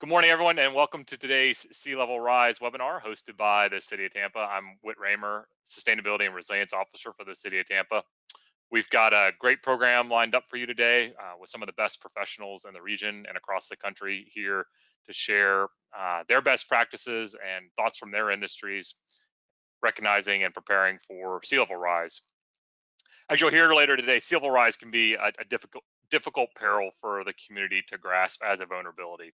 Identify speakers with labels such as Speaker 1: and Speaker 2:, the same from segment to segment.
Speaker 1: Good morning, everyone, and welcome to today's Sea Level Rise webinar hosted by the City of Tampa. I'm Whit Raymer, Sustainability and Resilience Officer for the City of Tampa. We've got a great program lined up for you today with some of the best professionals in the region and across the country here to share their best practices and thoughts from their industries, recognizing and preparing for sea level rise. As you'll hear later today, sea level rise can be a difficult peril for the community to grasp as a vulnerability.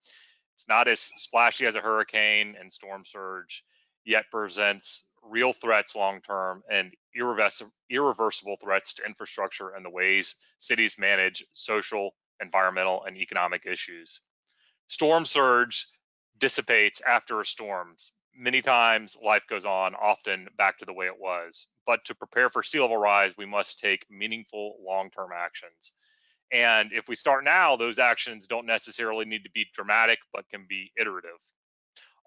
Speaker 1: It's not as splashy as a hurricane and storm surge, yet presents real threats long term and irreversible threats to infrastructure and the ways cities manage social, environmental, and economic issues. Storm surge dissipates after a storm. Many times life goes on, often back to the way it was. But to prepare for sea level rise, we must take meaningful long-term actions. And if we start now, those actions don't necessarily need to be dramatic, but can be iterative.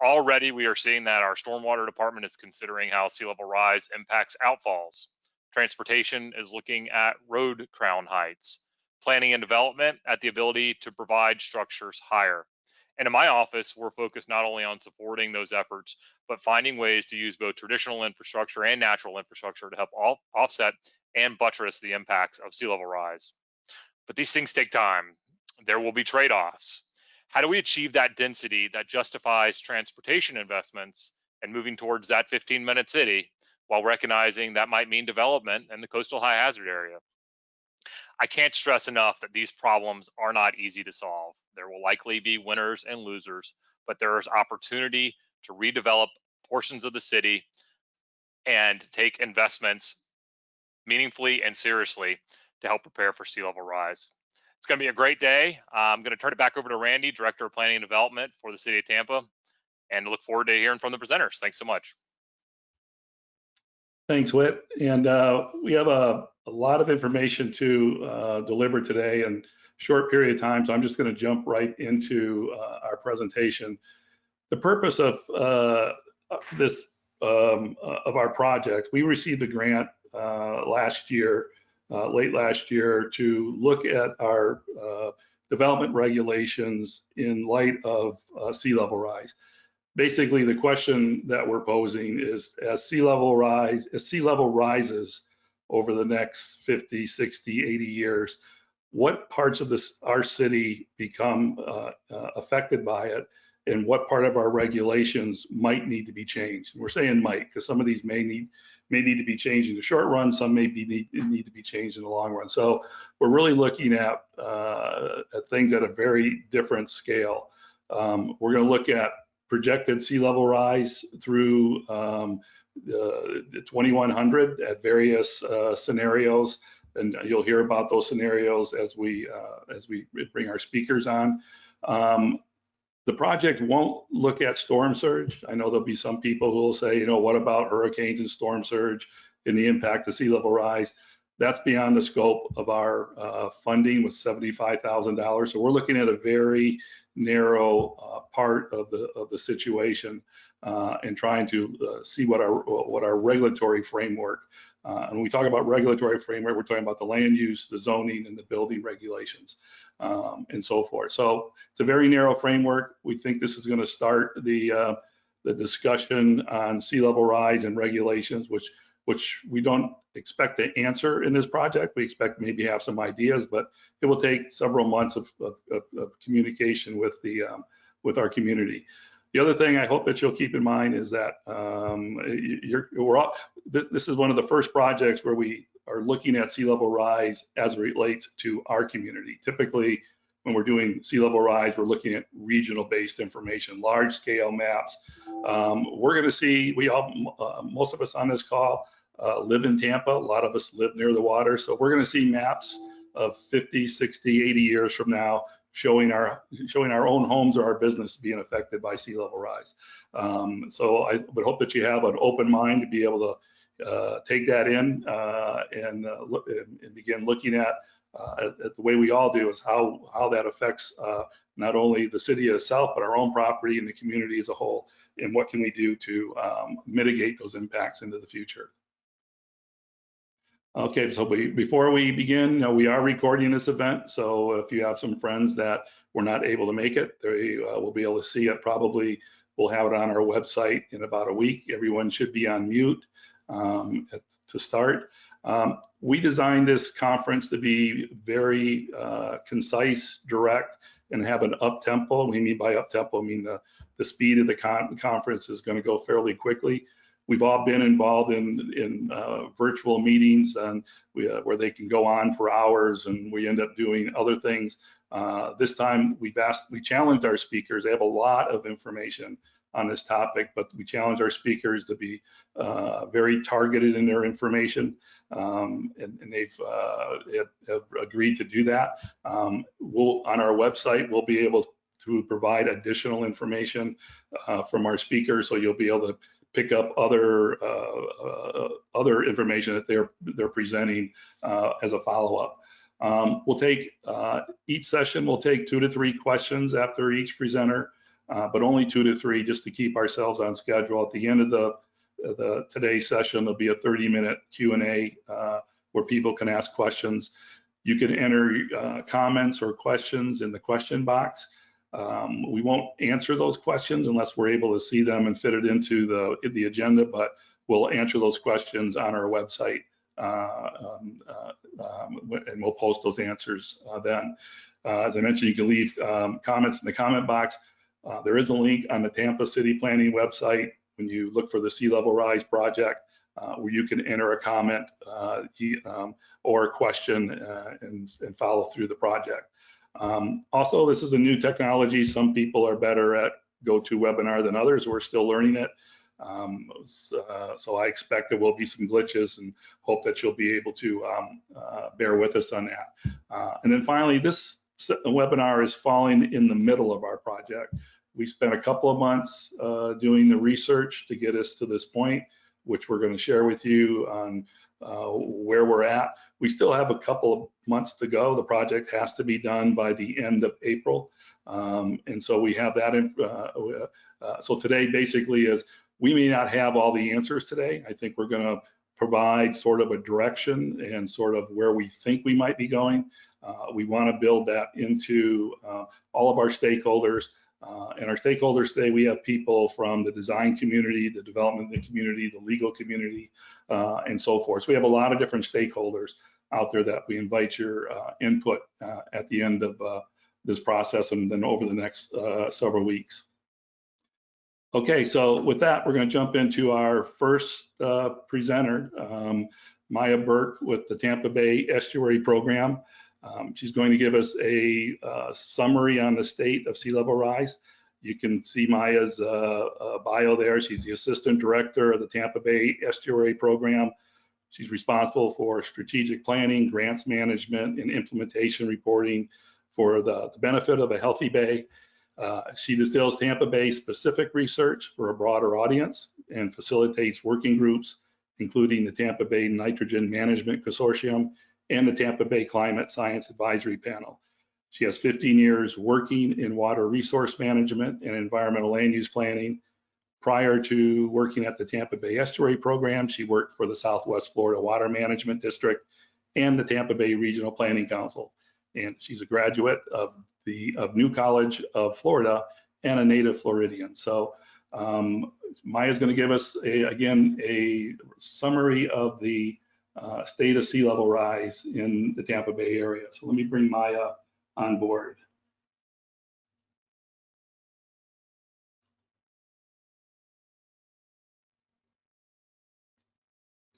Speaker 1: Already, we are seeing that our stormwater department is considering how sea level rise impacts outfalls. Transportation is looking at road crown heights. Planning and development at the ability to provide structures higher. And in my office, we're focused not only on supporting those efforts, but finding ways to use both traditional infrastructure and natural infrastructure to help offset and buttress the impacts of sea level rise. But these things take time. There will be trade-offs. How do we achieve that density that justifies transportation investments and moving towards that 15-minute city while recognizing that might mean development in the coastal high hazard area? I can't stress enough that these problems are not easy to solve. There will likely be winners and losers, but there is opportunity to redevelop portions of the city and take investments meaningfully and seriously to help prepare for sea level rise. It's going to be a great day. I'm going to turn it back over to Randy, Director of Planning and Development for the City of Tampa, and look forward to hearing from the presenters. Thanks so much.
Speaker 2: Thanks, Whit. And we have a lot of information to deliver today in a short period of time, so I'm just going to jump right into our presentation. The purpose of this of our project, we received a grant last year, late last year, to look at our development regulations in light of sea level rise. Basically, the question that we're posing is, as sea level rises over the next 50, 60, 80 years, what parts of our city become affected by it, and what part of our regulations might need to be changed? And we're saying might, because some of these may need to be changed in the short run, some may need to be changed in the long run. So we're really looking at things at a very different scale. We're going to look at projected sea level rise through the 2100 at various scenarios, and you'll hear about those scenarios as we bring our speakers on. The project won't look at storm surge. I know there'll be some people who will say, you know, what about hurricanes and storm surge and the impact of sea level rise? That's beyond the scope of our funding with $75,000. So we're looking at a very narrow part of the situation and trying to see what our regulatory framework. And when we talk about regulatory framework, we're talking about the land use, the zoning, and the building regulations, and so forth. So it's a very narrow framework. We think this is going to start the discussion on sea level rise and regulations, which we don't expect to answer in this project. We expect maybe have some ideas, but it will take several months of communication with our community. The other thing I hope that you'll keep in mind is that this is one of the first projects where we are looking at sea level rise as it relates to our community. Typically, when we're doing sea level rise, we're looking at regional based information, large scale maps. We're going to see, most of us on this call live in Tampa. A lot of us live near the water. So we're going to see maps of 50, 60, 80 years from now showing our own homes or our business being affected by sea level rise. So I would hope that you have an open mind to be able to take that in and begin looking at the way we all do, is how that affects not only the city itself, but our own property and the community as a whole, and what can we do to mitigate those impacts into the future. Okay, so before we begin, we are recording this event. So if you have some friends that were not able to make it, they will be able to see it. Probably we'll have it on our website in about a week. Everyone should be on mute to start. We designed this conference to be very concise, direct, and have an up tempo. We mean by up tempo, I mean the speed of the conference is going to go fairly quickly. We've all been involved in virtual meetings and where they can go on for hours, and we end up doing other things. This time we challenged our speakers. They have a lot of information on this topic, but we challenge our speakers to be very targeted in their information, and they've have agreed to do that. On our website, we'll be able to provide additional information from our speakers, so you'll be able to pick up other information that they're presenting as a follow-up. We'll take each session. We'll take 2 to 3 questions after each presenter, but only 2 to 3 just to keep ourselves on schedule. At the end of today's session, there'll be a 30-minute Q&A where people can ask questions. You can enter comments or questions in the question box. We won't answer those questions unless we're able to see them and fit it into the agenda, but we'll answer those questions on our website, and we'll post those answers then. As I mentioned, you can leave comments in the comment box. There is a link on the Tampa City Planning website when you look for the Sea Level Rise project, where you can enter a comment or a question and follow through the project. Also, this is a new technology. Some people are better at GoToWebinar than others. We're still learning it. So I expect there will be some glitches and hope that you'll be able to bear with us on that. And then finally, this webinar is falling in the middle of our project. We spent a couple of months doing the research to get us to this point, which we're going to share with you on where we're at. We still have a couple of months to go. The project has to be done by the end of April. And so we have that. So today basically is, we may not have all the answers today. I think we're going to provide sort of a direction and sort of where we think we might be going. We want to build that into all of our stakeholders. And our stakeholders today, we have people from the design community, the development community, the legal community, and so forth. So we have a lot of different stakeholders out there that we invite your input at the end of this process and then over the next several weeks. Okay, so with that, we're going to jump into our first presenter, Maya Burke with the Tampa Bay Estuary Program. She's going to give us a summary on the state of sea level rise. You can see Maya's bio there. She's the Assistant Director of the Tampa Bay Estuary Program. She's responsible for strategic planning, grants management, and implementation reporting for the benefit of a healthy bay. She distills Tampa Bay specific research for a broader audience and facilitates working groups, including the Tampa Bay Nitrogen Management Consortium and the Tampa Bay Climate Science Advisory Panel. She has 15 years working in water resource management and environmental land use planning. Prior to working at the Tampa Bay Estuary Program, she worked for the Southwest Florida Water Management District and the Tampa Bay Regional Planning Council. And she's a graduate of New College of Florida and a native Floridian. So Maya's going to give us, again, a summary of the state of sea level rise in the Tampa Bay area. So let me bring Maya on board.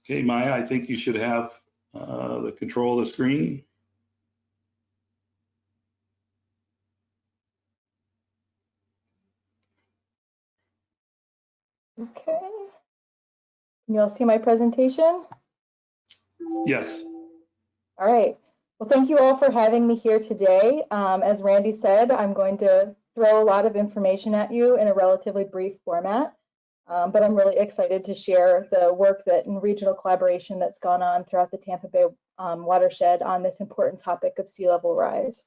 Speaker 2: Okay, Maya, I think you should have the control of the screen.
Speaker 3: Okay. Can you all see my presentation?
Speaker 2: Yes.
Speaker 3: All right. Well, thank you all for having me here today. As Randy said, I'm going to throw a lot of information at you in a relatively brief format, but I'm really excited to share the work that in regional collaboration that's gone on throughout the Tampa Bay watershed on this important topic of sea level rise.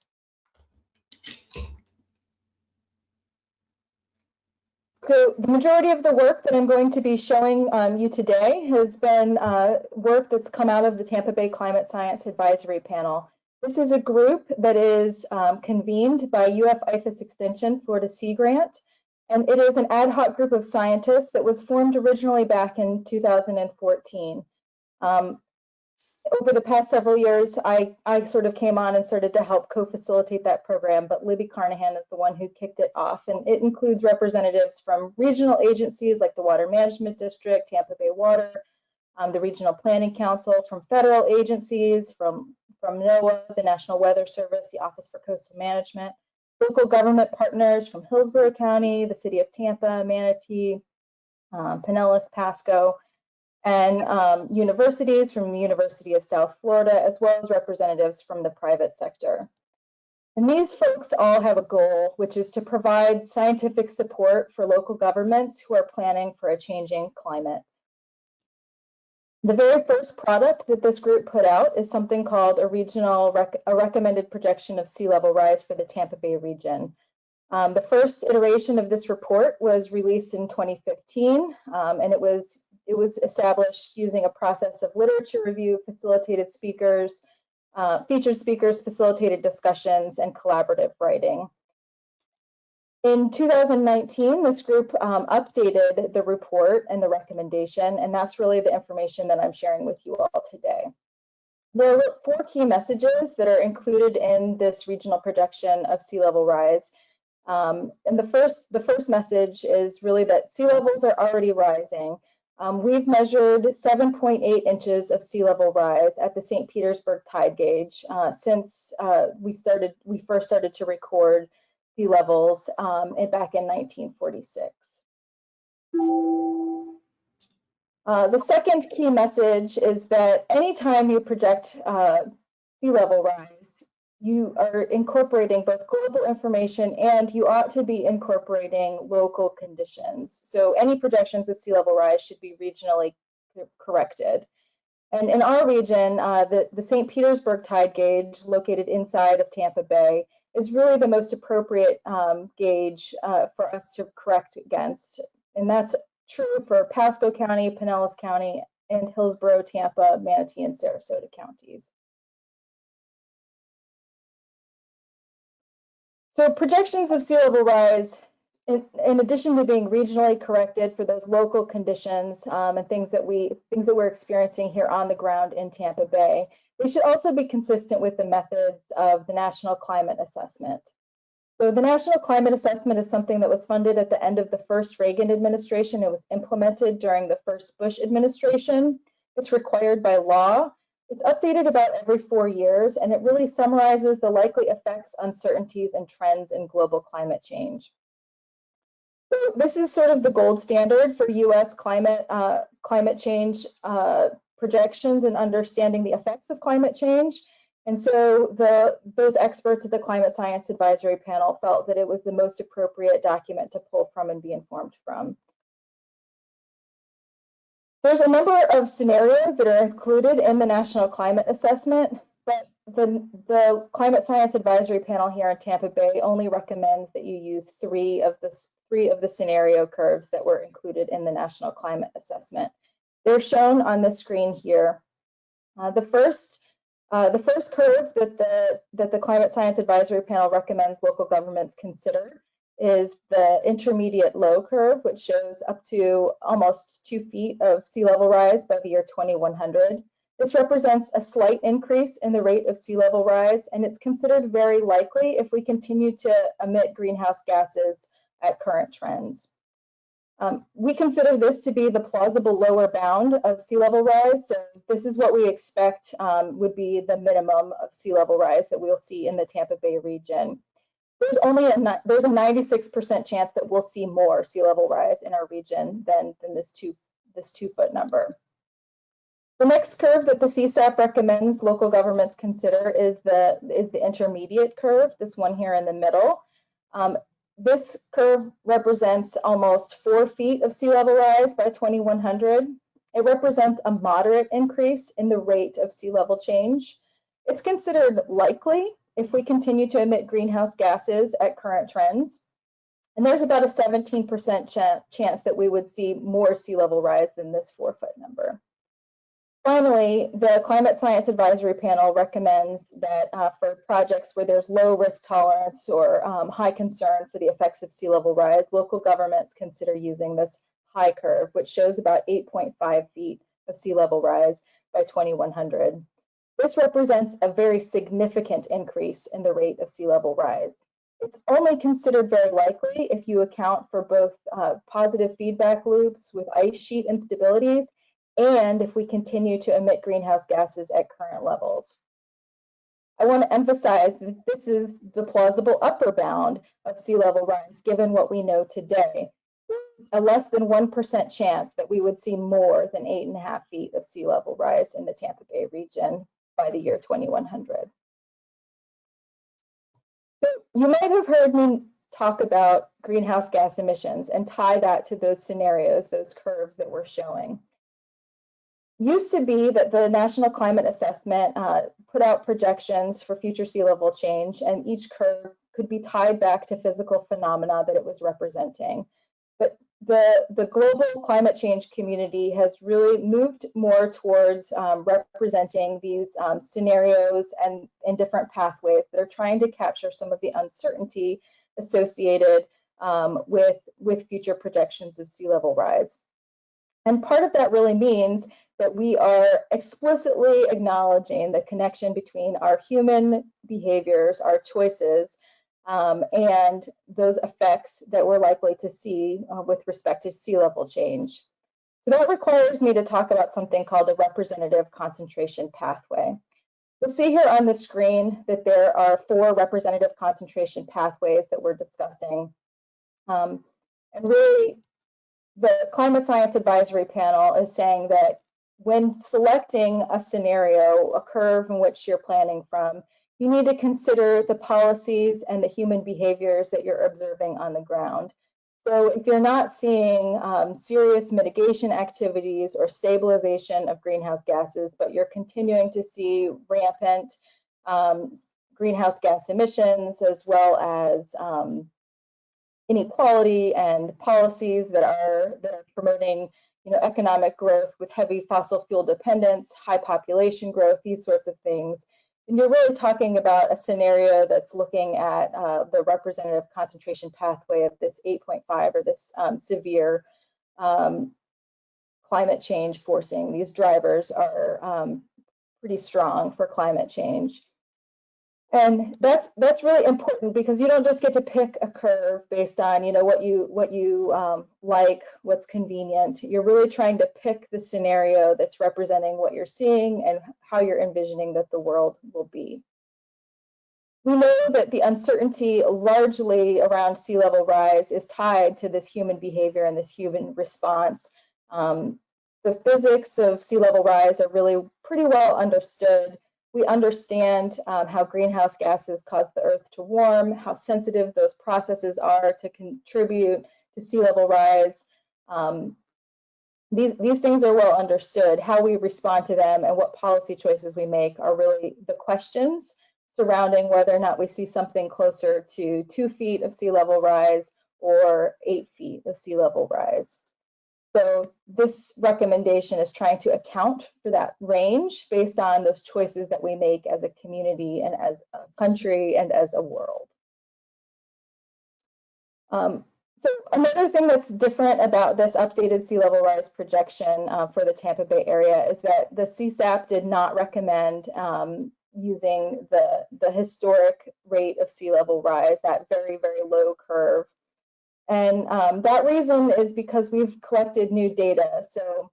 Speaker 3: So the majority of the work that I'm going to be showing you today has been work that's come out of the Tampa Bay Climate Science Advisory Panel. This is a group that is convened by UF IFAS Extension Florida Sea Grant, and it is an ad hoc group of scientists that was formed originally back in 2014. Over the past several years, I sort of came on and started to help co-facilitate that program, but Libby Carnahan is the one who kicked it off, and it includes representatives from regional agencies like the Water Management District, Tampa Bay Water, the Regional Planning Council, from federal agencies, from NOAA, the National Weather Service, the Office for Coastal Management, local government partners from Hillsborough County, the City of Tampa, Manatee, Pinellas, Pasco, and universities from the University of South Florida, as well as representatives from the private sector. And these folks all have a goal, which is to provide scientific support for local governments who are planning for a changing climate. The very first product that this group put out is something called a recommended projection of sea level rise for the Tampa Bay region. The first iteration of this report was released in 2015, and it was established using a process of literature review, facilitated speakers, featured speakers, facilitated discussions, and collaborative writing. In 2019, this group updated the report and the recommendation, and that's really the information that I'm sharing with you all today. There are 4 key messages that are included in this regional projection of sea level rise. And the first message is really that sea levels are already rising. We've measured 7.8 inches of sea level rise at the St. Petersburg tide gauge since we first started to record sea levels back in 1946. The second key message is that anytime you project sea level rise, you are incorporating both global information and you ought to be incorporating local conditions. So any projections of sea level rise should be regionally corrected. And in our region, the St. Petersburg tide gauge, located inside of Tampa Bay, is really the most appropriate gauge for us to correct against. And that's true for Pasco County, Pinellas County, and Hillsborough, Tampa, Manatee, and Sarasota counties. So projections of sea level rise, in addition to being regionally corrected for those local conditions and things that we're experiencing here on the ground in Tampa Bay, they should also be consistent with the methods of the National Climate Assessment. So the National Climate Assessment is something that was funded at the end of the first Reagan administration. It was implemented during the first Bush administration. It's required by law. It's updated about every 4 years, and it really summarizes the likely effects, uncertainties, and trends in global climate change. So this is sort of the gold standard for U.S. climate change projections and understanding the effects of climate change. And so those experts at the Climate Science Advisory Panel felt that it was the most appropriate document to pull from and be informed from. There's a number of scenarios that are included in the National Climate Assessment, but the Climate Science Advisory Panel here in Tampa Bay only recommends that you use three of the scenario curves that were included in the National Climate Assessment. They're shown on the screen here. The first curve that the Climate Science Advisory Panel recommends local governments consider is the intermediate low curve, which shows up to almost 2 feet of sea level rise by the year 2100. This represents a slight increase in the rate of sea level rise, and it's considered very likely if we continue to emit greenhouse gases at current trends. We consider this to be the plausible lower bound of sea level rise. So this is what we expect would be the minimum of sea level rise that we'll see in the Tampa Bay region. There's a 96% chance that we'll see more sea level rise in our region than this 2 foot number. The next curve that the CSAP recommends local governments consider is the intermediate curve, this one here in the middle. This curve represents almost 4 feet of sea level rise by 2100. It represents a moderate increase in the rate of sea level change. It's considered likely if we continue to emit greenhouse gases at current trends. And there's about a 17% chance that we would see more sea level rise than this 4-foot number. Finally, the Climate Science Advisory Panel recommends that for projects where there's low risk tolerance or high concern for the effects of sea level rise, local governments consider using this high curve, which shows about 8.5 feet of sea level rise by 2100. This represents a very significant increase in the rate of sea level rise. It's only considered very likely if you account for both positive feedback loops with ice sheet instabilities and if we continue to emit greenhouse gases at current levels. I want to emphasize that this is the plausible upper bound of sea level rise given what we know today. A less than 1% chance that we would see more than 8.5 feet of sea level rise in the Tampa Bay region by the year 2100. So you might have heard me talk about greenhouse gas emissions and tie that to those scenarios, those curves that we're showing. Used to be that the National Climate Assessment put out projections for future sea level change, and each curve could be tied back to physical phenomena that it was representing. But the global climate change community has really moved more towards representing these scenarios and different pathways that are trying to capture some of the uncertainty associated with future projections of sea level rise. And part of that really means that we are explicitly acknowledging the connection between our human behaviors, our choices, and those effects that we're likely to see with respect to sea level change. So that requires me to talk about something called a representative concentration pathway. You'll see here on the screen that there are 4 representative concentration pathways that we're discussing. And really, the Climate Science Advisory Panel is saying that when selecting a scenario, a curve in which you're planning from, you need to consider the policies and the human behaviors that you're observing on the ground. So if you're not seeing serious mitigation activities or stabilization of greenhouse gases, but you're continuing to see rampant greenhouse gas emissions, as well as inequality and policies that are promoting economic growth with heavy fossil fuel dependence, high population growth, these sorts of things. And you're really talking about a scenario that's looking at the representative concentration pathway of this 8.5 or this severe climate change forcing. These drivers are pretty strong for climate change. And that's really important because you don't just get to pick a curve based on what you like, what's convenient. You're really trying to pick the scenario that's representing what you're seeing and how you're envisioning that the world will be. We know that the uncertainty largely around sea level rise is tied to this human behavior and this human response. The physics of sea level rise are really pretty well understood. We understand how greenhouse gases cause the Earth to warm, how sensitive those processes are to contribute to sea level rise. These things are well understood. How we respond to them and what policy choices we make are really the questions surrounding whether or not we see something closer to 2 feet of sea level rise or 8 feet of sea level rise. So this recommendation is trying to account for that range based on those choices that we make as a community and as a country and as a world. So another thing that's different about this updated sea level rise projection for the Tampa Bay area is that the CSAP did not recommend using the historic rate of sea level rise, that very, very low curve. And that reason is because we've collected new data. So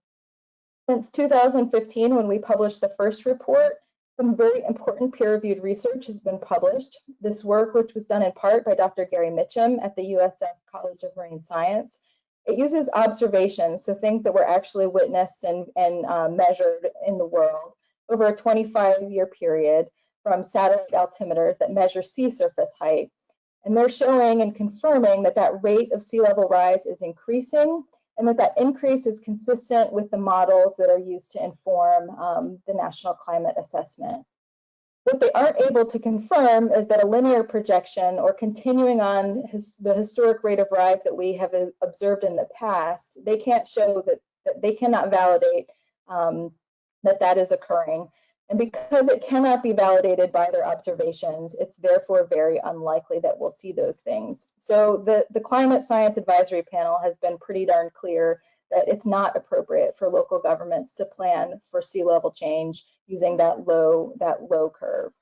Speaker 3: since 2015, when we published the first report, some very important peer-reviewed research has been published. This work, which was done in part by Dr. Gary Mitchum at the USF College of Marine Science, it uses observations, so things that were actually witnessed and measured in the world over a 25-year period from satellite altimeters that measure sea surface height. And they're showing and confirming that that rate of sea level rise is increasing and that increase is consistent with the models that are used to inform the National Climate Assessment. What they aren't able to confirm is that a linear projection or continuing on the historic rate of rise that we have observed in the past, they can't show that they cannot validate that is occurring. And because it cannot be validated by their observations, it's therefore very unlikely that we'll see those things. So the Climate Science Advisory Panel has been pretty darn clear that it's not appropriate for local governments to plan for sea level change using that low curve.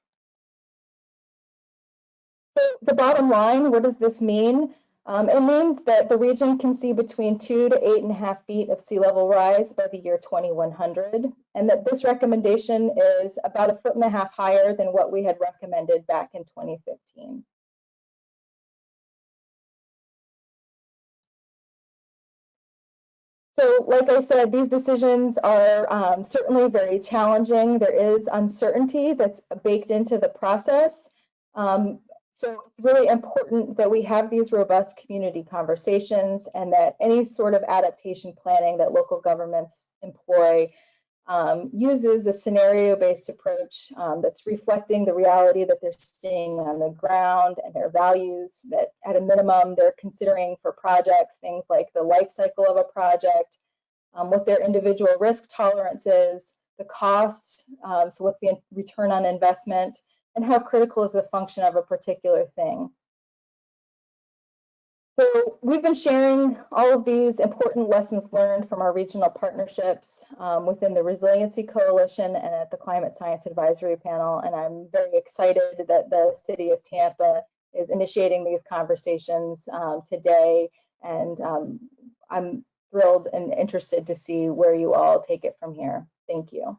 Speaker 3: So the bottom line, what does this mean? It means that the region can see between 2 to 8.5 feet of sea level rise by the year 2100, and that this recommendation is about 1.5 feet higher than what we had recommended back in 2015. So like I said, these decisions are certainly very challenging. There is uncertainty that's baked into the process. So it's really important that we have these robust community conversations and that any sort of adaptation planning that local governments employ uses a scenario-based approach that's reflecting the reality that they're seeing on the ground and their values, that at a minimum they're considering for projects things like the life cycle of a project, what their individual risk tolerance is, the cost, so what's the return on investment, and how critical is the function of a particular thing. So we've been sharing all of these important lessons learned from our regional partnerships within the Resiliency Coalition and at the Climate Science Advisory Panel, and I'm very excited that the City of Tampa is initiating these conversations today, and I'm thrilled and interested to see where you all take it from here. Thank you.
Speaker 2: All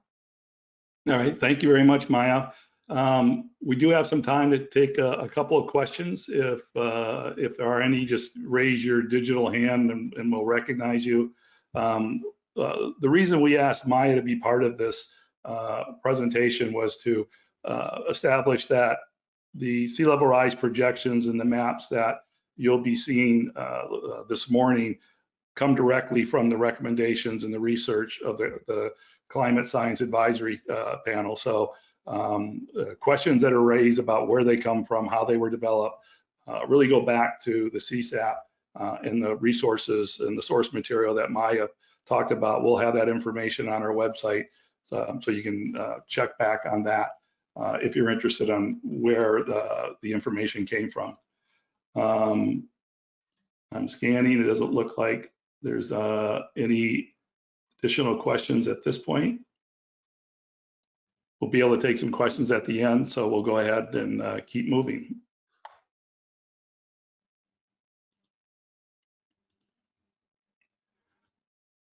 Speaker 2: right, thank you very much, Maya. We do have some time to take a couple of questions. If there are any, just raise your digital hand and we'll recognize you. The reason we asked Maya to be part of this presentation was to establish that the sea level rise projections and the maps that you'll be seeing this morning come directly from the recommendations and the research of the Climate Science Advisory Panel. So questions that are raised about where they come from, how they were developed, really go back to the CSAP and the resources and the source material that Maya talked about. We'll have that information on our website, so you can check back on that if you're interested on where the information came from. I'm scanning. It doesn't look like there's any additional questions at this point. We'll be able to take some questions at the end, so we'll go ahead and keep moving.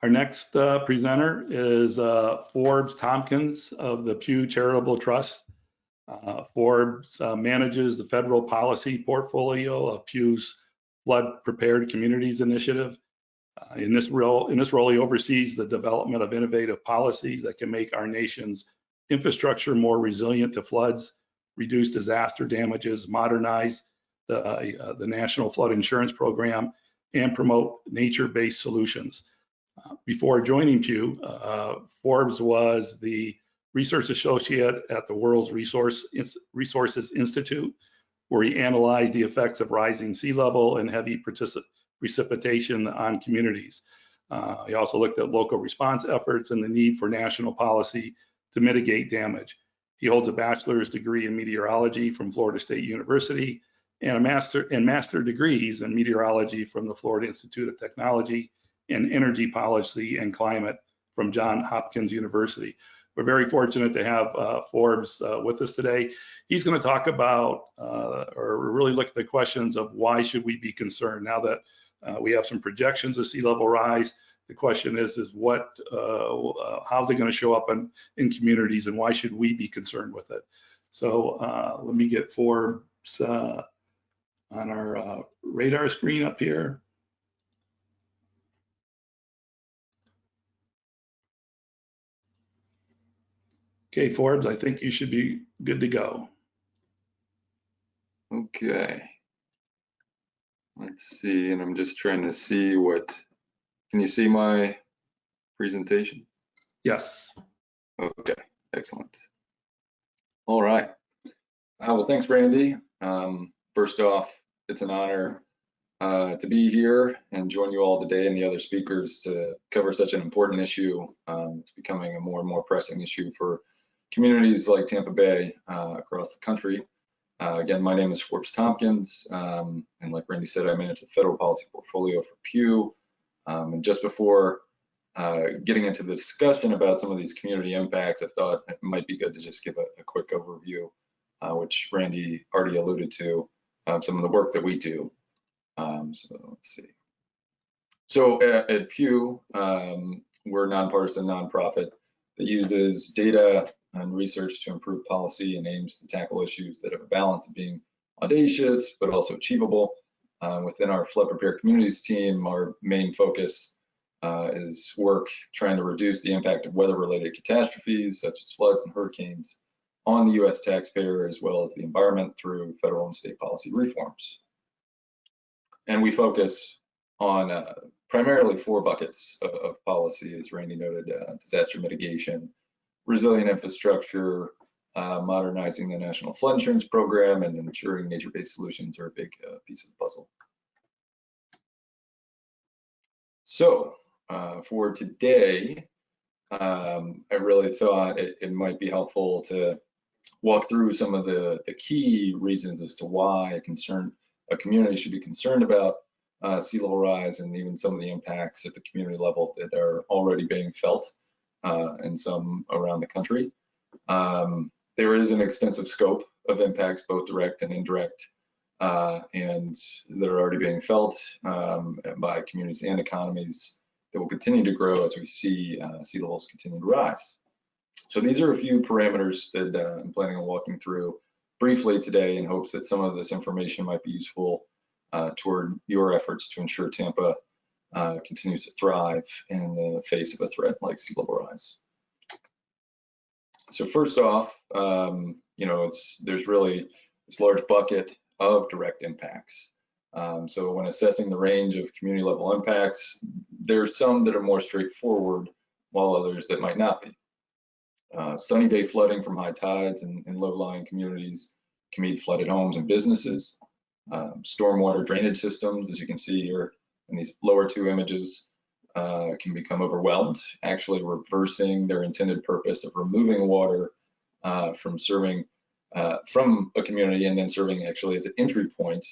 Speaker 2: Our next presenter is Forbes Tompkins of the Pew Charitable Trust. Forbes manages the federal policy portfolio of Pew's Flood Prepared Communities Initiative. In this role, he oversees the development of innovative policies that can make our nation's infrastructure more resilient to floods, reduce disaster damages, modernize the National Flood Insurance Program, and promote nature-based solutions. Before joining Pew, Forbes was the research associate at the World's Resources Institute, where he analyzed the effects of rising sea level and heavy precipitation on communities. He also looked at local response efforts and the need for national policy to mitigate damage. He holds a bachelor's degree in meteorology from Florida State University and master degrees in meteorology from the Florida Institute of Technology and energy policy and climate from Johns Hopkins University. We're very fortunate to have Forbes with us today. He's going to talk about or really look at the questions of why should we be concerned now that we have some projections of sea level rise. The question is how's it going to show up in communities and why should we be concerned with it? So let me get Forbes on our radar screen up here. Okay, Forbes, I think you should be good to go.
Speaker 4: Okay. Let's see, and I'm just trying to see can you see my presentation?
Speaker 2: Yes.
Speaker 4: Okay, excellent. All right. Well, thanks, Randy. First off, it's an honor to be here and join you all today and the other speakers to cover such an important issue. It's becoming a more and more pressing issue for communities like Tampa Bay across the country. Again, my name is Forbes Tompkins, and like Randy said, I manage the federal policy portfolio for Pew. And just before getting into the discussion about some of these community impacts, I thought it might be good to just give a quick overview, which Randy already alluded to, some of the work that we do. So let's see. So at Pew, we're a nonpartisan nonprofit that uses data and research to improve policy and aims to tackle issues that have a balance of being audacious but also achievable. Within our flood prepared communities team, our main focus is work trying to reduce the impact of weather-related catastrophes such as floods and hurricanes on the U.S. taxpayer as well as the environment through federal and state policy reforms. And we focus on primarily 4 buckets of policy, as Randy noted: disaster mitigation, resilient infrastructure, modernizing the National Flood Insurance Program, and ensuring nature-based solutions are a big piece of the puzzle. So for today, I really thought it might be helpful to walk through some of the key reasons as to why a community should be concerned about sea level rise, and even some of the impacts at the community level that are already being felt and some around the country. There is an extensive scope of impacts, both direct and indirect, and that are already being felt by communities and economies that will continue to grow as we see sea levels continue to rise. So these are a few parameters that I'm planning on walking through briefly today in hopes that some of this information might be useful toward your efforts to ensure Tampa continues to thrive in the face of a threat like sea level rise. So first off, there's really this large bucket of direct impacts. So when assessing the range of community level impacts, there's some that are more straightforward, while others that might not be. Sunny day flooding from high tides in low-lying communities can mean flooded homes and businesses. Stormwater drainage systems, as you can see here in these lower 2 images, can become overwhelmed, actually reversing their intended purpose of removing water from a community and then serving actually as an entry point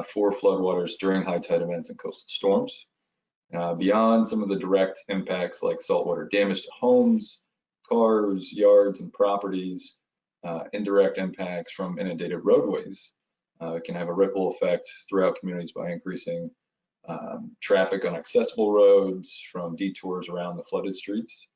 Speaker 4: for floodwaters during high tide events and coastal storms. Beyond some of the direct impacts like saltwater damage to homes, cars, yards, and properties, indirect impacts from inundated roadways can have a ripple effect throughout communities by increasing traffic on accessible roads, from detours around the flooded streets.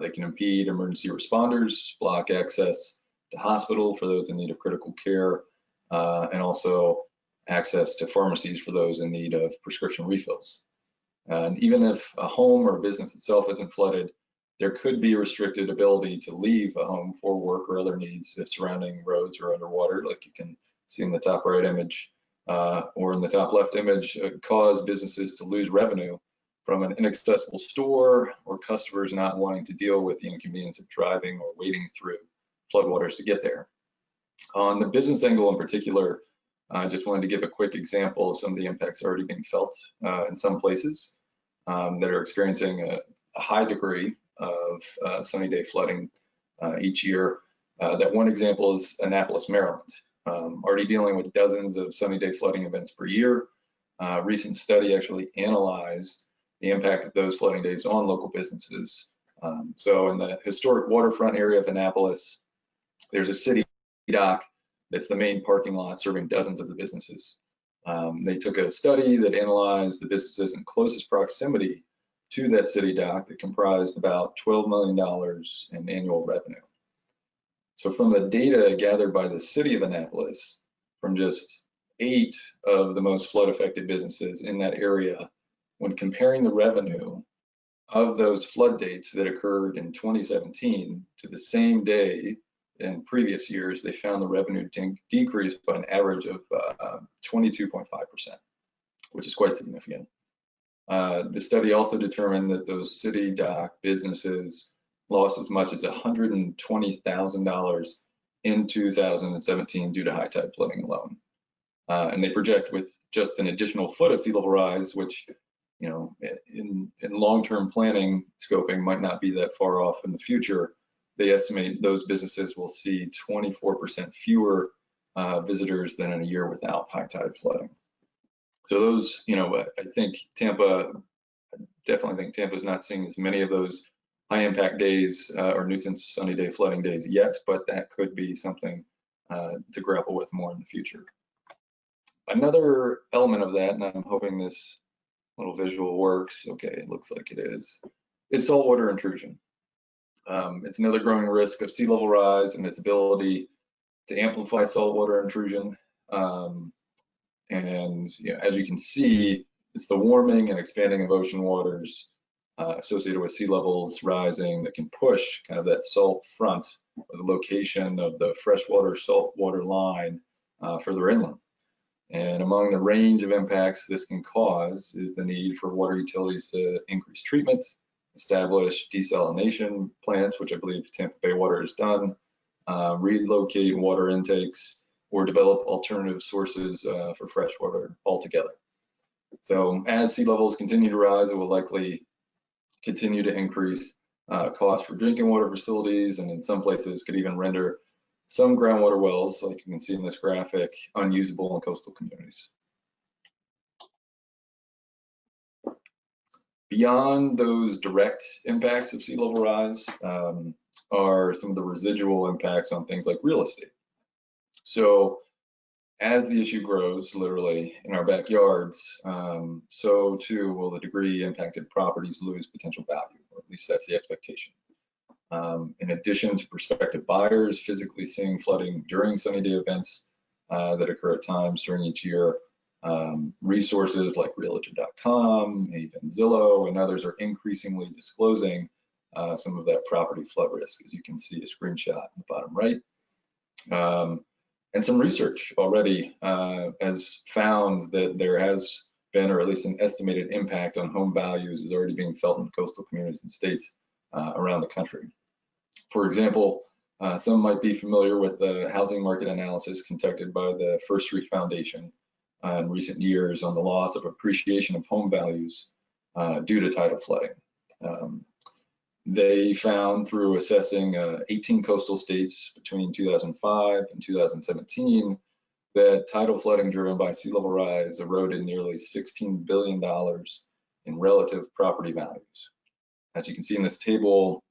Speaker 4: They can impede emergency responders, block access to hospital for those in need of critical care, and also access to pharmacies for those in need of prescription refills. And even if a home or a business itself isn't flooded, there could be restricted ability to leave a home for work or other needs if surrounding roads are underwater, like you can see in the top right image or in the top left image, cause businesses to lose revenue from an inaccessible store or customers not wanting to deal with the inconvenience of driving or wading through floodwaters to get there. On the business angle in particular, I just wanted to give a quick example of some of the impacts already being felt in some places that are experiencing a high degree of sunny day flooding each year. That one example is Annapolis, Maryland, already dealing with dozens of sunny day flooding events per year. A recent study actually analyzed the impact of those flooding days on local businesses. So in the historic waterfront area of Annapolis, there's a city dock that's the main parking lot serving dozens of the businesses. They took a study that analyzed the businesses in closest proximity to that city dock that comprised about $12 million in annual revenue. So from the data gathered by the city of Annapolis, from just 8 of the most flood affected businesses in that area, when comparing the revenue of those flood dates that occurred in 2017 to the same day in previous years, they found the revenue decreased by an average of 22.5%, which is quite significant. The study also determined that those city dock businesses lost as much as $120,000 in 2017 due to high tide flooding alone. And they project with just an additional foot of sea level rise, which, you know, in long-term planning scoping might not be that far off in the future, they estimate those businesses will see 24% fewer visitors than in a year without high tide flooding. So those, you know, I think Tampa, definitely think Tampa is not seeing as many of those high impact days or nuisance sunny day flooding days yet, but that could be something to grapple with more in the future. Another element of that, and I'm hoping this little visual works, okay, it looks like it is saltwater intrusion. It's another growing risk of sea level rise and its ability to amplify saltwater intrusion. And you know, as you can see, it's the warming and expanding of ocean waters associated with sea levels rising that can push kind of that salt front or the location of the freshwater saltwater line further inland. And among the range of impacts this can cause is the need for water utilities to increase treatment, establish desalination plants, which I believe Tampa Bay Water has done, relocate water intakes, or develop alternative sources for fresh water altogether. So as sea levels continue to rise, it will likely continue to increase costs for drinking water facilities, and in some places could even render some groundwater wells, like you can see in this graphic, unusable in coastal communities. Beyond those direct impacts of sea level rise are some of the residual impacts on things like real estate. So as the issue grows, literally in our backyards, so too will the degree impacted properties lose potential value, or at least that's the expectation. In addition to prospective buyers physically seeing flooding during sunny day events that occur at times during each year, resources like Realtor.com, even Zillow, and others are increasingly disclosing some of that property flood risk, as you can see a screenshot in the bottom right. And some research already has found that there has been, or at least an estimated impact on home values is already being felt in coastal communities and states around the country. For example, some might be familiar with the housing market analysis conducted by the First Street Foundation in recent years on the loss of appreciation of home values due to tidal flooding. They found through assessing 18 coastal states between 2005 and 2017 that tidal flooding driven by sea level rise eroded nearly $16 billion in relative property values. As you can see in this table,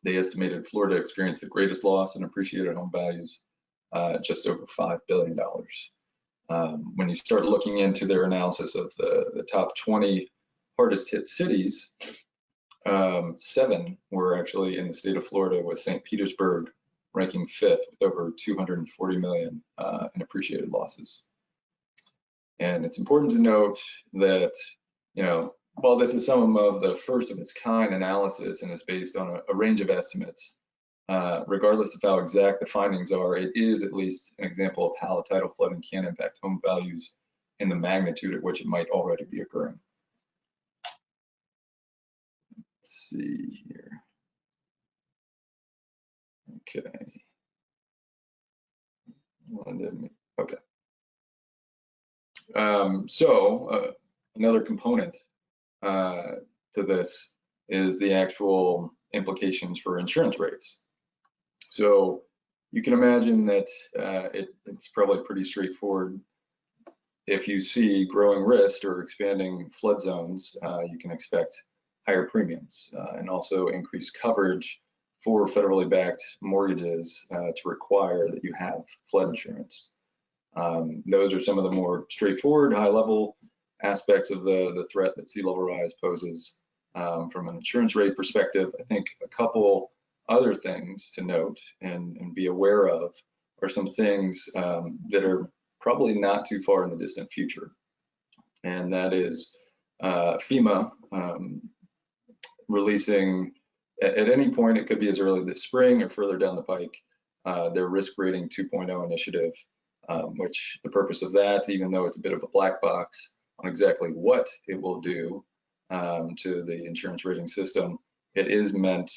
Speaker 4: they estimated Florida experienced the greatest loss in appreciated home values, just over $5 billion. When you start looking into their analysis of the top 20 hardest hit cities, 7 were actually in the state of Florida, with St. Petersburg ranking 5th with over 240 million in appreciated losses. And it's important to note that, you know, while this is some of the first of its kind analysis and is based on a range of estimates, regardless of how exact the findings are, it is at least an example of how tidal flooding can impact home values and the magnitude at which it might already be occurring. Let's see here. Okay. Okay. Another component to this is the actual implications for insurance rates. So you can imagine that it's probably pretty straightforward. If you see growing risk or expanding flood zones, you can expect higher premiums and also increased coverage for federally backed mortgages to require that you have flood insurance. Those are some of the more straightforward, high-level aspects of the threat that sea level rise poses from an insurance rate perspective. I think a couple other things to note and be aware of are some things that are probably not too far in the distant future. And that is FEMA releasing at any point, it could be as early this spring or further down the pike, their risk rating 2.0 initiative, which the purpose of that, even though it's a bit of a black box on exactly what it will do to the insurance rating system, it is meant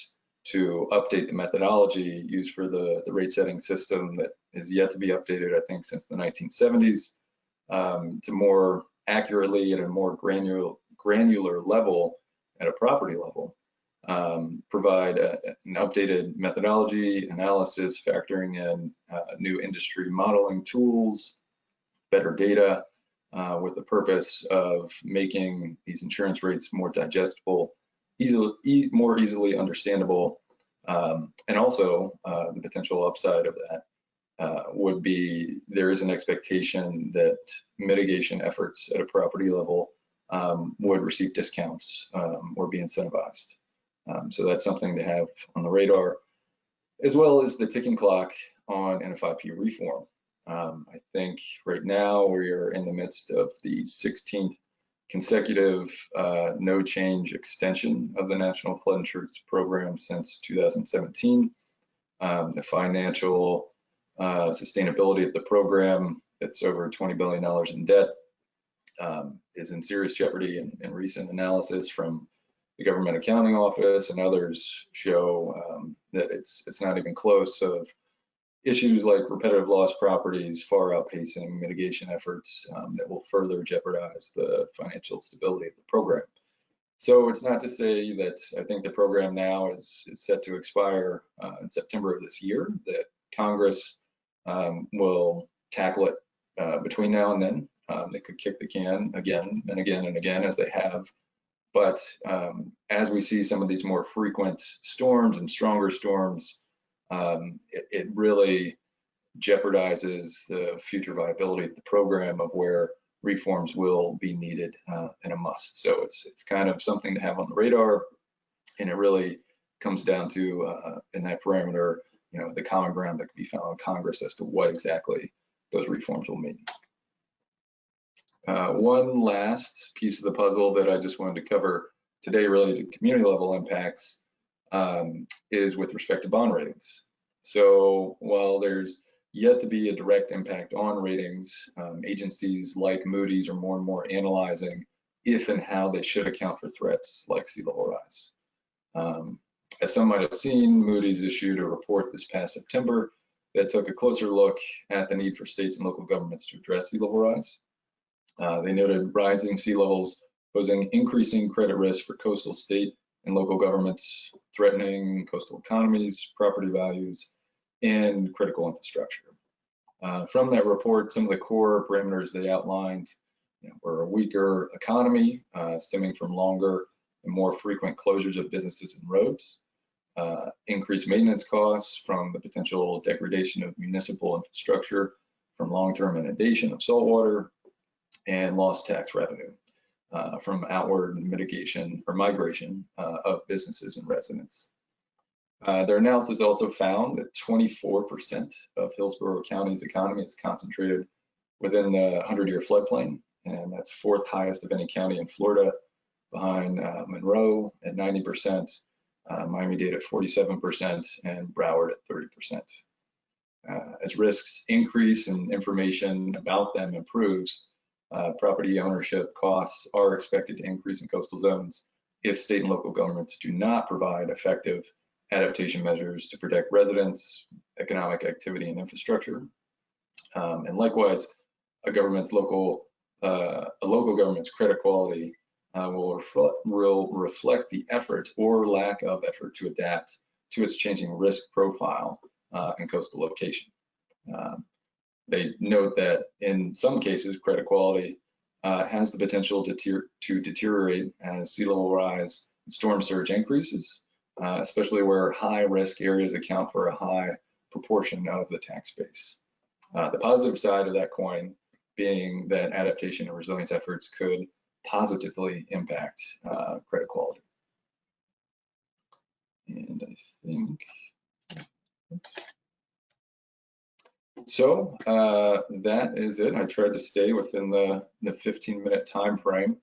Speaker 4: to update the methodology used for the rate setting system that is yet to be updated, I think, since the 1970s, to more accurately at a more granular level at a property level, provide an updated methodology analysis, factoring in new industry modeling tools, better data, with the purpose of making these insurance rates more digestible, more easily understandable, and also the potential upside of that would be there is an expectation that mitigation efforts at a property level would receive discounts or be incentivized. So that's something to have on the radar, as well as the ticking clock on NFIP reform. I think right now we are in the midst of the 16th consecutive no change extension of the National Flood Insurance Program since 2017. The financial sustainability of the program, that's over $20 billion in debt, is in serious jeopardy, and recent analysis from the Government Accounting Office and others show that it's not even close of issues like repetitive loss properties far outpacing mitigation efforts that will further jeopardize the financial stability of the program. So it's not to say that I think the program now is set to expire in September of this year, that Congress will tackle it between now and then. They could kick the can again and again and again, as they have. But as we see some of these more frequent storms and stronger storms, it really jeopardizes the future viability of the program, of where reforms will be needed and a must. So it's kind of something to have on the radar, and it really comes down to in that parameter, the common ground that can be found in Congress as to what exactly those reforms will mean. One last piece of the puzzle that I just wanted to cover today related to community level impacts is with respect to bond ratings. So while there's yet to be a direct impact on ratings, agencies like Moody's are more and more analyzing if and how they should account for threats like sea level rise. As some might have seen, Moody's issued a report this past September that took a closer look at the need for states and local governments to address sea level rise. They noted rising sea levels posing increasing credit risk for coastal state and local governments, threatening coastal economies, property values, and critical infrastructure. From that report, some of the core parameters they outlined were a weaker economy stemming from longer and more frequent closures of businesses and roads, increased maintenance costs from the potential degradation of municipal infrastructure from long-term inundation of saltwater, and lost tax revenue from outward mitigation or migration of businesses and residents. Their analysis also found that 24% of Hillsborough County's economy is concentrated within the 100-year floodplain, and that's fourth highest of any county in Florida, behind Monroe at 90%, Miami-Dade at 47%, and Broward at 30%. As risks increase and information about them improves, property ownership costs are expected to increase in coastal zones if state and local governments do not provide effective adaptation measures to protect residents, economic activity, and infrastructure. And likewise, a local government's credit quality will reflect the effort or lack of effort to adapt to its changing risk profile and coastal location. They note that in some cases, credit quality has the potential to deteriorate as sea level rise and storm surge increases, especially where high risk areas account for a high proportion of the tax base. The positive side of that coin being that adaptation and resilience efforts could positively impact credit quality. And I think, so that is it. I tried to stay within the 15-minute time frame,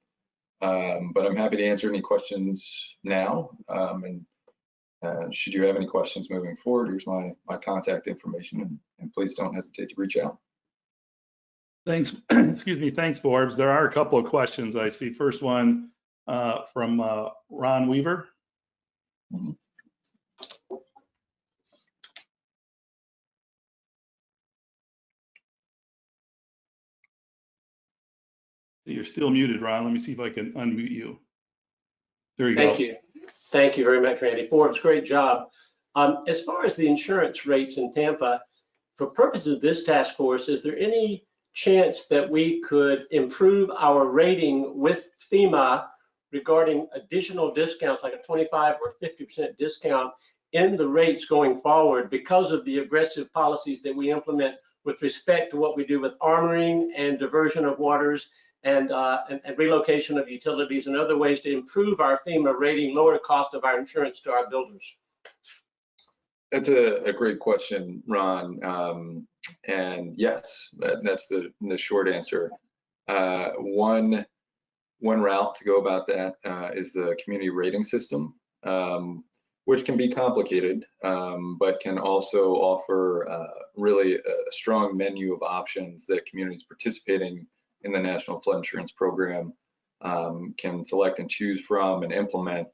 Speaker 4: but I'm happy to answer any questions now. And should you have any questions moving forward, here's my contact information, and please don't hesitate to reach out.
Speaker 2: Thanks. Excuse me. Thanks, Forbes. There are a couple of questions I see. First one from Ron Weaver. You're still muted, Ron. Let me see if I can unmute you. There you go.
Speaker 5: Thank you. Thank you very much, Randy. Forbes, great job. As far as the insurance rates in Tampa, for purposes of this task force, is there any chance that we could improve our rating with FEMA regarding additional discounts, like a 25 or 50% discount in the rates going forward because of the aggressive policies that we implement with respect to what we do with armoring and diversion of waters and relocation of utilities and other ways to improve our FEMA rating, lower the cost of our insurance to our builders?
Speaker 4: That's a great question, Ron. And yes, that's the short answer. One route to go about that is the community rating system, which can be complicated, but can also offer really a strong menu of options that communities participating in the National Flood Insurance Program can select and choose from and implement,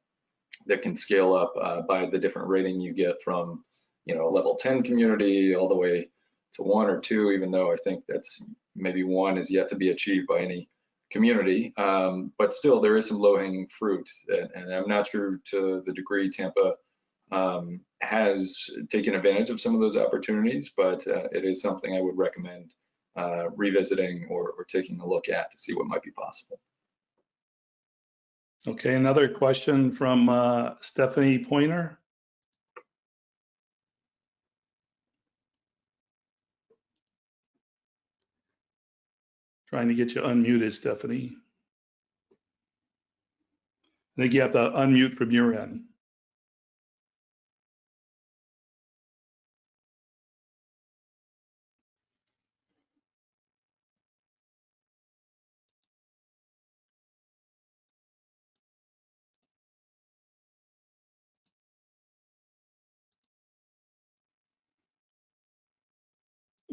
Speaker 4: that can scale up by the different rating you get from, a level 10 community all the way to 1 or 2, even though I think that's maybe 1 is yet to be achieved by any community. But still, there is some low-hanging fruit, and I'm not sure to the degree Tampa has taken advantage of some of those opportunities, but it is something I would recommend revisiting or taking a look at to see what might be possible.
Speaker 2: Okay, another question from Stephanie Pointer. Trying to get you unmuted, Stephanie. I think you have to unmute from your end.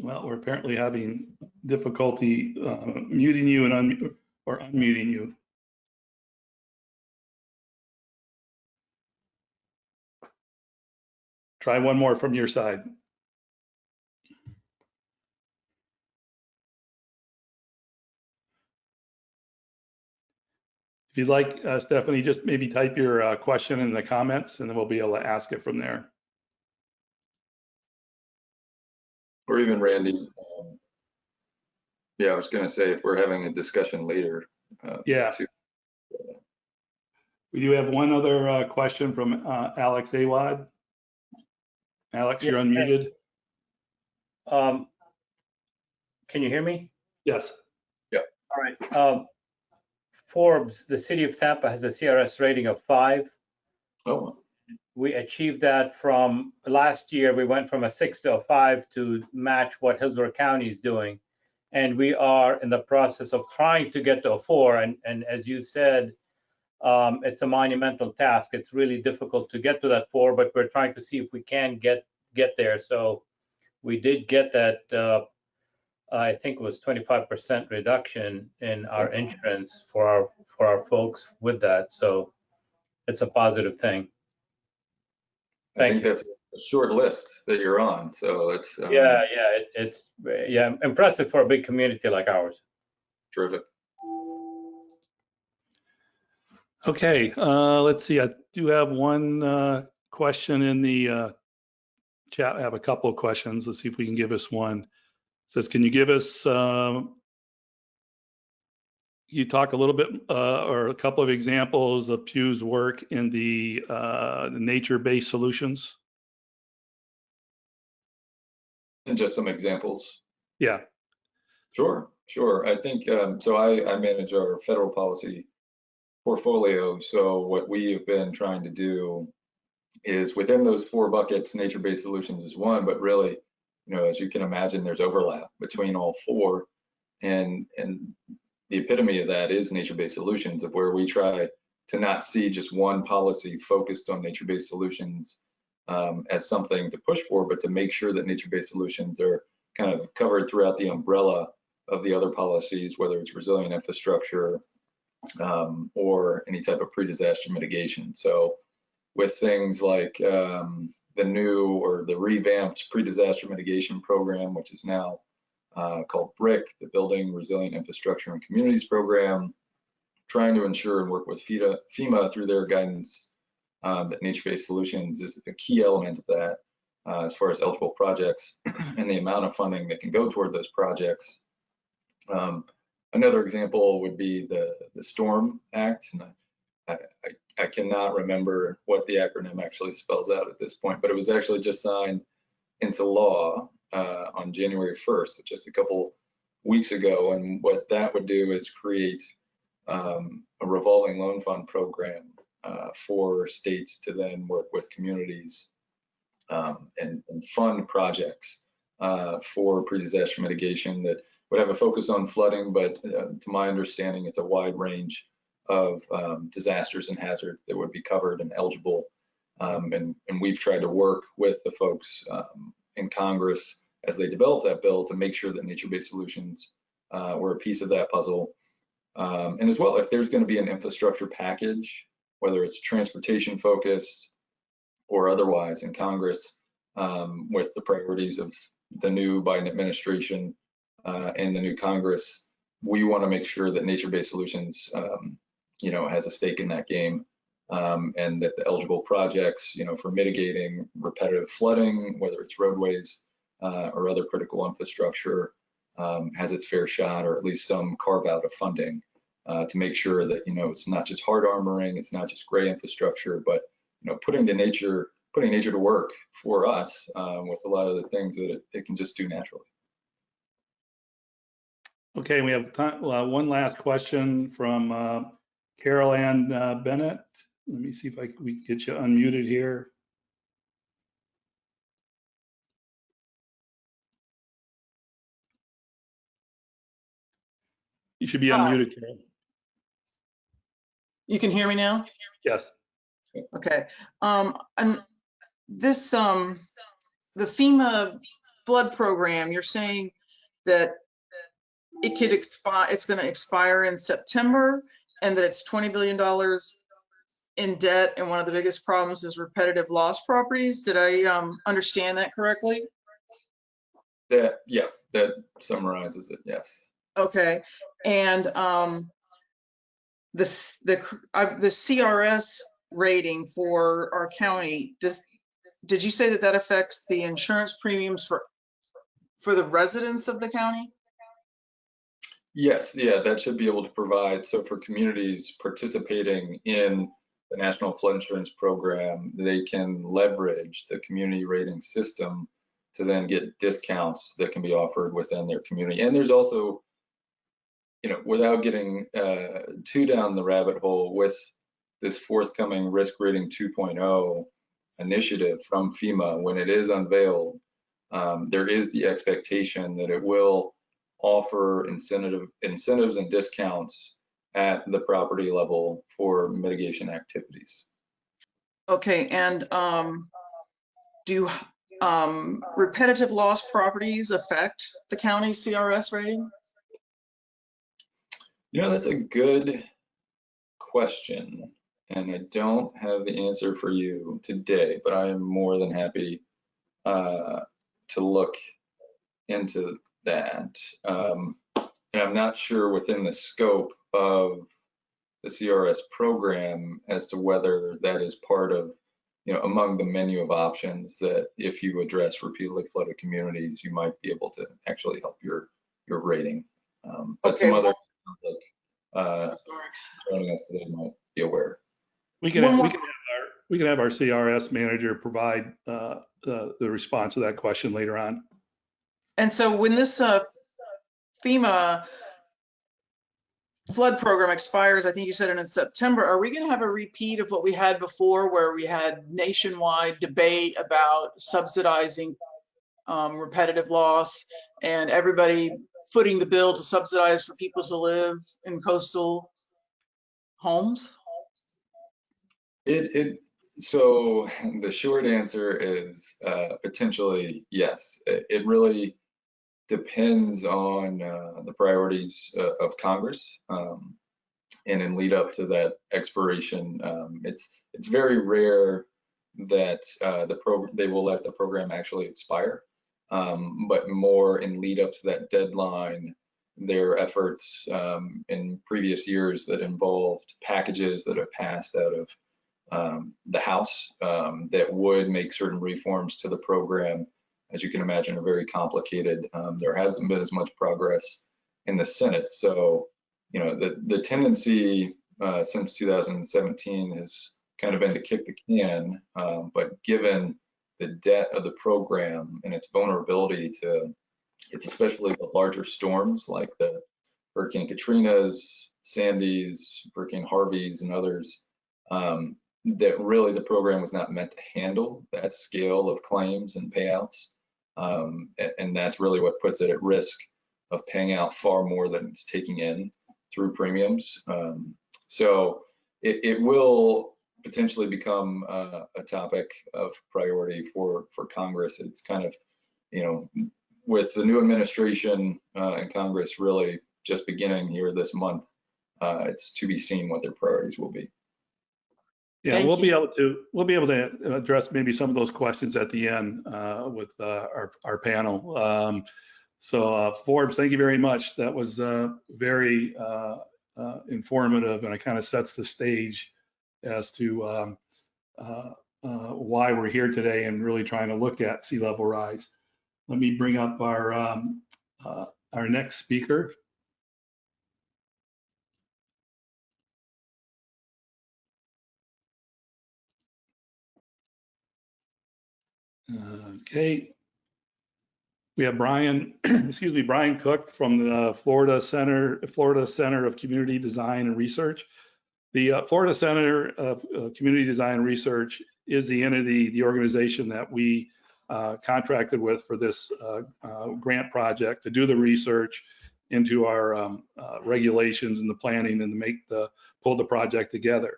Speaker 2: Well, we're apparently having difficulty muting you and unmuting you. Try one more from your side. If you'd like, Stephanie, just maybe type your question in the comments and then we'll be able to ask it from there.
Speaker 4: Or even Randy. Yeah, I was going to say, if we're having a discussion later.
Speaker 2: Yeah. We do have one other question from Alex Awad. Alex, you're unmuted.
Speaker 6: Can you hear me?
Speaker 2: Yes.
Speaker 4: Yeah.
Speaker 6: All right. Forbes, the City of Tampa has a CRS rating of 5.
Speaker 4: Oh.
Speaker 6: We achieved that from last year. We went from a 6 to a 5 to match what Hillsborough County is doing. And we are in the process of trying to get to a 4. And as you said, it's a monumental task. It's really difficult to get to that 4, but we're trying to see if we can get there. So we did get that, I think it was 25% reduction in our insurance for our folks with that. So it's a positive thing.
Speaker 4: I think that's a short list that you're on. So it's
Speaker 6: it's impressive for a big community like ours.
Speaker 4: terrific.
Speaker 2: Okay, let's see. I do have one question in the chat. I have a couple of questions. Let's see if we can give us one. It says, can you give us, you talk a little bit or a couple of examples of Pew's work in the nature-based solutions?
Speaker 4: And just some examples.
Speaker 2: Yeah.
Speaker 4: Sure. I think, so I manage our federal policy portfolio. So what we have been trying to do is, within those 4 buckets, nature-based solutions is one, but really, as you can imagine, there's overlap between all 4. And the epitome of that is nature-based solutions, of where we try to not see just one policy focused on nature-based solutions as something to push for, but to make sure that nature-based solutions are kind of covered throughout the umbrella of the other policies, whether it's resilient infrastructure or any type of pre-disaster mitigation. So with things like the new or the revamped pre-disaster mitigation program, which is now called BRIC, the Building Resilient Infrastructure and Communities Program, trying to ensure and work with FEMA through their guidance that nature-based solutions is a key element of that as far as eligible projects and the amount of funding that can go toward those projects. Another example would be the Storm Act. And I cannot remember what the acronym actually spells out at this point, but it was actually just signed into law on January 1st, so just a couple weeks ago. And what that would do is create a revolving loan fund program for states to then work with communities and fund projects for pre-disaster mitigation that would have a focus on flooding, but to my understanding, it's a wide range of disasters and hazards that would be covered and eligible. And we've tried to work with the folks in Congress as they develop that bill to make sure that nature-based solutions were a piece of that puzzle. And as well, if there's going to be an infrastructure package, whether it's transportation focused or otherwise in Congress, with the priorities of the new Biden administration and the new Congress, we want to make sure that nature-based solutions, has a stake in that game, and that the eligible projects, for mitigating repetitive flooding, whether it's roadways or other critical infrastructure, has its fair shot, or at least some carve out of funding to make sure that it's not just hard armoring, it's not just gray infrastructure, but putting nature to work for us with a lot of the things that it can just do naturally.
Speaker 2: Okay, we have time, one last question from Carol Ann Bennett. Let me see if we can get you unmuted here. You should be unmuted, Carol.
Speaker 7: You can hear me now?
Speaker 2: Yes.
Speaker 7: Okay. And this, the FEMA flood program, you're saying that it could expire, it's going to expire in September, and that it's $20 billion in debt, and one of the biggest problems is repetitive loss properties. Did I understand that correctly?
Speaker 4: That summarizes it, yes.
Speaker 7: Okay. And the CRS rating for our county, did you say that affects the insurance premiums for the residents of the county?
Speaker 4: Yes, yeah, that should be able to provide. So for communities participating in the National Flood Insurance Program, they can leverage the community rating system to then get discounts that can be offered within their community. And there's also, without getting too down the rabbit hole, with this forthcoming Risk Rating 2.0 initiative from FEMA, when it is unveiled, there is the expectation that it will offer incentives and discounts at the property level for mitigation activities.
Speaker 7: Okay, and do repetitive loss properties affect the county's CRS rating?
Speaker 4: That's a good question, and I don't have the answer for you today, but I am more than happy to look into that. And I'm not sure within the scope of the CRS program as to whether that is part of, among the menu of options that if you address repeatedly flooded communities, you might be able to actually help your rating. But
Speaker 7: okay,
Speaker 4: some other joining us today might be aware.
Speaker 2: We can have our CRS manager provide the response to that question later on.
Speaker 7: And so when this FEMA flood program expires, I think you said in September, are we going to have a repeat of what we had before, where we had nationwide debate about subsidizing repetitive loss and everybody footing the bill to subsidize for people to live in coastal homes?
Speaker 4: So the short answer is potentially yes. It really depends on the priorities of Congress, and in lead up to that expiration, it's very rare that they will let the program actually expire. but more in lead up to that deadline, their efforts in previous years that involved packages that have passed out of the House that would make certain reforms to the program, as you can imagine, are very complicated. There hasn't been as much progress in the Senate. So, you know, the tendency since 2017 has kind of been to kick the can, but given the debt of the program and its vulnerability to, it's especially the larger storms like the Hurricane Katrinas, Sandy's, Hurricane Harvey's, and others, that really the program was not meant to handle that scale of claims and payouts. And that's really what puts it at risk of paying out far more than it's taking in through premiums. So it will potentially become a topic of priority for Congress. It's kind of, you know, with the new administration and Congress really just beginning here this month, it's to be seen what their priorities will be.
Speaker 2: Yeah,
Speaker 7: Thank
Speaker 2: we'll be
Speaker 7: you.
Speaker 2: able to address maybe some of those questions at the end with our panel. So Forbes, thank you very much. That was very informative, and it kind of sets the stage as to why we're here today and really trying to look at sea level rise. Let me bring up our next speaker. Okay. We have Brian, excuse me, Brian Cook from the Florida Center of Community Design and Research. The Florida Center of Community Design and Research is the entity, the organization that we contracted with for this grant project to do the research into our regulations and the planning and to pull the project together.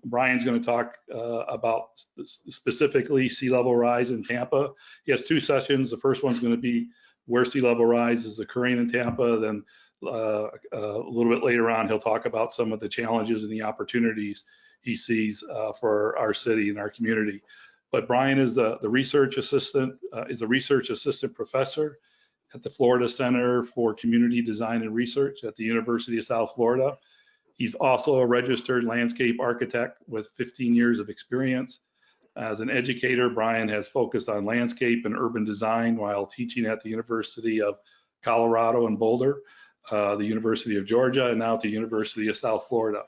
Speaker 2: Brian's going to talk about specifically sea level rise in Tampa. He has two sessions. The first one's going to be where sea level rise is occurring in Tampa. Then a little bit later on, he'll talk about some of the challenges and the opportunities he sees for our city and our community. But Brian is the research assistant, is a research assistant professor at the Florida Center for Community Design and Research at the University of South Florida. He's also a registered landscape architect with 15 years of experience. As an educator, Brian has focused on landscape and urban design while teaching at the University of Colorado in Boulder, the University of Georgia, and now at the University of South Florida.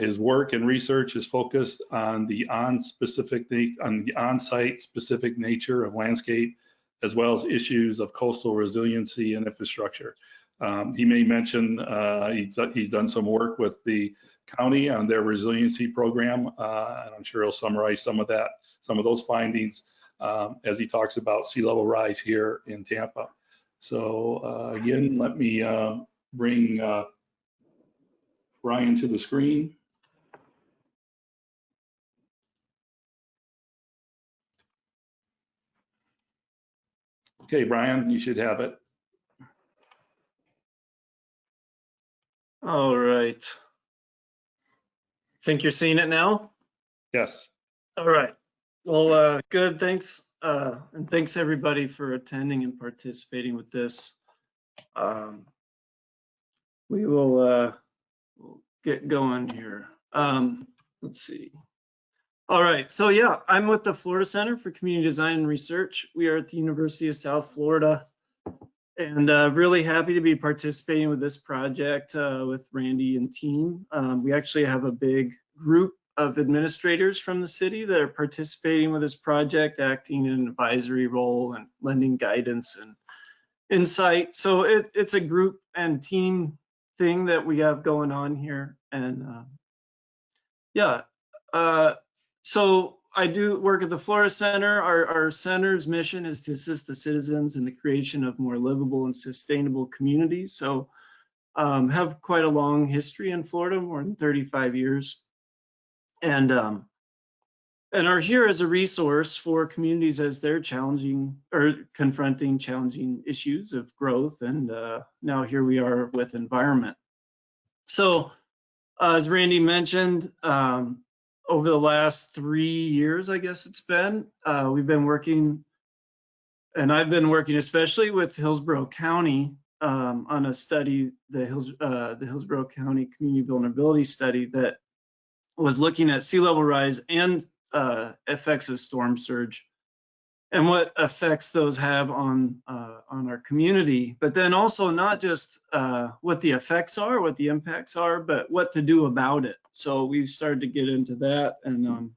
Speaker 2: His work and research is focused on the on-site specific nature of landscape, as well as issues of coastal resiliency and infrastructure. He may mention he's done some work with the county on their resiliency program, and I'm sure he'll summarize some of those findings as he talks about sea level rise here in Tampa. So again, let me bring Brian to the screen. Okay, Brian, you should have it.
Speaker 8: All right. Think you're seeing it now?
Speaker 2: Yes.
Speaker 8: All right. Well, good. Thanks. And thanks everybody for attending and participating with this. We will we'll get going here. Let's see. All right. So yeah, I'm with the Florida Center for Community Design and Research. We are at the University of South Florida. And really happy to be participating with this project with Randy and team. We actually have a big group of administrators from the city that are participating with this project, acting in an advisory role and lending guidance and insight. So it's a group and team thing that we have going on here. And yeah, so I do work at the Florida Center. Our center's mission is to assist the citizens in the creation of more livable and sustainable communities. So have quite a long history in Florida, more than 35 years. And are here as a resource for communities as they're confronting challenging issues of growth. And now here we are with environment. So as Randy mentioned, over the last 3 years, I guess it's been, we've been working And I've been working especially with Hillsborough County on a study, the Hillsborough County Community Vulnerability Study, that was looking at sea level rise and effects of storm surge and what effects those have on our community, but then also not just what the effects are, what the impacts are, but what to do about it. So we've started to get into that, and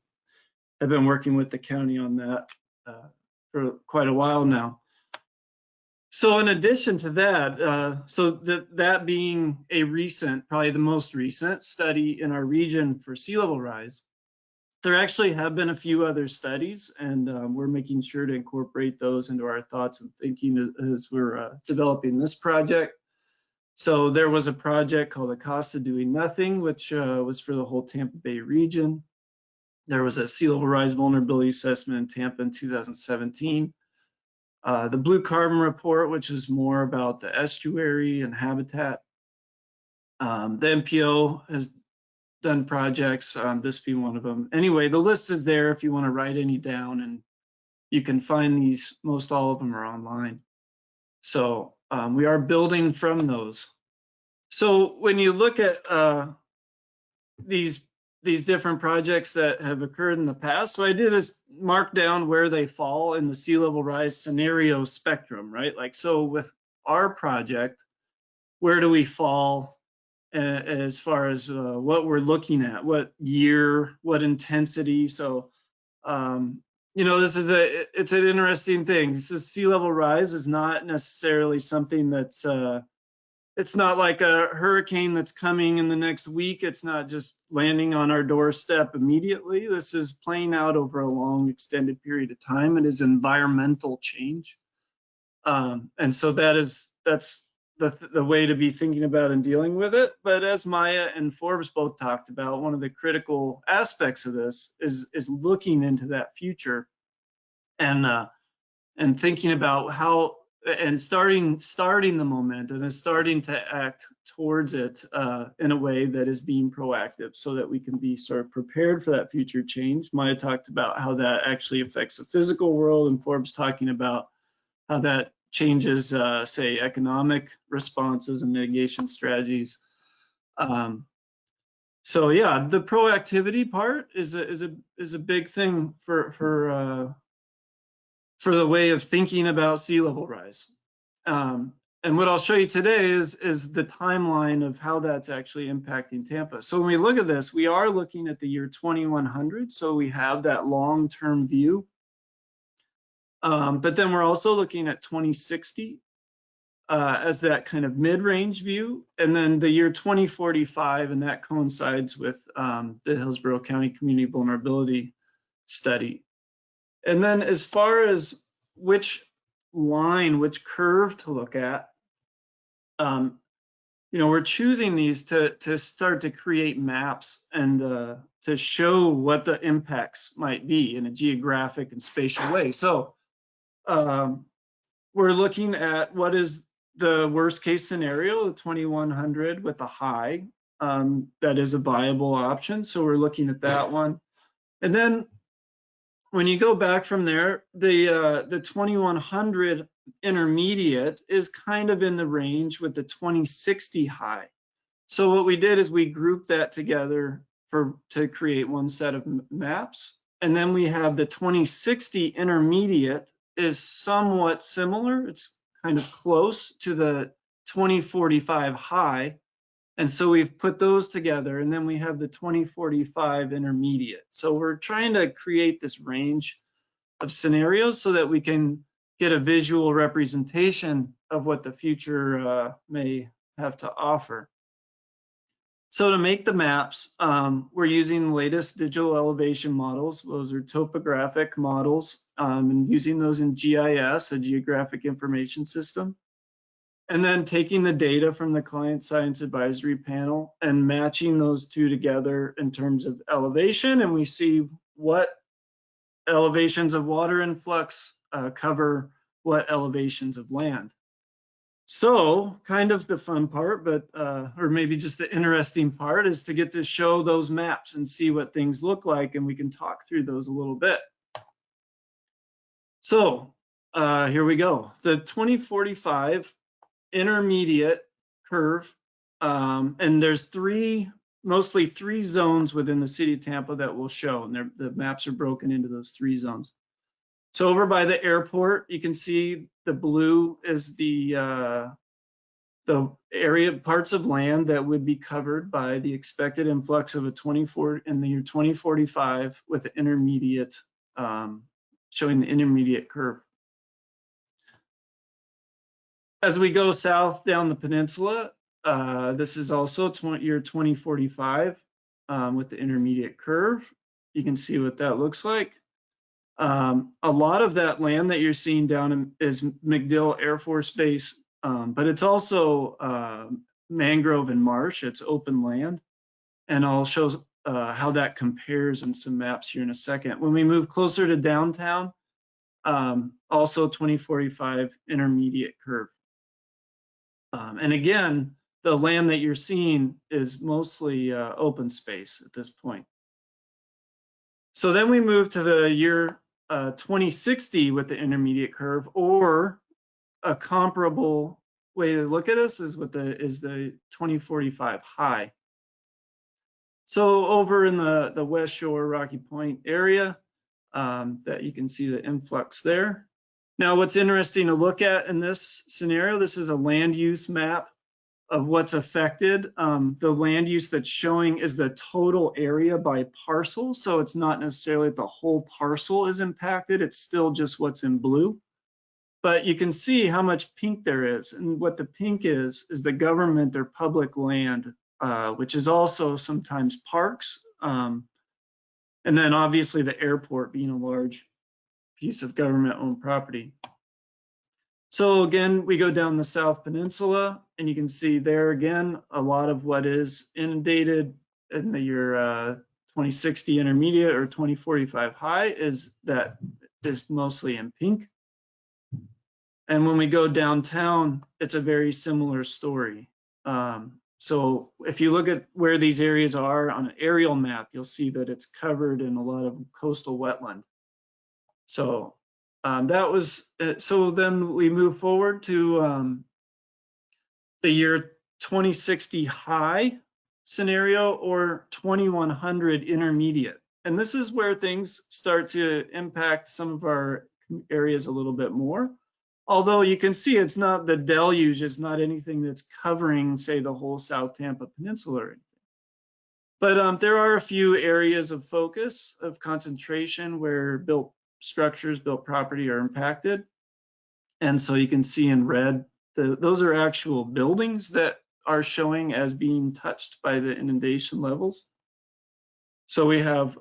Speaker 8: I've been working with the county on that for quite a while now. So in addition to that, that being a recent, probably the most recent study in our region for sea level rise, there actually have been a few other studies, and we're making sure to incorporate those into our thoughts and thinking as we're developing this project. So there was a project called The Cost of Doing Nothing, which was for the whole Tampa Bay region. There was a sea level rise vulnerability assessment in Tampa in 2017. The Blue Carbon Report, which is more about the estuary and habitat. The MPO has done projects, this being one of them. Anyway, the list is there if you want to write any down, and you can find these, most all of them are online. So we are building from those. So when you look at these different projects that have occurred in the past, what I did is mark down where they fall in the sea level rise scenario spectrum, right? Like, so with our project, where do we fall as far as what we're looking at, what year, what intensity? So, you know, it's an interesting thing. This is sea level rise is not necessarily something that's, it's not like a hurricane that's coming in the next week. It's not just landing on our doorstep immediately. This is playing out over a long extended period of time. It is environmental change. And so that's the way to be thinking about and dealing with it. But as Maya and Forbes both talked about, one of the critical aspects of this is looking into that future and thinking about how, and starting the momentum and starting to act towards it in a way that is being proactive, so that we can be sort of prepared for that future change. Maya talked about how that actually affects the physical world, and Forbes talking about how that changes, say, economic responses and mitigation strategies. So yeah, the proactivity part is a big thing for the way of thinking about sea level rise. And what I'll show you today is the timeline of how that's actually impacting Tampa. So when we look at this, we are looking at the year 2100. So we have that long-term view. But then we're also looking at 2060 as that kind of mid-range view. And then the year 2045, and that coincides with the Hillsborough County Community Vulnerability Study. And then as far as which curve to look at, you know, we're choosing these to start to create maps and to show what the impacts might be in a geographic and spatial way. So we're looking at what is the worst case scenario, the 2100 with a high, that is a viable option. So we're looking at that one. And then when you go back from there, the 2100 intermediate is kind of in the range with the 2060 high. So what we did is we grouped that together to create one set of maps. And then we have the 2060 intermediate is somewhat similar. It's kind of close to the 2045 high. And so we've put those together, and then we have the 2045 intermediate. So we're trying to create this range of scenarios so that we can get a visual representation of what the future may have to offer. So to make the maps, we're using the latest digital elevation models. Those are topographic models, and using those in GIS, a geographic information system. And then taking the data from the Client Science Advisory Panel and matching those two together in terms of elevation. And we see what elevations of water influx cover what elevations of land. So kind of the fun part, but or maybe just the interesting part, is to get to show those maps and see what things look like, and we can talk through those a little bit. So here we go. The 2045 intermediate curve, and there's mostly three zones within the city of Tampa that we'll show, and the maps are broken into those three zones. So over by the airport, you can see the blue is the area parts of land that would be covered by the expected influx of in the year 2045 with the intermediate, showing the intermediate curve. As we go south down the peninsula, this is also year 2045 with the intermediate curve. You can see what that looks like. A lot of that land that you're seeing down is MacDill Air Force Base, but it's also mangrove and marsh. It's open land, and I'll show how that compares in some maps here in a second. When we move closer to downtown, also 2045 intermediate curve. And again, the land that you're seeing is mostly open space at this point. So then we move to the year 2060 with the intermediate curve, or a comparable way to look at this is the 2045 high. So over in the West Shore, Rocky Point area, that you can see the influx there. Now, what's interesting to look at in this scenario, this is a land use map of what's affected. The land use that's showing is the total area by parcel. So it's not necessarily that the whole parcel is impacted. It's still just what's in blue. But you can see how much pink there is. And what the pink is the government or public land, which is also sometimes parks. And then obviously the airport being a large piece of government-owned property. So again, we go down the South Peninsula, and you can see there again, a lot of what is inundated in the year 2060 intermediate or 2045 high is mostly in pink. And when we go downtown, it's a very similar story. So if you look at where these areas are on an aerial map, you'll see that it's covered in a lot of coastal wetland. So so then we move forward to the year 2060 high scenario or 2100 intermediate. And this is where things start to impact some of our areas a little bit more. Although you can see it's not the deluge, it's not anything that's covering, say, the whole South Tampa Peninsula or anything. But there are a few areas of focus, of concentration, where built structures, built property are impacted. And so you can see in red, those are actual buildings that are showing as being touched by the inundation levels. So we have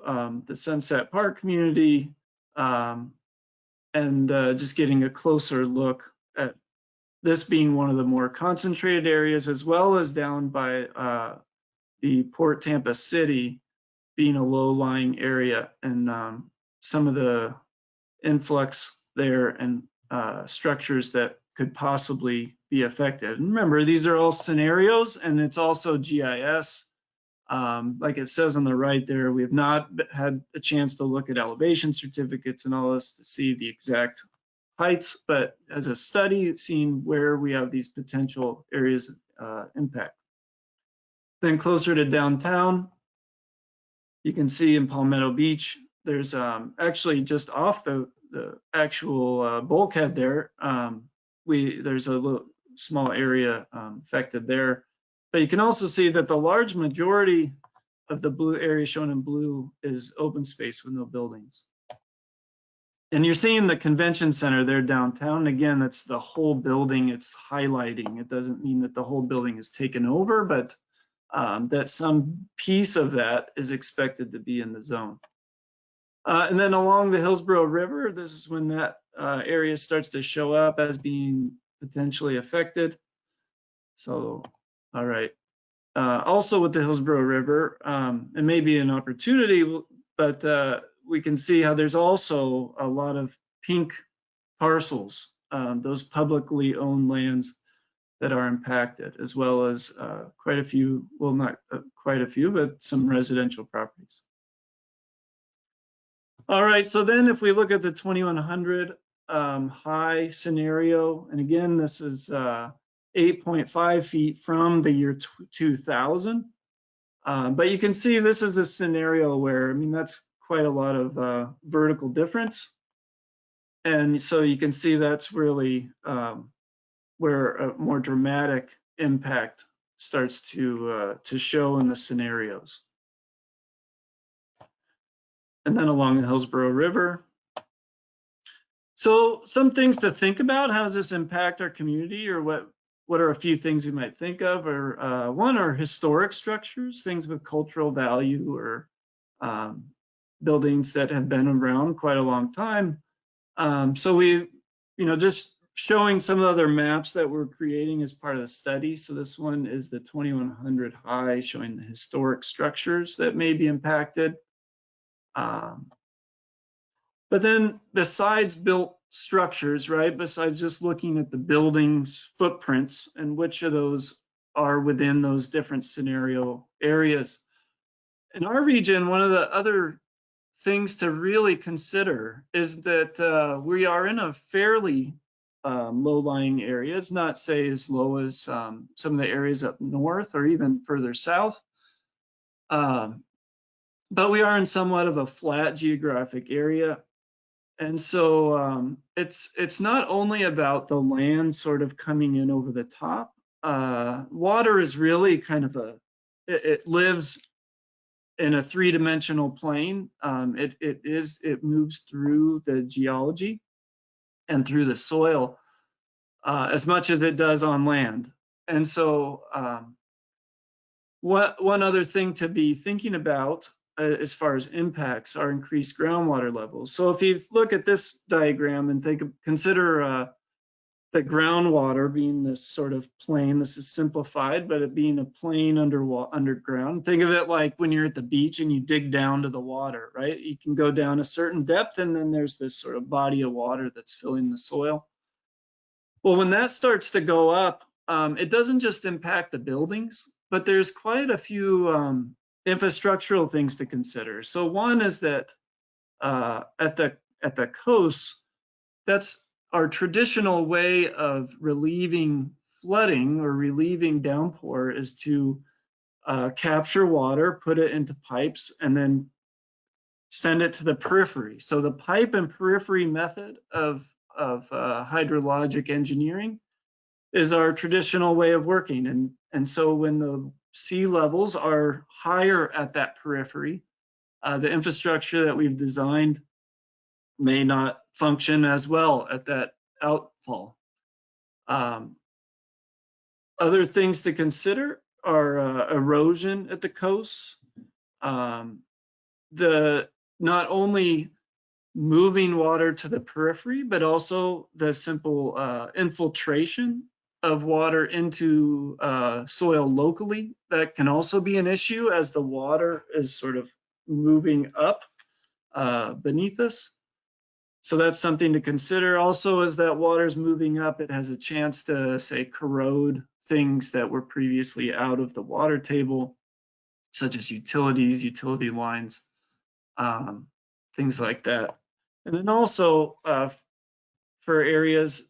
Speaker 8: the Sunset Park community, and just getting a closer look at this being one of the more concentrated areas, as well as down by the Port Tampa City being a low-lying area, and some of the influx there and structures that could possibly be affected. And remember, these are all scenarios, and it's also GIS. Like it says on the right there, we have not had a chance to look at elevation certificates and all this to see the exact heights, but as a study, it's seen where we have these potential areas of impact. Then closer to downtown, you can see in Palmetto Beach, there's actually just off the actual bulkhead there, there's a little small area affected there. But you can also see that the large majority of the blue area shown in blue is open space with no buildings. And you're seeing the convention center there downtown. Again, that's the whole building it's highlighting. It doesn't mean that the whole building is taken over, but that some piece of that is expected to be in the zone. And then along the Hillsborough River, this is when that area starts to show up as being potentially affected. So, all right. Also with the Hillsborough River, it may be an opportunity, but we can see how there's also a lot of pink parcels, those publicly owned lands that are impacted, as well as quite a few, well, not quite a few, but some residential properties. All right, so then if we look at the 2100 high scenario. And again, this is 8.5 feet from the year 2000. But you can see this is a scenario where, I mean, that's quite a lot of vertical difference. And so you can see that's really where a more dramatic impact starts to show in the scenarios. And then along the Hillsborough River. So some things to think about. How does this impact our community, or what are a few things we might think of? Or one are historic structures, things with cultural value, or buildings that have been around quite a long time. So we, just showing some of the other maps that we're creating as part of the study. So this one is the 2100 high, showing the historic structures that may be impacted. But then besides built structures, right, besides just looking at the buildings footprints and which of those are within those different scenario areas. In our region, one of the other things to really consider is that we are in a fairly low-lying area. It's not, say, as low as some of the areas up north or even further south. But we are in somewhat of a flat geographic area. And so it's not only about the land sort of coming in over the top. Water is really kind of it lives in a three-dimensional plane. It moves through the geology and through the soil as much as it does on land. And so one other thing to be thinking about as far as impacts are increased groundwater levels. So if you look at this diagram and consider the groundwater being this sort of plane, this is simplified, but it being a plane underground. Think of it like when you're at the beach and you dig down to the water, right? You can go down a certain depth and then there's this sort of body of water that's filling the soil. Well, when that starts to go up, it doesn't just impact the buildings, but there's quite a few infrastructural things to consider. So one is that at the coast, that's our traditional way of relieving flooding or relieving downpour is to capture water, put it into pipes, and then send it to the periphery. So the pipe and periphery method of hydrologic engineering is our traditional way of working. And so when the sea levels are higher at that periphery, the infrastructure that we've designed may not function as well at that outfall. Other things to consider are erosion at the coast. Not only moving water to the periphery, but also the simple infiltration of water into soil locally. That can also be an issue as the water is sort of moving up beneath us. So that's something to consider. Also, as that water is moving up, it has a chance to, say, corrode things that were previously out of the water table, such as utilities, utility lines, things like that. And then also for areas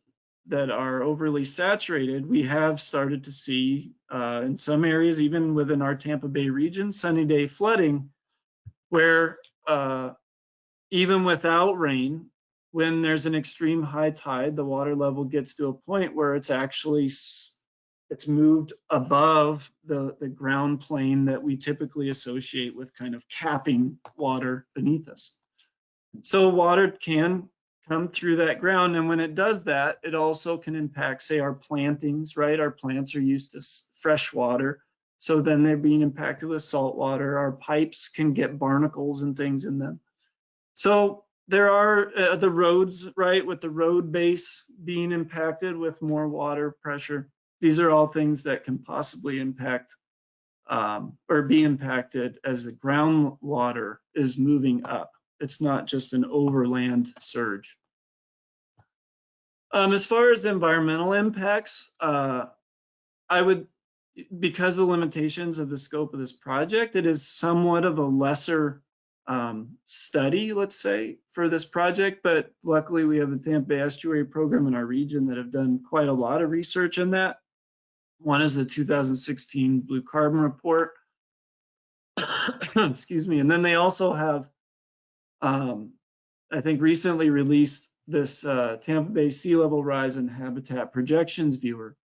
Speaker 8: that are overly saturated, we have started to see in some areas, even within our Tampa Bay region, sunny day flooding, where even without rain, when there's an extreme high tide, the water level gets to a point where it's moved above the ground plane that we typically associate with kind of capping water beneath us. So water can come through that ground, and when it does that, it also can impact, say, our plantings, right? Our plants are used to fresh water, so then they're being impacted with salt water. Our pipes can get barnacles and things in them. So there are the roads, right, with the road base being impacted with more water pressure. These are all things that can possibly impact or be impacted as the groundwater is moving up. It's not just an overland surge. As far as environmental impacts, I would, because of the limitations of the scope of this project, it is somewhat of a lesser study, let's say, for this project, but luckily we have a Tampa Bay Estuary program in our region that have done quite a lot of research in that. One is the 2016 Blue Carbon Report. Excuse me. And then they also have, I think, recently released this Tampa Bay Sea Level Rise and Habitat Projections Viewer.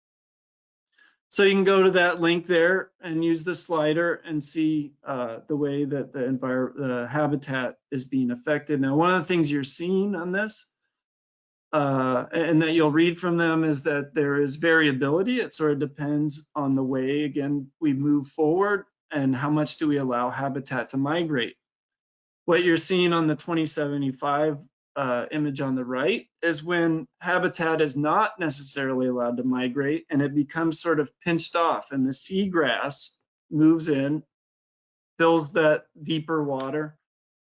Speaker 8: So you can go to that link there and use the slider and see the way that the habitat is being affected. Now, one of the things you're seeing on this and that you'll read from them is that there is variability. It sort of depends on the way, again, we move forward and how much do we allow habitat to migrate. What you're seeing on the 2075 image on the right is when habitat is not necessarily allowed to migrate and it becomes sort of pinched off and the seagrass moves in, fills that deeper water,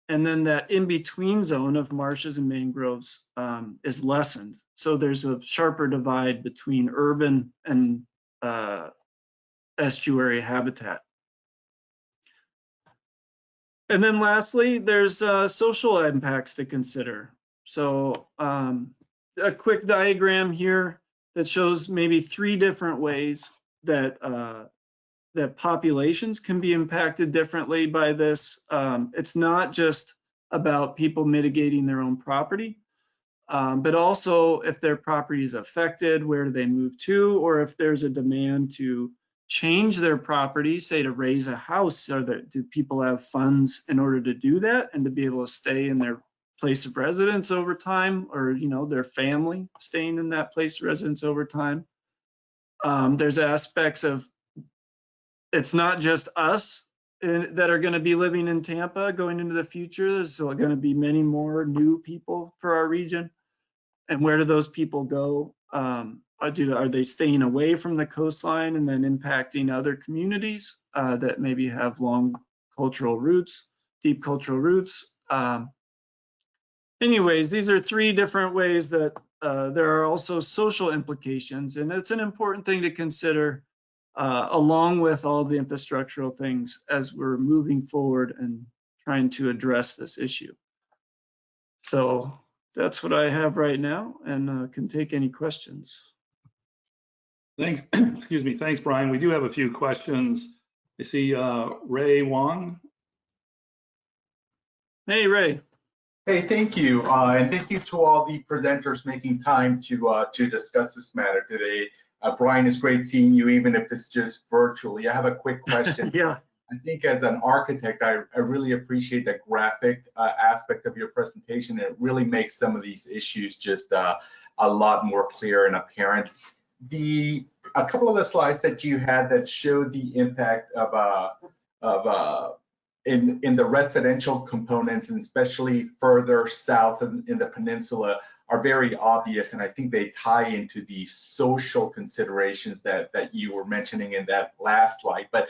Speaker 8: and then that in-between zone of marshes and mangroves is lessened. So there's a sharper divide between urban and estuary habitat. And then lastly, there's social impacts to consider. So a quick diagram here that shows maybe 3 different ways that that populations can be impacted differently by this. It's not just about people mitigating their own property, but also if their property is affected, where do they move to, or if there's a demand to change their property, say to raise a house, or do people have funds in order to do that and to be able to stay in their place of residence over time, or their family staying in that place of residence over time. There's aspects of, it's not just us that are going to be living in Tampa going into the future. There's still going to be many more new people for our region. And where do those people go? Are they staying away from the coastline and then impacting other communities that maybe have long cultural roots, deep cultural roots? Anyways, these are 3 different ways that there are also social implications, and it's an important thing to consider along with all the infrastructural things as we're moving forward and trying to address this issue. So that's what I have right now, and can take any questions.
Speaker 2: Thanks. Excuse me. Thanks, Brian. We do have a few questions. I see Ray Wong. Hey, Ray.
Speaker 9: Hey, thank you. And thank you to all the presenters making time to discuss this matter today. Brian, it's great seeing you, even if it's just virtually. I have a quick question.
Speaker 8: Yeah.
Speaker 9: I think as an architect, I really appreciate the graphic aspect of your presentation. It really makes some of these issues just a lot more clear and apparent. A couple of the slides that you had that showed the impact in the residential components, and especially further south in the peninsula, are very obvious, and I think they tie into the social considerations that you were mentioning in that last slide. But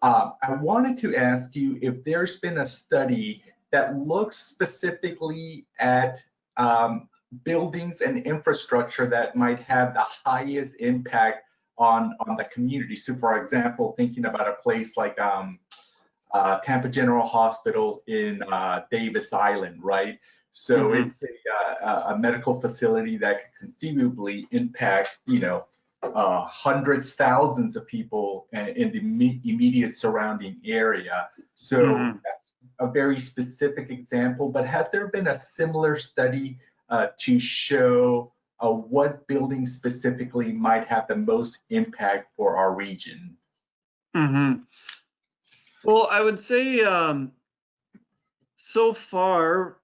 Speaker 9: I wanted to ask you if there's been a study that looks specifically at buildings and infrastructure that might have the highest impact on the community. So, for example, thinking about a place like Tampa General Hospital in Davis Island, right? So it's a medical facility that could conceivably impact, hundreds, thousands of people in the immediate surrounding area. So that's a very specific example, but has there been a similar study to show what buildings specifically might have the most impact for our region?
Speaker 8: Well, I would say so far,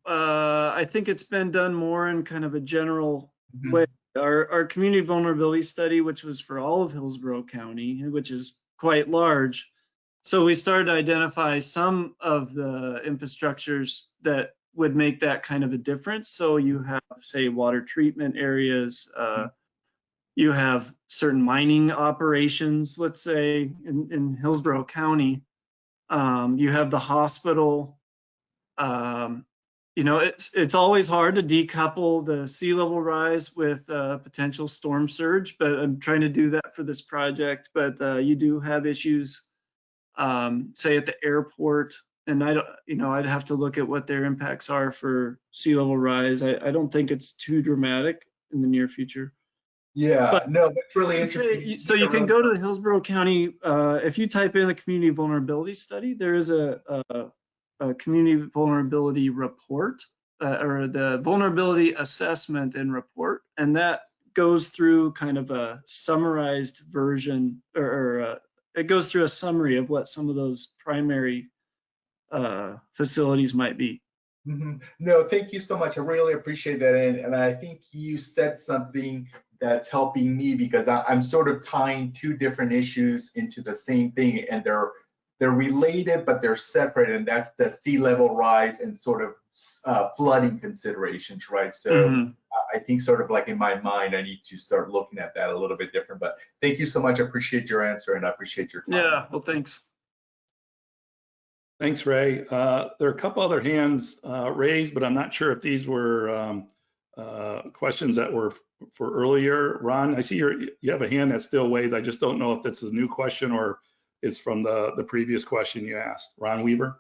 Speaker 8: I think it's been done more in kind of a general way. Our community vulnerability study, which was for all of Hillsborough County, which is quite large. So we started to identify some of the infrastructures that would make that kind of a difference. So you have, say, water treatment areas, you have certain mining operations, let's say, in Hillsborough County. You have the hospital. It's always hard to decouple the sea level rise with potential storm surge, but I'm trying to do that for this project. But you do have issues, say at the airport, and I don't, I'd have to look at what their impacts are for sea level rise. I don't think it's too dramatic in the near future.
Speaker 9: Yeah,
Speaker 8: But
Speaker 9: no, that's really interesting.
Speaker 8: So you can go to the Hillsborough County, if you type in the community vulnerability study, there is a community vulnerability report, or the vulnerability assessment and report, and that goes through kind of a summarized version, or it goes through a summary of what some of those primary facilities might be.
Speaker 9: No, thank you so much. I really appreciate that. And I think you said something that's helping me, because I'm sort of tying two different issues into the same thing, and they're related, but they're separate, and that's the sea level rise and sort of flooding considerations, right? So I think sort of like in my mind, I need to start looking at that a little bit different. But thank you so much. I appreciate your answer, and I appreciate your time.
Speaker 8: Yeah, well, thanks.
Speaker 2: Thanks, Ray. There are a couple other hands raised, but I'm not sure if these were questions that were for earlier. Ron, I see you have a hand that's still waved. I just don't know if it's a new question or it's from the previous question you asked. Ron Weaver.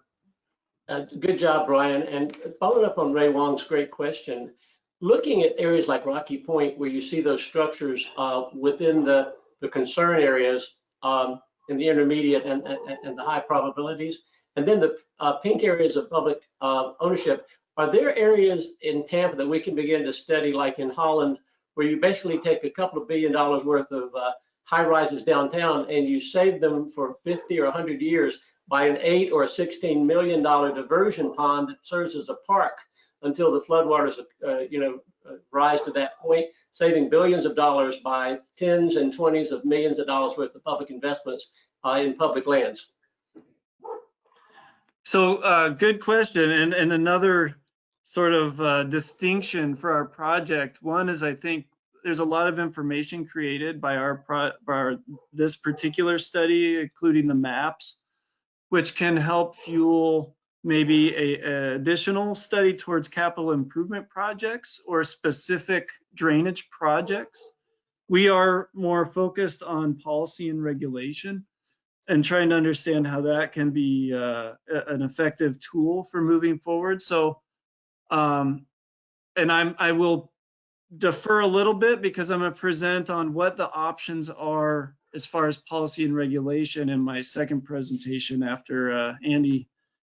Speaker 5: Good job, Brian. And following up on Ray Wong's great question, looking at areas like Rocky Point, where you see those structures within the concern areas in the intermediate and the high probabilities, and then the pink areas of public ownership, are there areas in Tampa that we can begin to study, like in Holland, where you basically take a couple of $1 billion worth of high rises downtown and you save them for 50 or 100 years by an $8 or $16 million diversion pond that serves as a park until the floodwaters rise to that point, saving billions of dollars by tens and 20s of millions of dollars worth of public investments in public lands?
Speaker 8: So good question. And another sort of distinction for our project. One is, I think there's a lot of information created by this particular study, including the maps, which can help fuel maybe a additional study towards capital improvement projects or specific drainage projects. We are more focused on policy and regulation and trying to understand how that can be an effective tool for moving forward. So, and I will defer a little bit because I'm going to present on what the options are as far as policy and regulation in my second presentation after Andy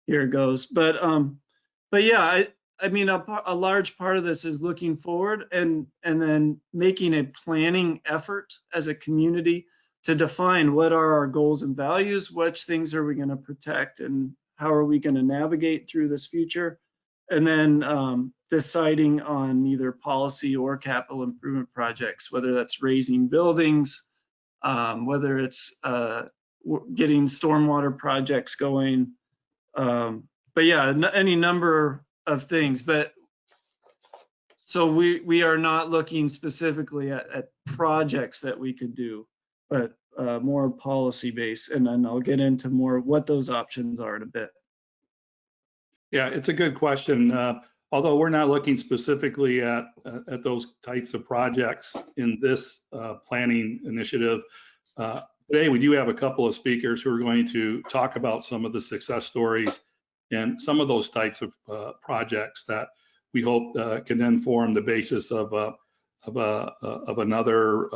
Speaker 8: here goes. But yeah, I mean, a large part of this is looking forward and then making a planning effort as a community to define what are our goals and values, which things are we going to protect, and how are we going to navigate through this future, and then deciding on either policy or capital improvement projects, whether that's raising buildings, whether it's getting stormwater projects going. But yeah, any number of things. But so we are not looking specifically at projects that we could do, but more policy based. And then I'll get into more what those options are in a bit.
Speaker 2: Yeah, it's a good question. Although we're not looking specifically at those types of projects in this planning initiative, today we do have a couple of speakers who are going to talk about some of the success stories and some of those types of projects that we hope can then form the basis of another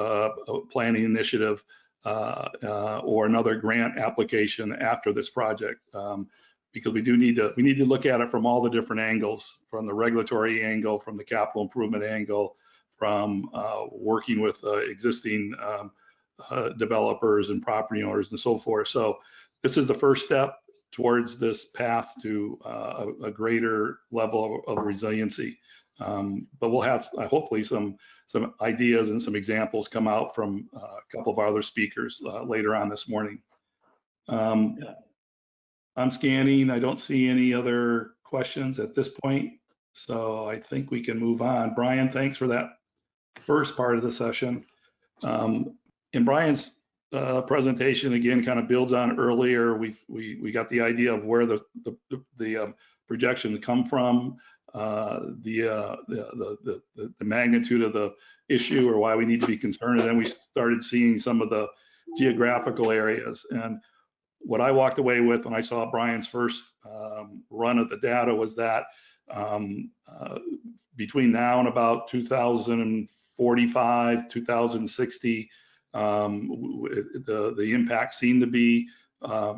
Speaker 2: planning initiative or another grant application after this project. Because we need to look at it from all the different angles, from the regulatory angle, from the capital improvement angle, from working with existing developers and property owners and so forth. So this is the first step towards this path to a greater level of resiliency. But we'll have hopefully some ideas and some examples come out from a couple of our other speakers later on this morning. I'm scanning. I don't see any other questions at this point. So I think we can move on. Brian, thanks for that first part of the session. In Brian's presentation, again, kind of builds on earlier. We got the idea of where the projections come from, the magnitude of the issue or why we need to be concerned. And then we started seeing some of the geographical areas. And what I walked away with when I saw Brian's first run at the data was that between now and about 2045, 2060, the impacts seem to be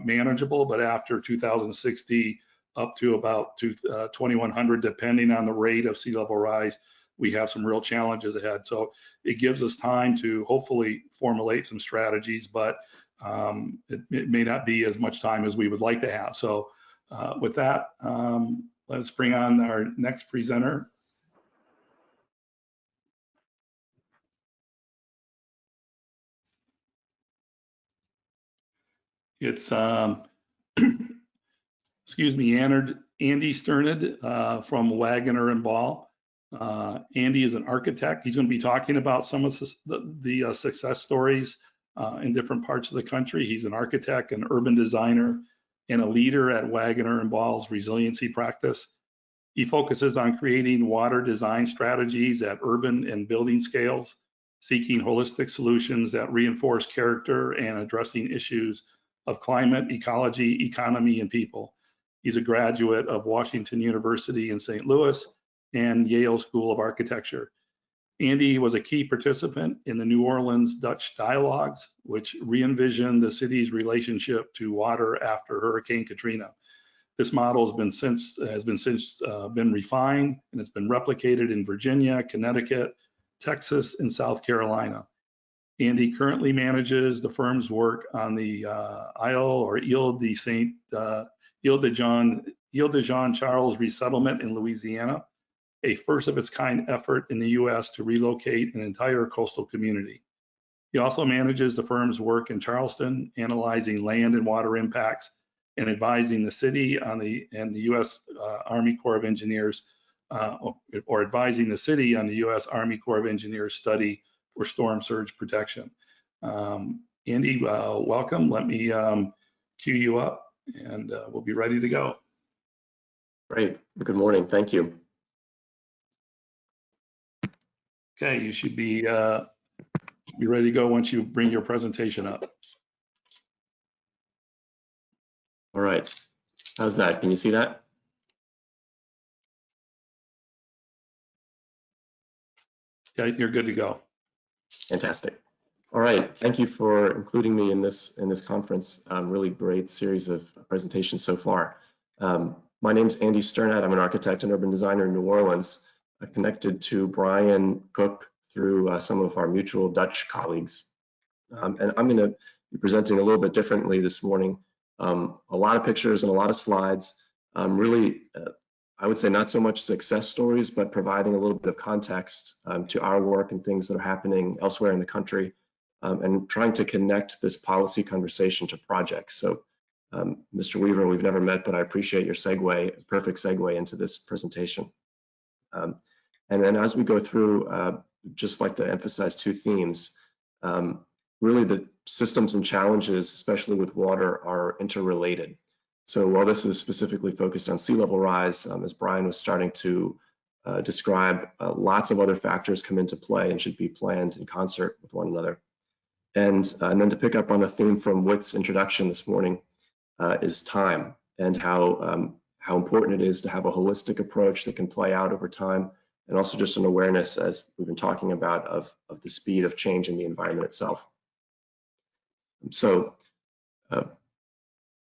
Speaker 2: manageable, but after 2060 up to about 2100, depending on the rate of sea level rise, we have some real challenges ahead. So it gives us time to hopefully formulate some strategies, but it may not be as much time as we would like to have. So with that, let's bring on our next presenter. It's, excuse me, Andy Sternad from Wagner and Ball. Andy is an architect. He's going to be talking about some of the success stories in different parts of the country. He's an architect, an urban designer, and a leader at Wagner and Ball's resiliency practice. He focuses on creating water design strategies at urban and building scales, seeking holistic solutions that reinforce character and addressing issues of climate, ecology, economy, and people. He's a graduate of Washington University in St. Louis and Yale School of Architecture. Andy was a key participant in the New Orleans Dutch dialogues, which re-envisioned the city's relationship to water after Hurricane Katrina. This model has been since been refined, and it's been replicated in Virginia, Connecticut, Texas, and South Carolina. Andy currently manages the firm's work on the Ile de Jean Charles resettlement in Louisiana, a first of its kind effort in the US to relocate an entire coastal community. He also manages the firm's work in Charleston, analyzing land and water impacts and advising the city on the US Army Corps of Engineers, or advising the city on the US Army Corps of Engineers study for storm surge protection. Andy, welcome. Let me cue you up and we'll be ready to go.
Speaker 10: Great. Good morning. Thank you.
Speaker 2: Okay, you should be ready to go once you bring your presentation up.
Speaker 10: All right. How's that? Can you see that?
Speaker 2: Yeah, you're good to go.
Speaker 10: Fantastic. All right. Thank you for including me in this conference. Really great series of presentations so far. My name's Andy Sternad. I'm an architect and urban designer in New Orleans. I connected to Brian Cook through some of our mutual Dutch colleagues. And I'm going to be presenting a little bit differently this morning. A lot of pictures and a lot of slides. Really, I would say not so much success stories, but providing a little bit of context to our work and things that are happening elsewhere in the country, and trying to connect this policy conversation to projects. So, Mr. Weaver, we've never met, but I appreciate your segue, perfect segue into this presentation. And then as we go through, just like to emphasize two themes. Really, the systems and challenges, especially with water, are interrelated. So while this is specifically focused on sea level rise, as Brian was starting to describe, lots of other factors come into play and should be planned in concert with one another. And then to pick up on a theme from Whit's introduction this morning is time, and how important it is to have a holistic approach that can play out over time, and also just an awareness, as we've been talking about, of the speed of change in the environment itself. So I'm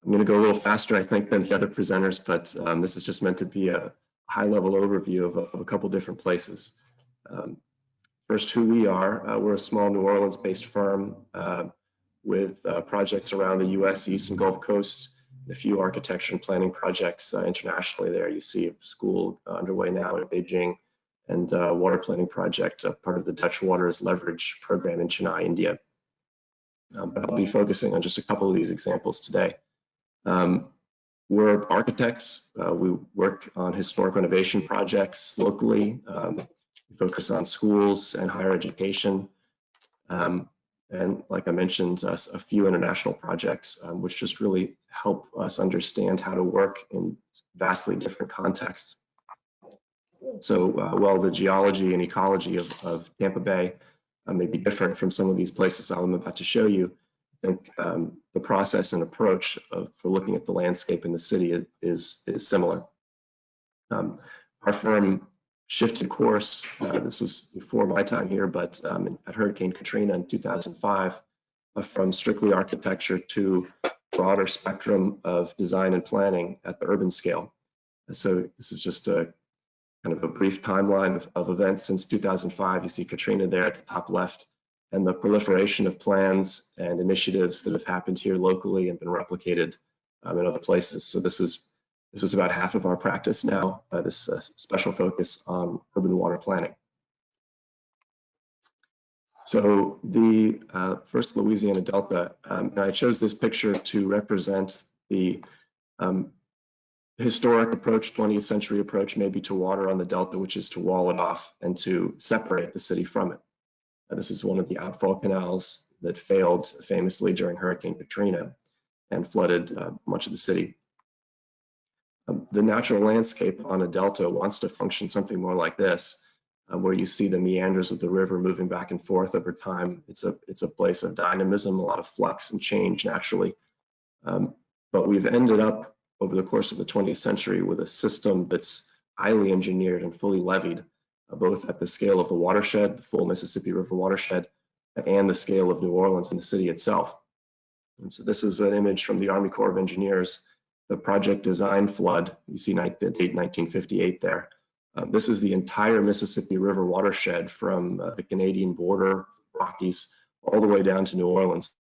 Speaker 10: going to go a little faster, I think, than the other presenters, but this is just meant to be a high-level overview of a couple different places. First, who we are. We're a small New Orleans-based firm with projects around the U.S. East and Gulf Coast, and a few architecture and planning projects internationally there. You see a school underway now in Beijing, and a water planning project, part of the Dutch Waters Leverage program in Chennai, India. But I'll be focusing on just a couple of these examples today. We're architects. We work on historic renovation projects locally. We focus on schools and higher education. And like I mentioned, a few international projects, which just really help us understand how to work in vastly different contexts. So while the geology and ecology of Tampa Bay may be different from some of these places I'm about to show you, think the process and approach for looking at the landscape in the city is similar. Our firm shifted course. This was before my time here, but at Hurricane Katrina in 2005, from strictly architecture to broader spectrum of design and planning at the urban scale. So this is just a kind of a brief timeline of events since 2005. You see Katrina there at the top left, and the proliferation of plans and initiatives that have happened here locally and been replicated in other places. So this is about half of our practice now, this special focus on urban water planning. So the first Louisiana Delta, and I chose this picture to represent the historic approach, 20th century approach maybe to water on the Delta, which is to wall it off and to separate the city from it. This is one of the outfall canals that failed famously during Hurricane Katrina and flooded much of the city. The natural landscape on a delta wants to function something more like this, where you see the meanders of the river moving back and forth over time. It's a place of dynamism, a lot of flux and change naturally. But we've ended up over the course of the 20th century with a system that's highly engineered and fully levied, both at the scale of the watershed, the full Mississippi River watershed, and the scale of New Orleans and the city itself. And so this is an image from the Army Corps of Engineers, the project design flood. You see the date 1958 there. This is the entire Mississippi River watershed from the Canadian border, Rockies, all the way down to New Orleans.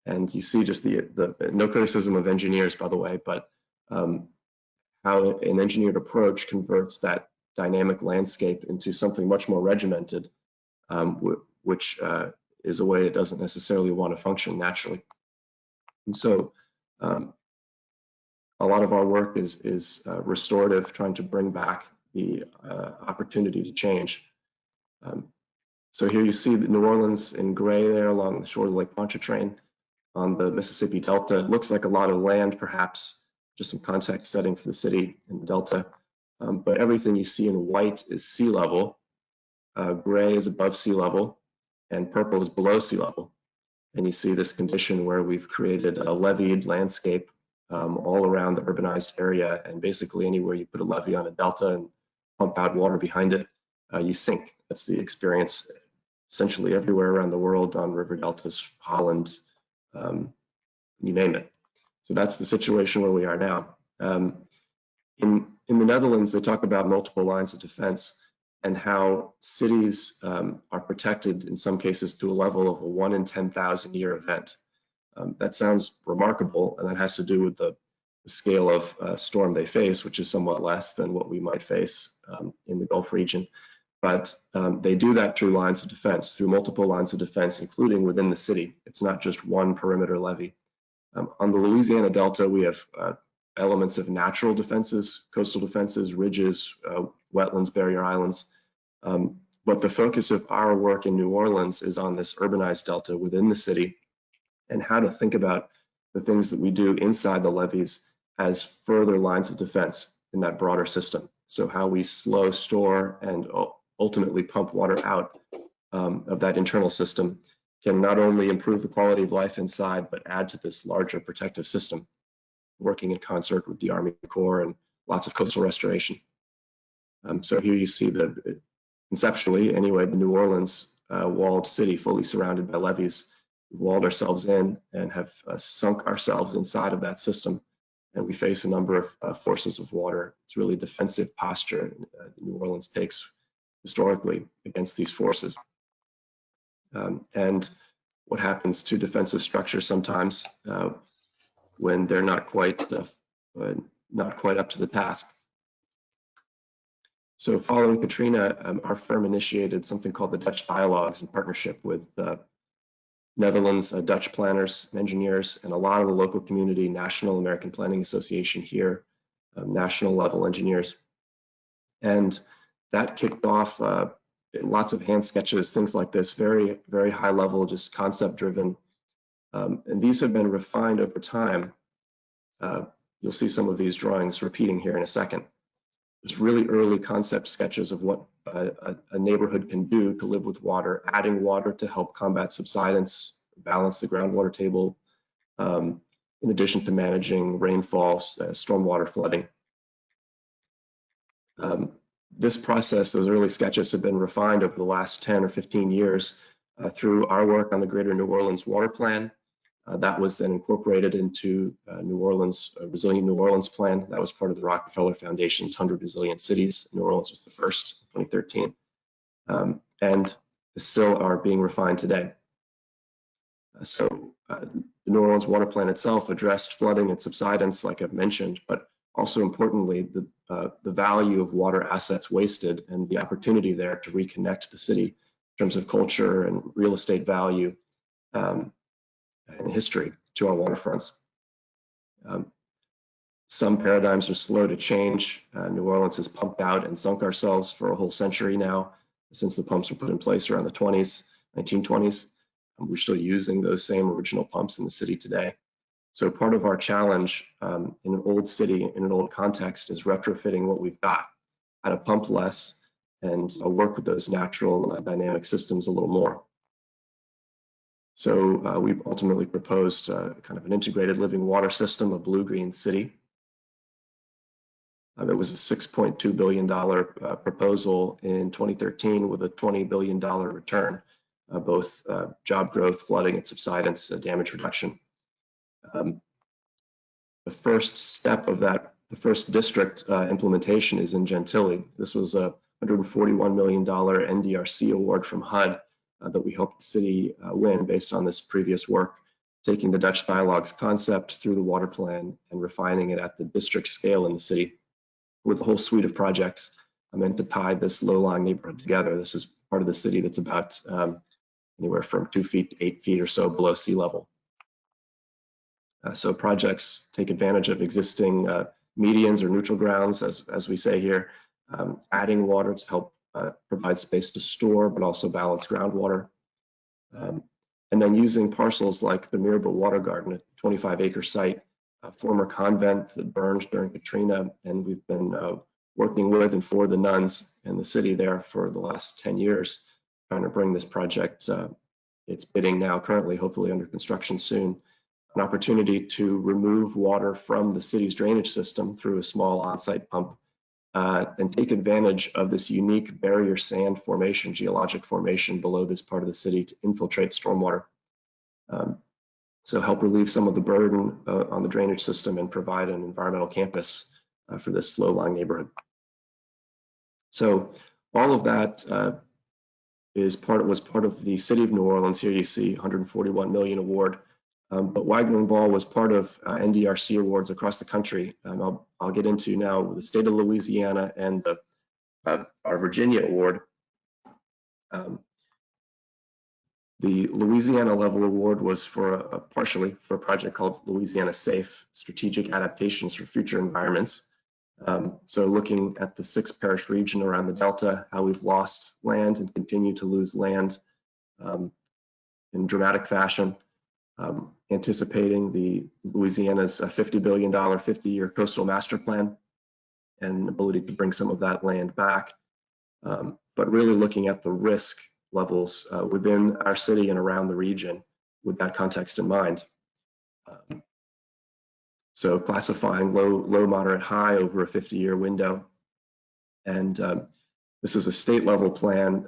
Speaker 10: And you see just the no criticism of engineers, by the way, but how an engineered approach converts that dynamic landscape into something much more regimented, which is a way it doesn't necessarily want to function naturally. And so a lot of our work is restorative, trying to bring back the opportunity to change. So here you see New Orleans in gray there along the shore of Lake Pontchartrain on the Mississippi Delta. It looks like a lot of land, perhaps, just some context setting for the city in the Delta. But everything you see in white is sea level, gray is above sea level, and purple is below sea level. And you see this condition where we've created a leveed landscape all around the urbanized area, and basically anywhere you put a levee on a delta and pump out water behind it, you sink. That's the experience essentially everywhere around the world on river deltas, Holland, you name it. So that's the situation where we are now. In the Netherlands, they talk about multiple lines of defense and how cities are protected in some cases to a level of a 1 in 10,000 year event. That sounds remarkable, and that has to do with the scale of storm they face, which is somewhat less than what we might face in the Gulf region. But they do that through lines of defense, through multiple lines of defense, including within the city. It's not just one perimeter levee. On the Louisiana Delta, we have elements of natural defenses, coastal defenses, ridges, wetlands, barrier islands. But the focus of our work in New Orleans is on this urbanized delta within the city and how to think about the things that we do inside the levees as further lines of defense in that broader system. So how we slow, store, and ultimately pump water out of that internal system can not only improve the quality of life inside, but add to this larger protective system, working in concert with the Army Corps and lots of coastal restoration. So here you see conceptually anyway, the New Orleans walled city fully surrounded by levees. We've walled ourselves in and have sunk ourselves inside of that system. And we face a number of forces of water. It's really a defensive posture New Orleans takes historically against these forces. And what happens to defensive structures sometimes when they're not quite up to the task. So following Katrina, our firm initiated something called the Dutch Dialogues in partnership with Netherlands, Dutch planners, engineers, and a lot of the local community, National American Planning Association here, national level engineers. And that kicked off lots of hand sketches, things like this, very, very high level, just concept driven. And these have been refined over time. You'll see some of these drawings repeating here in a second. There's really early concept sketches of what a neighborhood can do to live with water, adding water to help combat subsidence, balance the groundwater table, in addition to managing rainfall, stormwater flooding. This process, those early sketches have been refined over the last 10 or 15 years through our work on the Greater New Orleans Water Plan. That was then incorporated into New Orleans, Resilient New Orleans Plan. That was part of the Rockefeller Foundation's 100 Resilient Cities. New Orleans was the first, 2013, and still are being refined today. The New Orleans Water Plan itself addressed flooding and subsidence, like I've mentioned, but also importantly, the value of water assets wasted and the opportunity there to reconnect the city in terms of culture and real estate value and history to our waterfronts. Some paradigms are slow to change. New Orleans has pumped out and sunk ourselves for a whole century now, since the pumps were put in place around the 1920s. We're still using those same original pumps in the city today. So part of our challenge in an old city, in an old context, is retrofitting what we've got, how to pump less and work with those natural dynamic systems a little more. So we've ultimately proposed kind of an integrated living water system, a blue-green city. There was a $6.2 billion proposal in 2013 with a $20 billion return, both job growth, flooding, and subsidence damage reduction. The first step of that, the first district implementation is in Gentilly. This was a $141 million NDRC award from HUD that we helped the city win based on this previous work, taking the Dutch Dialogues concept through the water plan and refining it at the district scale in the city with a whole suite of projects meant to tie this low-lying neighborhood together. This is part of the city that's about anywhere from 2 feet to 8 feet or so below sea level. So projects take advantage of existing medians or neutral grounds, as we say here, adding water to help provide space to store, but also balance groundwater. And then using parcels like the Mirabel Water Garden, a 25-acre site, a former convent that burned during Katrina, and we've been working with and for the nuns in the city there for the last 10 years, trying to bring this project, it's bidding now, currently, hopefully under construction soon, an opportunity to remove water from the city's drainage system through a small on-site pump and take advantage of this unique barrier sand formation, geologic formation below this part of the city to infiltrate stormwater. So help relieve some of the burden on the drainage system and provide an environmental campus for this low-lying neighborhood. So all of that was part of the City of New Orleans. Here you see $141 million award. But Wagner and Ball was part of NDRC awards across the country. I'll get into now the state of Louisiana and our Virginia award. The Louisiana level award was partially for a project called Louisiana Safe, Strategic Adaptations for Future Environments. So looking at the 6-parish region around the Delta, how we've lost land and continue to lose land in dramatic fashion. Anticipating the Louisiana's $50 billion 50-year coastal master plan and ability to bring some of that land back, but really looking at the risk levels within our city and around the region with that context in mind. So classifying low, moderate, high over a 50-year window. And this is a state level plan,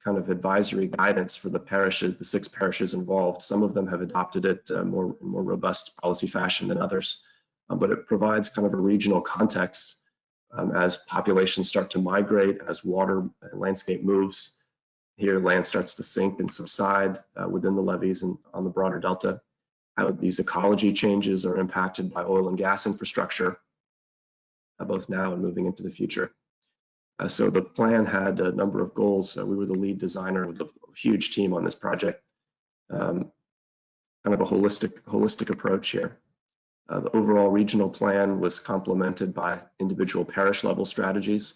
Speaker 10: kind of advisory guidance for the parishes, the 6 parishes involved. Some of them have adopted it more robust policy fashion than others, but it provides kind of a regional context as populations start to migrate, as water and landscape moves. Here, land starts to sink and subside within the levees and on the broader Delta. How these ecology changes are impacted by oil and gas infrastructure, both now and moving into the future. So the plan had a number of goals. We were the lead designer with a huge team on this project. Kind of a holistic approach here. The overall regional plan was complemented by individual parish level strategies,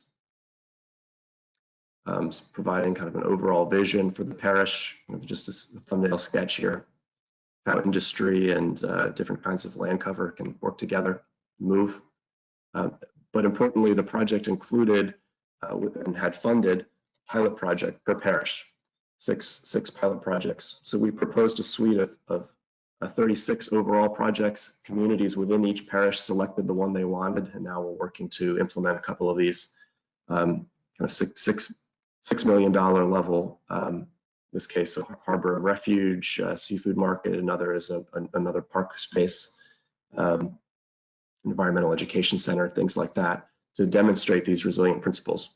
Speaker 10: providing kind of an overall vision for the parish. Just a thumbnail sketch here, how industry and different kinds of land cover can work together, move. But importantly, the project included and had funded a pilot project per parish. six pilot projects. So we proposed a suite of 36 overall projects. Communities within each parish selected the one they wanted, and now we're working to implement a couple of these kind of $6 million level. In this case, a harbor refuge, seafood market. Another is another park space, environmental education center, things like that, to demonstrate these resilient principles.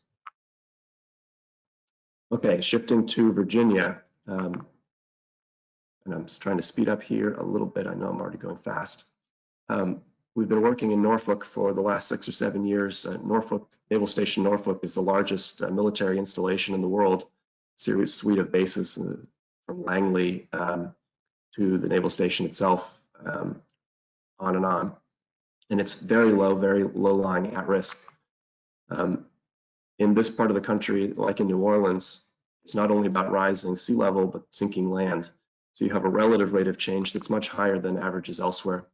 Speaker 10: Okay, shifting to Virginia, and I'm just trying to speed up here a little bit. I know I'm already going fast. We've been working in Norfolk for the last 6 or 7 years. Naval Station Norfolk is the largest military installation in the world. Series suite of bases from Langley to the naval station itself, on and on. And it's very low lying at risk. In this part of the country, like in New Orleans, it's not only about rising sea level, but sinking land. So you have a relative rate of change that's much higher than averages elsewhere.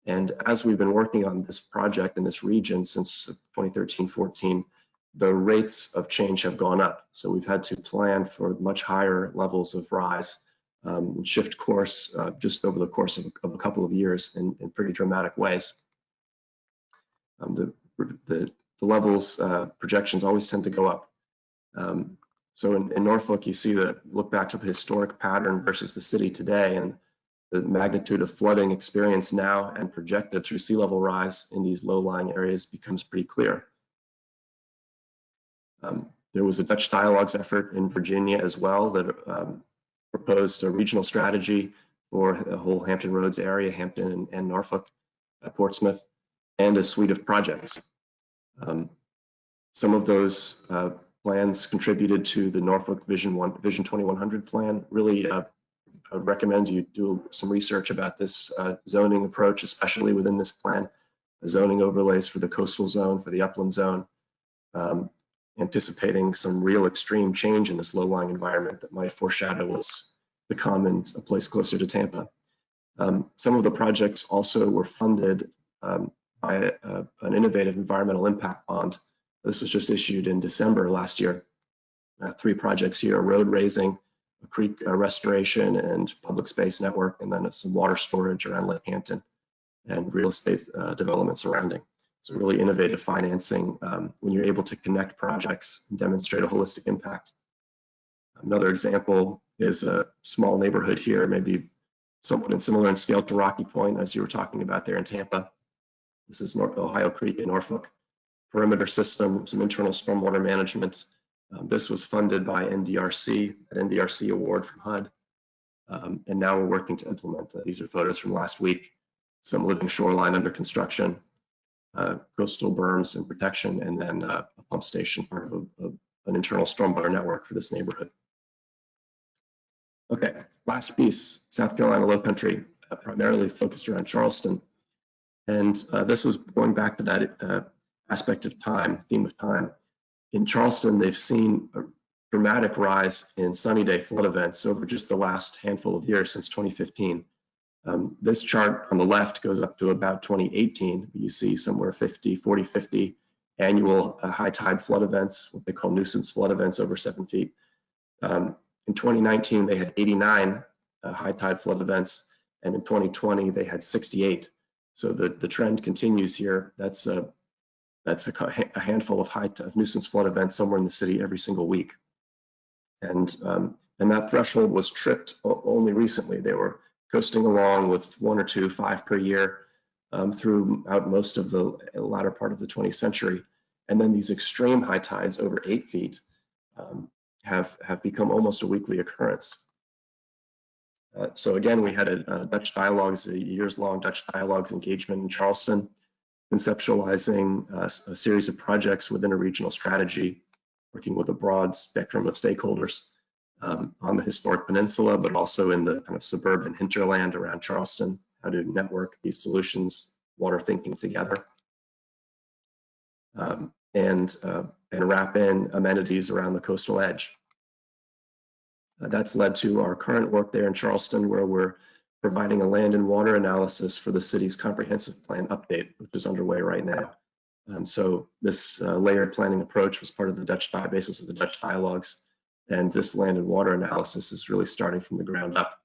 Speaker 10: And as we've been working on this project in this region since 2013-14, the rates of change have gone up. So we've had to plan for much higher levels of rise, and shift course just over the course of a couple of years in pretty dramatic ways. The levels projections always tend to go up. So in Norfolk, you see that, look back to the historic pattern versus the city today, and the magnitude of flooding experienced now and projected through sea level rise in these low-lying areas becomes pretty clear. There was a Dutch dialogues effort in Virginia as well that proposed a regional strategy for the whole Hampton Roads area, Hampton and Norfolk, Portsmouth, and a suite of projects. Some of those plans contributed to the Norfolk Vision 2100 plan. Really, I would recommend you do some research about this zoning approach, especially within this plan. The zoning overlays for the coastal zone, for the upland zone, anticipating some real extreme change in this low-lying environment that might foreshadow what's to come in a place closer to Tampa. Some of the projects also were funded by an innovative environmental impact bond. This was just issued in December last year. 3 projects here: road raising, a creek restoration and public space network, and then some water storage around Lake Hampton and real estate development surrounding. So really innovative financing when you're able to connect projects and demonstrate a holistic impact. Another example is a small neighborhood here, maybe somewhat similar in scale to Rocky Point, as you were talking about there in Tampa. This is Ohio Creek in Norfolk. Perimeter system, some internal stormwater management. This was funded by NDRC, an NDRC award from HUD. And now we're working to implement. These are photos from last week. Some living shoreline under construction, coastal berms and protection, and then a pump station, part of an internal stormwater network for this neighborhood. Okay, last piece, South Carolina Lowcountry, primarily focused around Charleston. And this is going back to that aspect of time, theme of time. In Charleston, they've seen a dramatic rise in sunny day flood events over just the last handful of years since 2015. This chart on the left goes up to about 2018. You see somewhere 40, 50 annual high tide flood events, what they call nuisance flood events over 7 feet. In 2019, they had 89 high tide flood events, and in 2020, they had 68. So the trend continues here. That's a handful of nuisance flood events somewhere in the city every single week. And that threshold was tripped only recently. They were coasting along with 1 or 2, 5 per year throughout most of the latter part of the 20th century. And then these extreme high tides over 8 feet have become almost a weekly occurrence. So again, we had a Dutch dialogues, a years-long Dutch dialogues engagement in Charleston, conceptualizing a series of projects within a regional strategy, working with a broad spectrum of stakeholders on the historic peninsula, but also in the kind of suburban hinterland around Charleston, how to network these solutions, water thinking together, and wrap in amenities around the coastal edge. That's led to our current work there in Charleston, where we're providing a land and water analysis for the city's comprehensive plan update, which is underway right now. So this layered planning approach was part of the basis of the Dutch dialogues. And this land and water analysis is really starting from the ground up,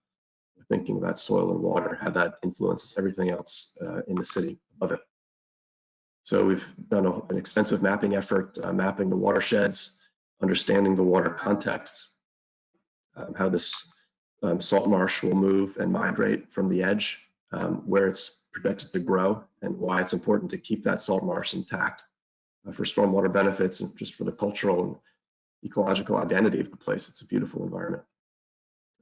Speaker 10: thinking about soil and water, how that influences everything else in the city above it. So we've done an extensive mapping effort, mapping the watersheds, understanding the water contexts, how this salt marsh will move and migrate from the edge, where it's projected to grow, and why it's important to keep that salt marsh intact for stormwater benefits and just for the cultural and ecological identity of the place. It's a beautiful environment.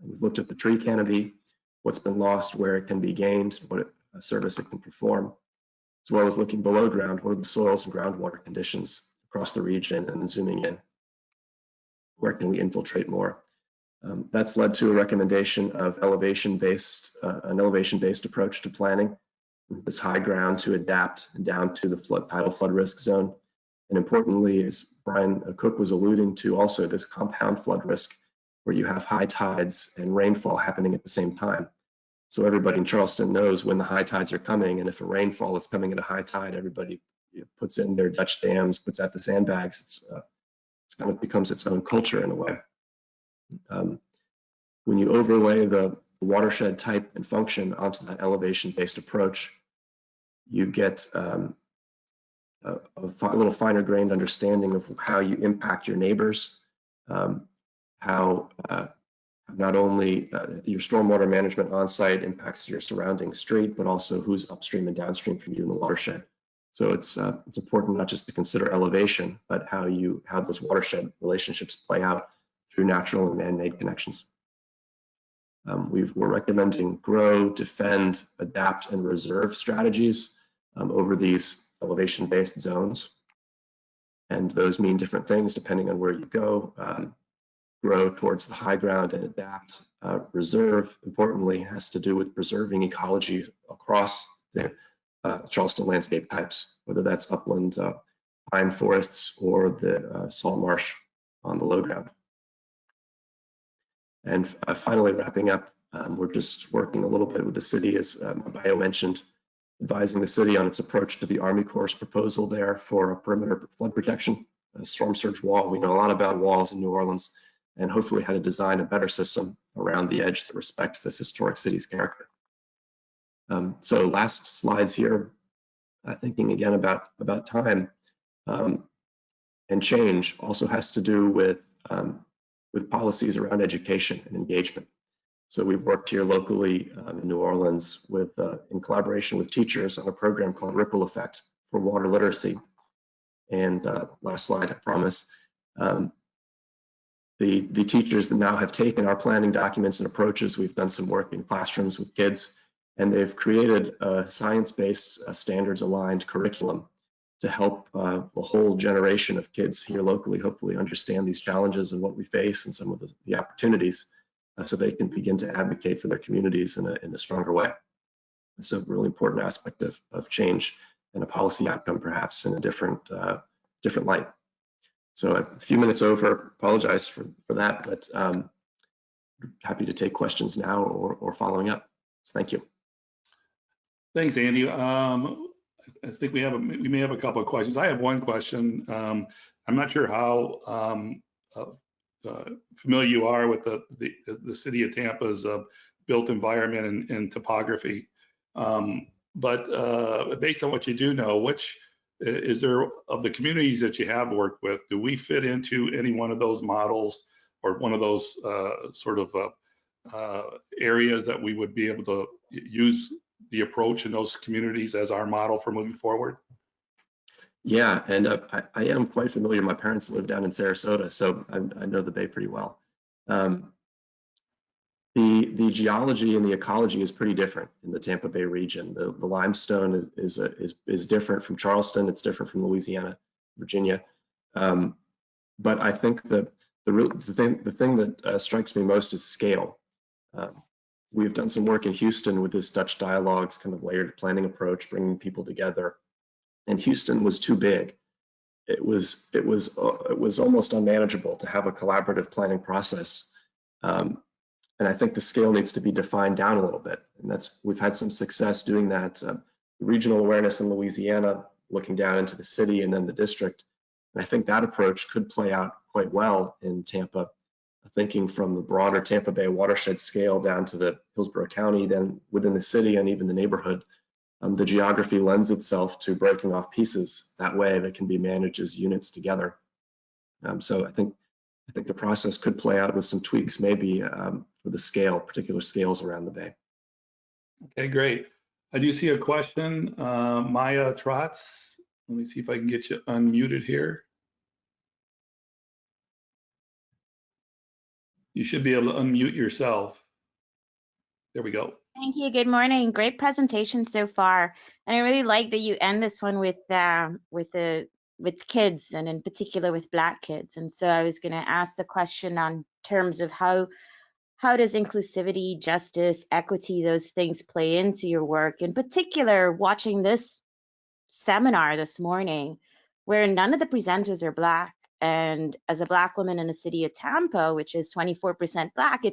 Speaker 10: And we've looked at the tree canopy, what's been lost, where it can be gained, what service it can perform, as well as looking below ground, what are the soils and groundwater conditions across the region, and then zooming in, where can we infiltrate more. That's led to a recommendation of an elevation-based approach to planning, this high ground to adapt down to the tidal flood risk zone. And importantly, as Brian Cook was alluding to, also this compound flood risk, where you have high tides and rainfall happening at the same time. So everybody in Charleston knows when the high tides are coming, and if a rainfall is coming at a high tide, everybody puts in their Dutch dams, puts out the sandbags. It's kind of becomes its own culture in a way. When you overlay the watershed type and function onto that elevation-based approach, you get a little finer grained understanding of how you impact your neighbors, how not only your stormwater management on site impacts your surrounding street, but also who's upstream and downstream from you in the watershed. So it's important not just to consider elevation, but how those watershed relationships play out through natural and man-made connections. We're recommending grow, defend, adapt, and reserve strategies over these elevation-based zones. And those mean different things depending on where you go. Grow towards the high ground and adapt. Reserve, importantly, has to do with preserving ecology across the Charleston landscape types, whether that's upland pine forests or the salt marsh on the low ground. And finally, wrapping up, we're just working a little bit with the city, as Bio mentioned, advising the city on its approach to the Army Corps' proposal there for a perimeter flood protection, a storm surge wall. We know a lot about walls in New Orleans, and hopefully how to design a better system around the edge that respects this historic city's character. So last slides here, thinking again about time and change, also has to do with policies around education and engagement. So we've worked here locally in New Orleans in collaboration with teachers on a program called Ripple Effect for water literacy. And last slide, I promise. The teachers that now have taken our planning documents and approaches, we've done some work in classrooms with kids, and they've created a science-based, standards-aligned curriculum to help a whole generation of kids here locally hopefully understand these challenges and what we face and some of the opportunities, so they can begin to advocate for their communities in a stronger way. It's a really important aspect of change and a policy outcome, perhaps in a different light. So a few minutes over, apologize for that, but happy to take questions now or following up. So thank you.
Speaker 2: Thanks, Andy. I think we may have a couple of questions. I have one question. I'm not sure how familiar you are with the City of Tampa's built environment and topography, but based on what you do know, is there, of the communities that you have worked with, do we fit into any one of those models or one of those areas that we would be able to use the approach in those communities as our model for moving forward?
Speaker 10: Yeah, and I am quite familiar. My parents live down in Sarasota, so I know the Bay pretty well. The geology and the ecology is pretty different in the Tampa Bay region. The limestone is different from Charleston. It's different from Louisiana, Virginia. But I think the thing that strikes me most is scale. We've done some work in Houston with this Dutch dialogues kind of layered planning approach, bringing people together. And Houston was too big. It was almost unmanageable to have a collaborative planning process. And I think the scale needs to be defined down a little bit. And we've had some success doing that. Regional awareness in Louisiana, looking down into the city and then the district. And I think that approach could play out quite well in Tampa. thinking from the broader Tampa Bay watershed scale down to the Hillsborough County, then within the city and even the neighborhood. The geography lends itself to breaking off pieces that way that can be managed as units together. So I think the process could play out with some tweaks, maybe for the scale, particular scales around the bay.
Speaker 2: Okay, great. I do see a question, Maya Trotz. Let me see if I can get you unmuted here. You should be able to unmute yourself. There we go.
Speaker 11: Thank you. Good morning. Great presentation so far, and I really like that you end this one with kids, and in particular with Black kids. And so I was going to ask the question on terms of how does inclusivity, justice, equity, those things play into your work? In particular, watching this seminar this morning, where none of the presenters are Black, and as a Black woman in the city of Tampa, which is 24% Black,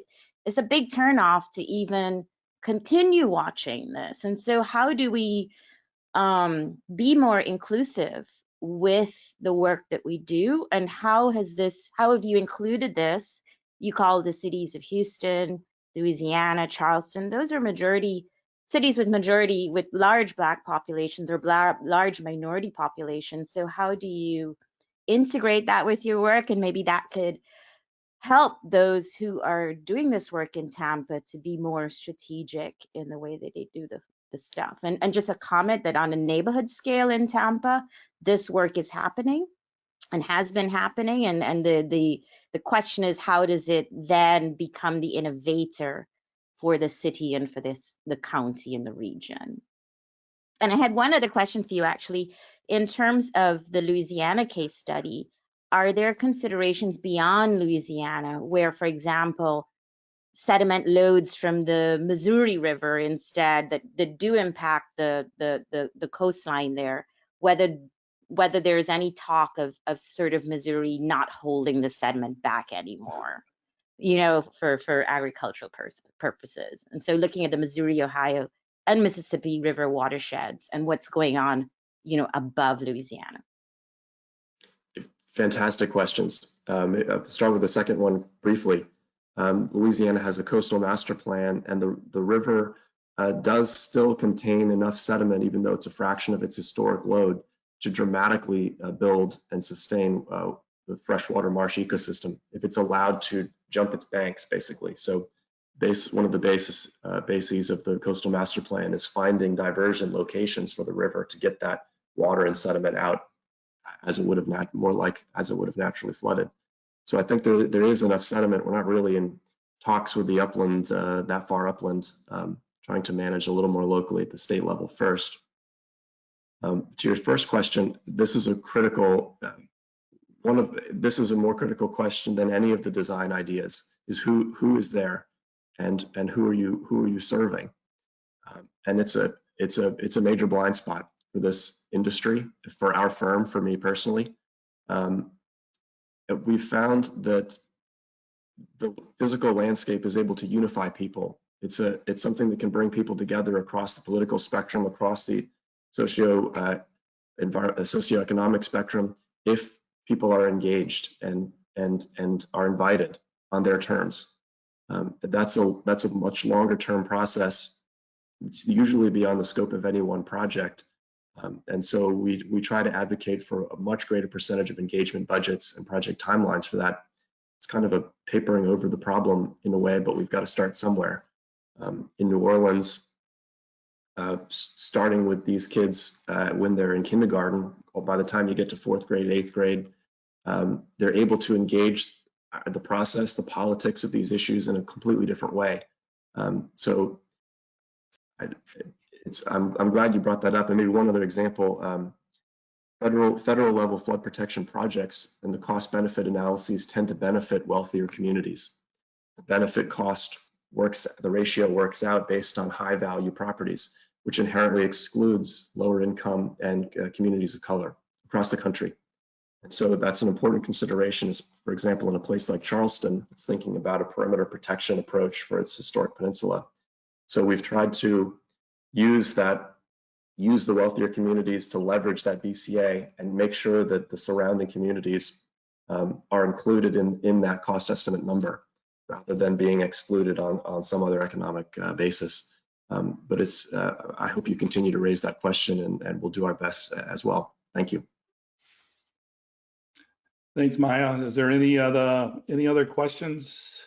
Speaker 11: it's a big turnoff to even continue watching this. And so how do we be more inclusive with the work that we do, and how have you included this? You call the cities of Houston, Louisiana, Charleston, those are cities with large Black populations or large minority populations. So how do you integrate that with your work, and maybe that could help those who are doing this work in Tampa to be more strategic in the way that they do the stuff. And just a comment that on a neighborhood scale in Tampa, this work is happening and has been happening. And the question is, how does it then become the innovator for the city and for the county and the region? And I had one other question for you, actually, in terms of the Louisiana case study. Are there considerations beyond Louisiana where, for example, sediment loads from the Missouri River instead that do impact the coastline there, whether there's any talk of sort of Missouri not holding the sediment back anymore, for agricultural purposes? And so looking at the Missouri, Ohio, and Mississippi River watersheds and what's going on, above Louisiana.
Speaker 10: Fantastic questions. I'll start with the second one briefly. Louisiana has a coastal master plan, and the river does still contain enough sediment, even though it's a fraction of its historic load, to dramatically build and sustain the freshwater marsh ecosystem if it's allowed to jump its banks, basically. So one of the bases of the coastal master plan is finding diversion locations for the river to get that water and sediment out as it would have naturally flooded. So I think there is enough sediment. We're not really in talks with the upland, that far upland, trying to manage a little more locally at the state level first. To your first question, this is a critical, this is a more critical question than any of the design ideas, is who is there and who are you serving? And it's a major blind spot for this industry, for our firm, for me personally. We found that the physical landscape is able to unify people. It's something that can bring people together across the political spectrum, across the socioeconomic spectrum, if people are engaged and are invited on their terms. That's a much longer term process. It's usually beyond the scope of any one project. And so we try to advocate for a much greater percentage of engagement budgets and project timelines for that. It's kind of a papering over the problem in a way, but we've got to start somewhere. In New Orleans, starting with these kids when they're in kindergarten, or by the time you get to 4th grade, 8th grade, they're able to engage the process, the politics of these issues in a completely different way. So I'm glad you brought that up. And maybe one other example, federal level flood protection projects and the cost benefit analyses tend to benefit wealthier communities. The benefit cost the ratio works out based on high value properties, which inherently excludes lower income and communities of color across the country. And so that's an important consideration, for example, in a place like Charleston, it's thinking about a perimeter protection approach for its historic peninsula. So we've tried to use the wealthier communities to leverage that BCA and make sure that the surrounding communities are included in that cost estimate number, rather than being excluded on some other economic basis. But I hope you continue to raise that question, and we'll do our best as well. Thank you.
Speaker 2: Thanks, Maya. Is there any other questions?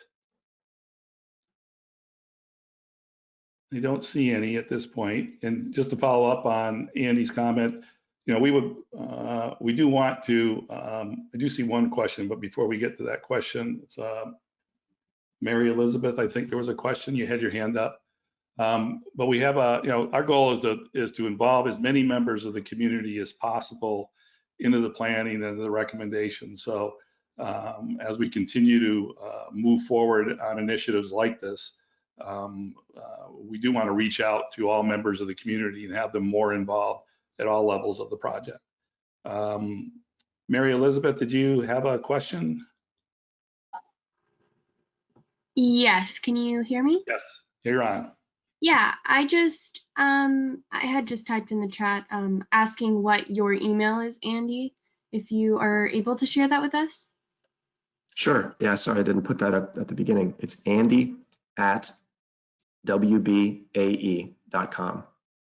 Speaker 2: I don't see any at this point. And just to follow up on Andy's comment, we do want to, I do see one question, but before we get to that question, it's Mary Elizabeth, I think there was a question, you had your hand up. But we have our goal is to involve as many members of the community as possible into the planning and the recommendations. So as we continue to move forward on initiatives like this, we do want to reach out to all members of the community and have them more involved at all levels of the project. Mary Elizabeth, did you have a question?
Speaker 12: Yes, can you hear me?
Speaker 2: Yes, you're on.
Speaker 12: Yeah, I had just typed in the chat asking what your email is, Andy, if you are able to share that with us.
Speaker 10: Sure. Yeah, sorry, I didn't put that up at the beginning. It's andy@wbae.com,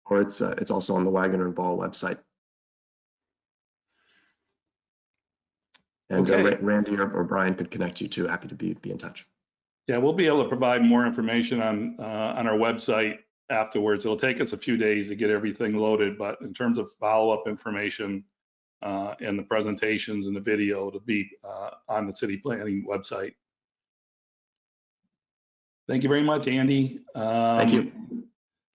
Speaker 10: or it's also on the Waggoner and Ball website. And
Speaker 2: Okay.
Speaker 10: Randy or Brian could connect you too. Happy to be in touch.
Speaker 2: Yeah, we'll be able to provide more information on our website afterwards. It'll take us a few days to get everything loaded, but in terms of follow-up information and the presentations and the video, it'll be on the city planning website. Thank you very much, Andy.
Speaker 10: Thank you.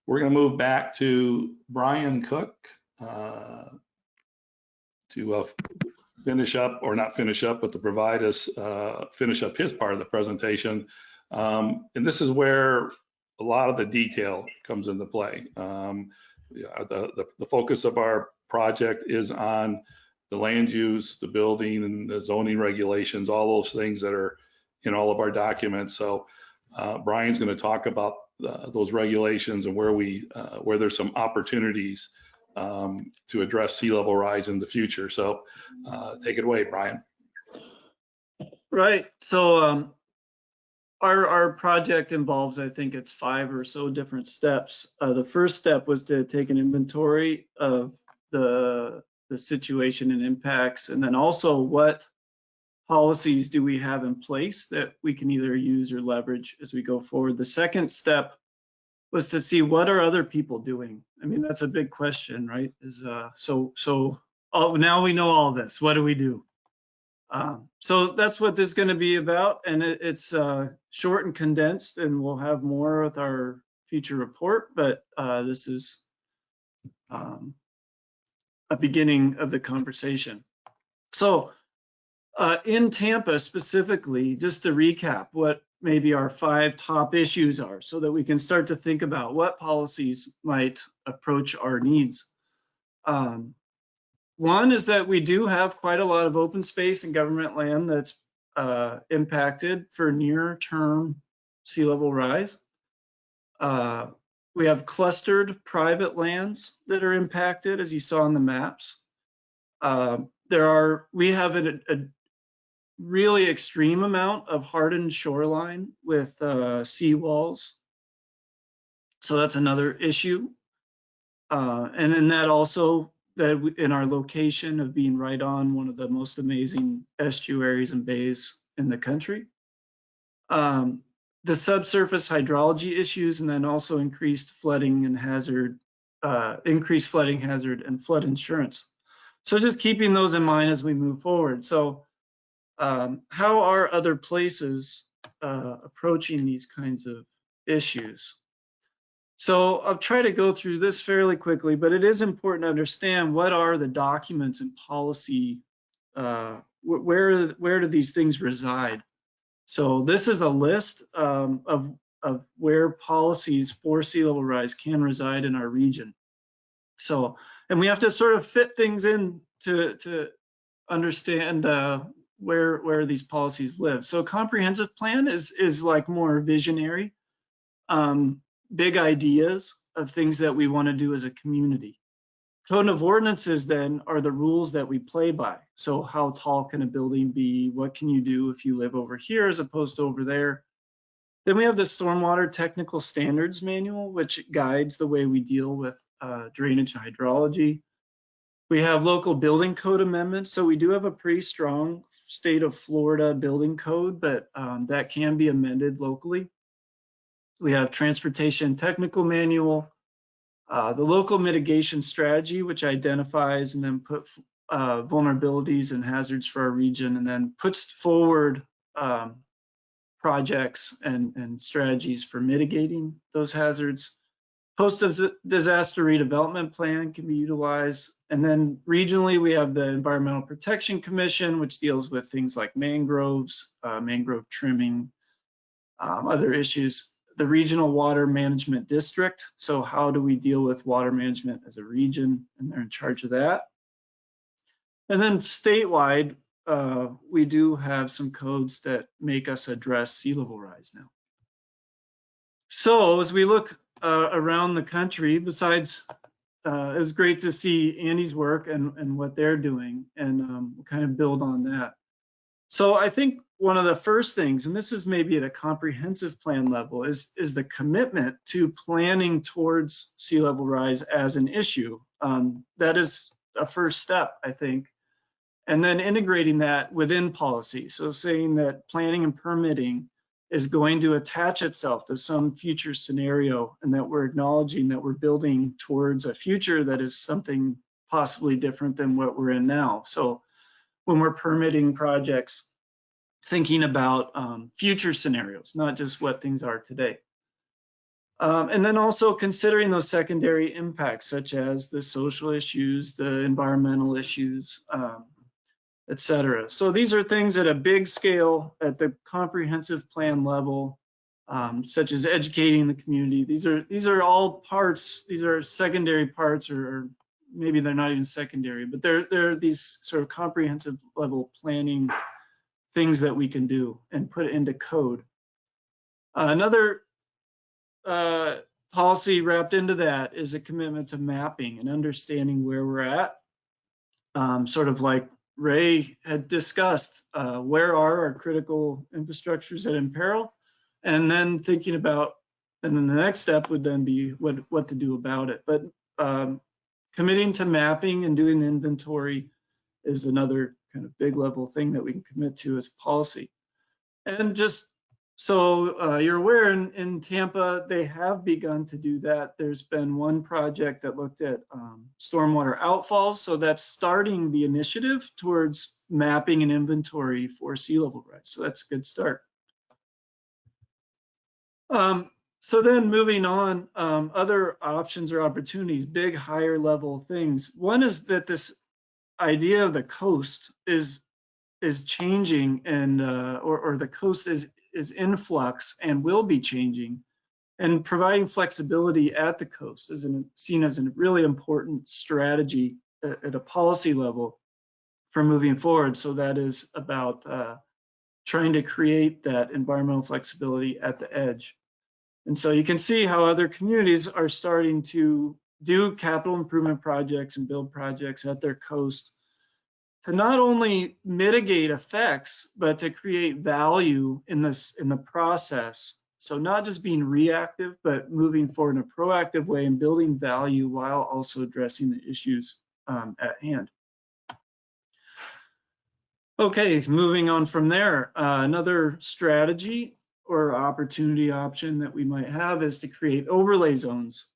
Speaker 2: We're going to move back to Brian Cook to finish up, or not finish up, but to provide us, finish up his part of the presentation. And this is where a lot of the detail comes into play. The focus of our project is on the land use, the building, and the zoning regulations, all those things that are in all of our documents. So Brian's going to talk about those regulations and where there's some opportunities to address sea level rise in the future. So take it away, Brian.
Speaker 8: Right. So our project involves, I think it's 5 or so different steps. The first step was to take an inventory of the situation and impacts, and then also what policies do we have in place that we can either use or leverage as we go forward. The second step was to see what are other people doing. I mean, that's a big question, right? Now we know all this. What do we do? So that's what this is going to be about, and it's short and condensed, and we'll have more with our future report. But this is a beginning of the conversation. So in Tampa specifically, just to recap what maybe our 5 top issues are, so that we can start to think about what policies might approach our needs. One is that we do have quite a lot of open space and government land that's impacted for near-term sea level rise. We have clustered private lands that are impacted, as you saw on the maps. We have a really extreme amount of hardened shoreline with seawalls. So that's another issue. And then that also, that in our location of being right on one of the most amazing estuaries and bays in the country. The subsurface hydrology issues, and then also increased flooding hazard and flood insurance. So just keeping those in mind as we move forward. So how are other places approaching these kinds of issues? So I'll try to go through this fairly quickly, but it is important to understand what are the documents and policy, where do these things reside? So this is a list of where policies for sea level rise can reside in our region. So, and we have to sort of fit things in to understand where these policies live. So a comprehensive plan is like more visionary, big ideas of things that we want to do as a community. Code of ordinances then are the rules that we play by. So how tall can a building be? What can you do if you live over here as opposed to over there? Then we have the Stormwater Technical Standards Manual, which guides the way we deal with drainage and hydrology. We have local building code amendments. So we do have a pretty strong state of Florida building code, but that can be amended locally. We have Transportation Technical Manual, the local mitigation strategy, which identifies and then put vulnerabilities and hazards for our region, and then puts forward projects and strategies for mitigating those hazards. Post-disaster redevelopment plan can be utilized. And then regionally, we have the Environmental Protection Commission, which deals with things like mangroves, mangrove trimming, other issues. The Regional Water Management District. So how do we deal with water management as a region? And they're in charge of that. And then statewide, we do have some codes that make us address sea level rise now. So as we look around the country, besides, it's great to see Andy's work and what they're doing, and we'll kind of build on that. So I think one of the first things, and this is maybe at a comprehensive plan level, is the commitment to planning towards sea level rise as an issue. That is a first step, I think. And then integrating that within policy. So saying that planning and permitting is going to attach itself to some future scenario, and that we're acknowledging that we're building towards a future that is something possibly different than what we're in now. So when we're permitting projects, thinking about future scenarios, not just what things are today. And then also considering those secondary impacts, such as the social issues, the environmental issues, et cetera. So these are things at a big scale at the comprehensive plan level, such as educating the community. These are all parts, these are secondary parts, or maybe they're not even secondary, but they're these sort of comprehensive level planning things that we can do and put it into code. Another policy wrapped into that is a commitment to mapping and understanding where we're at, sort of like Ray had discussed, where are our critical infrastructures at imperil, and then thinking about, and then the next step would then be what to do about it. But committing to mapping and doing the inventory is another kind of big level thing that we can commit to as policy. And just so you're aware, in Tampa, they have begun to do that. There's been one project that looked at stormwater outfalls. So that's starting the initiative towards mapping and inventory for sea level rise. So that's a good start. So then moving on, other options or opportunities, big higher level things. One is that this idea of the coast is changing, and or the coast is in flux and will be changing, and providing flexibility at the coast is seen as a really important strategy at a policy level for moving forward. So that is about trying to create that environmental flexibility at the edge. And so you can see how other communities are starting to do capital improvement projects and build projects at their coast to not only mitigate effects, but to create value in the process. So not just being reactive, but moving forward in a proactive way and building value while also addressing the issues at hand. Okay, moving on from there, another strategy or opportunity option that we might have is to create overlay zones.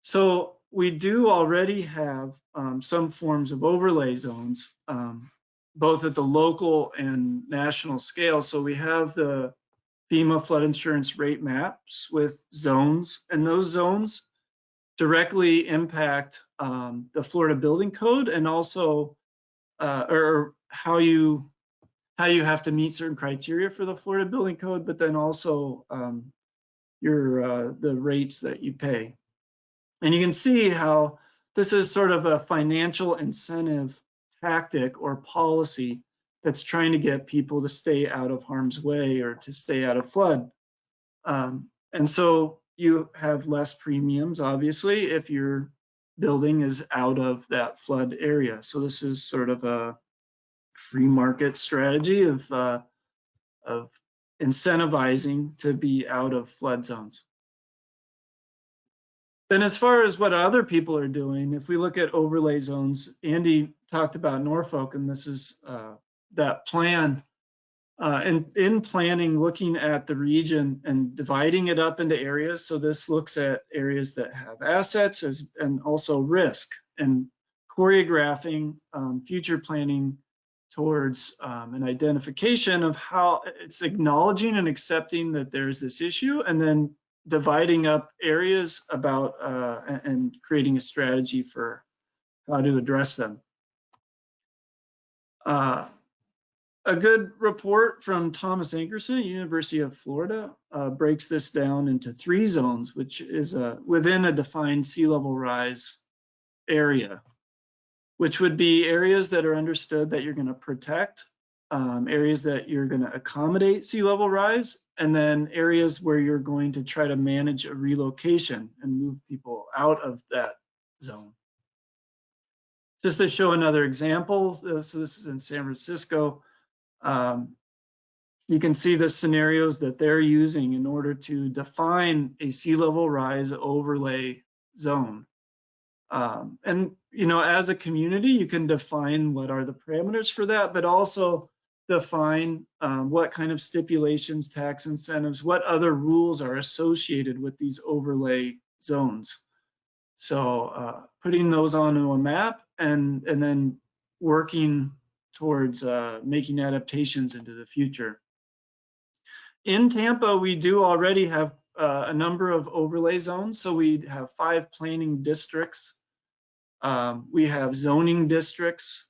Speaker 8: So we do already have some forms of overlay zones, both at the local and national scale. So we have the FEMA flood insurance rate maps with zones, and those zones directly impact the Florida Building Code, and also or how you have to meet certain criteria for the Florida Building Code, but then also the rates that you pay. And you can see how this is sort of a financial incentive tactic or policy that's trying to get people to stay out of harm's way or to stay out of flood. And so you have less premiums, obviously, if you're building is out of that flood area. So this is sort of a free market strategy of incentivizing to be out of flood zones. Then as far as what other people are doing, if we look at overlay zones, Andy talked about Norfolk, and this is that plan. And in planning, looking at the region and dividing it up into areas. So this looks at areas that have assets and also risk, and choreographing future planning towards an identification of how it's acknowledging and accepting that there's this issue, and then dividing up areas about and creating a strategy for how to address them. A good report from Thomas Ankerson, University of Florida, breaks this down into 3 zones, which is within a defined sea level rise area, which would be areas that are understood that you're going to protect, areas that you're going to accommodate sea level rise, and then areas where you're going to try to manage a relocation and move people out of that zone. Just to show another example, so this is in San Francisco. You can see the scenarios that they're using in order to define a sea level rise overlay zone. And as a community, you can define what are the parameters for that, but also define what kind of stipulations, tax incentives, what other rules are associated with these overlay zones. So putting those onto a map and then working towards making adaptations into the future. In Tampa, we do already have a number of overlay zones. So we have 5 planning districts. We have zoning districts,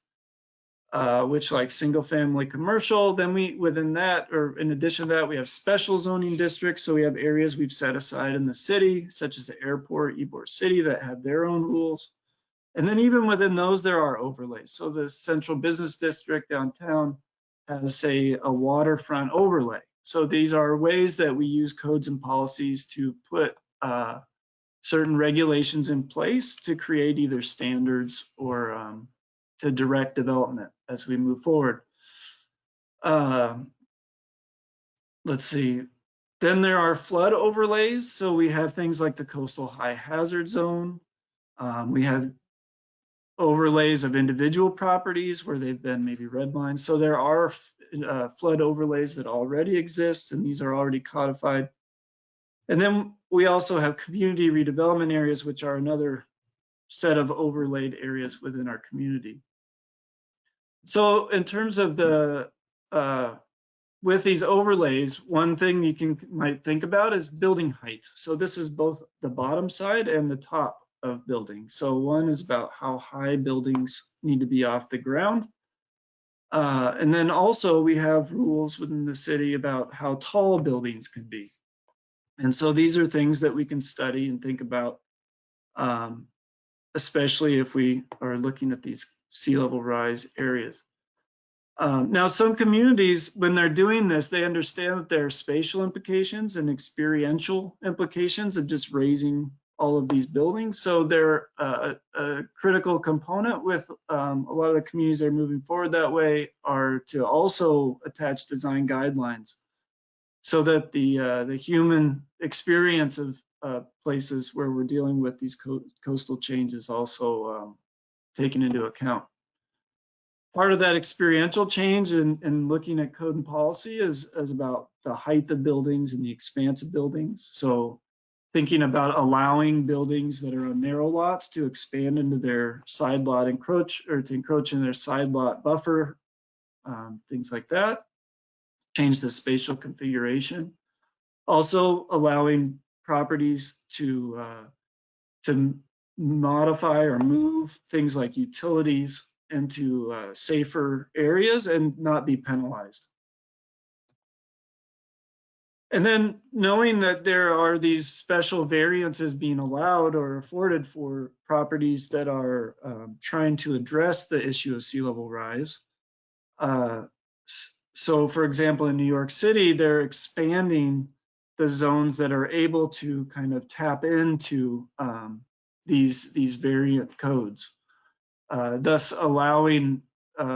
Speaker 8: which like single family commercial. Then within that, or in addition to that, we have special zoning districts. So we have areas we've set aside in the city, such as the airport, Ybor City, that have their own rules. And then even within those, there are overlays. So the central business district downtown has, say, a waterfront overlay. So these are ways that we use codes and policies to put certain regulations in place to create either standards or to direct development as we move forward. Let's see. Then there are flood overlays. So we have things like the coastal high hazard zone. We have overlays of individual properties where they've been maybe redlined. So there are flood overlays that already exist, and these are already codified. And then we also have community redevelopment areas, which are another set of overlaid areas within our community. So in terms of with these overlays, one thing you might think about is building height. So this is both the bottom side and the top of buildings. So one is about how high buildings need to be off the ground. And then also we have rules within the city about how tall buildings can be. And so these are things that we can study and think about, especially if we are looking at these sea level rise areas. Now, some communities, when they're doing this, they understand that there are spatial implications and experiential implications of just raising all of these buildings. So they're a critical component with a lot of the communities that are moving forward that way are to also attach design guidelines so that the human experience of places where we're dealing with these coastal changes also taken into account. Part of that experiential change in looking at code and policy is about the height of buildings and the expanse of buildings. So thinking about allowing buildings that are on narrow lots to expand into their side lot encroach in their side lot buffer, things like that. Change the spatial configuration. Also allowing properties to modify or move things like utilities into safer areas and not be penalized. And then knowing that there are these special variances being allowed or afforded for properties that are trying to address the issue of sea level rise. So for example, in New York City, they're expanding the zones that are able to kind of tap into these variant codes, thus allowing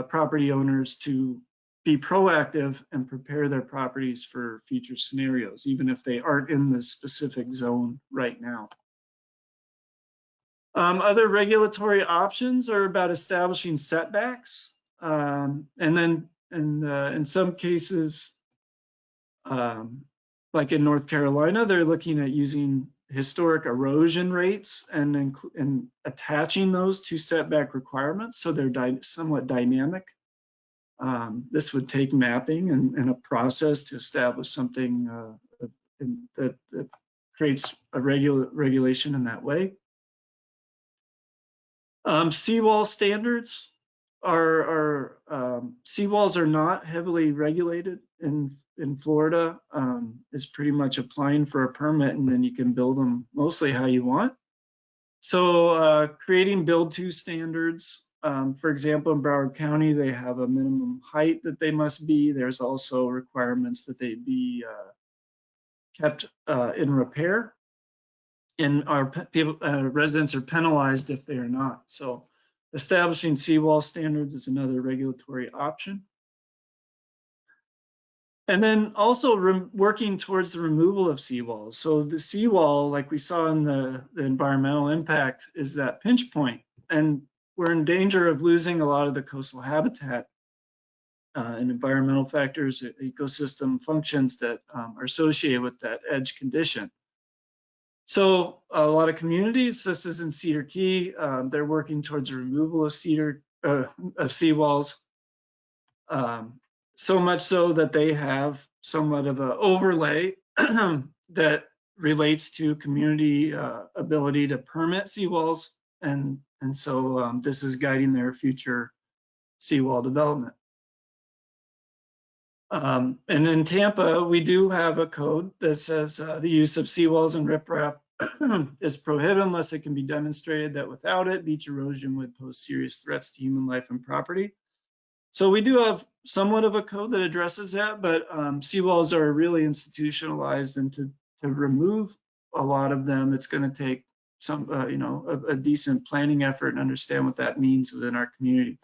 Speaker 8: property owners to be proactive and prepare their properties for future scenarios, even if they aren't in the specific zone right now. Other regulatory options are about establishing setbacks, and then in some cases, like in North Carolina, they're looking at using historic erosion rates and attaching those to setback requirements, so they're somewhat dynamic. This would take mapping and a process to establish something that creates a regulation in that way. Seawall standards seawalls are not heavily regulated in Florida. It's pretty much applying for a permit and then you can build them mostly how you want. So creating build to standards. For example, in Broward County, they have a minimum height that they must be. There's also requirements that they be kept in repair. And our residents are penalized if they are not. So establishing seawall standards is another regulatory option. And then also working towards the removal of seawalls. So the seawall, like we saw in the environmental impact, is that pinch point. And we're in danger of losing a lot of the coastal habitat and environmental factors, ecosystem functions that are associated with that edge condition. So a lot of communities, this is in Cedar Key, they're working towards the removal of seawalls. So much so that they have somewhat of an overlay that relates to community ability to permit seawalls, and so this is guiding their future seawall development. And in Tampa, we do have a code that says the use of seawalls and riprap is prohibited unless it can be demonstrated that without it, beach erosion would pose serious threats to human life and property. So we do have somewhat of a code that addresses that, but seawalls are really institutionalized, and to remove a lot of them, it's going to take some, a decent planning effort and understand what that means within our community.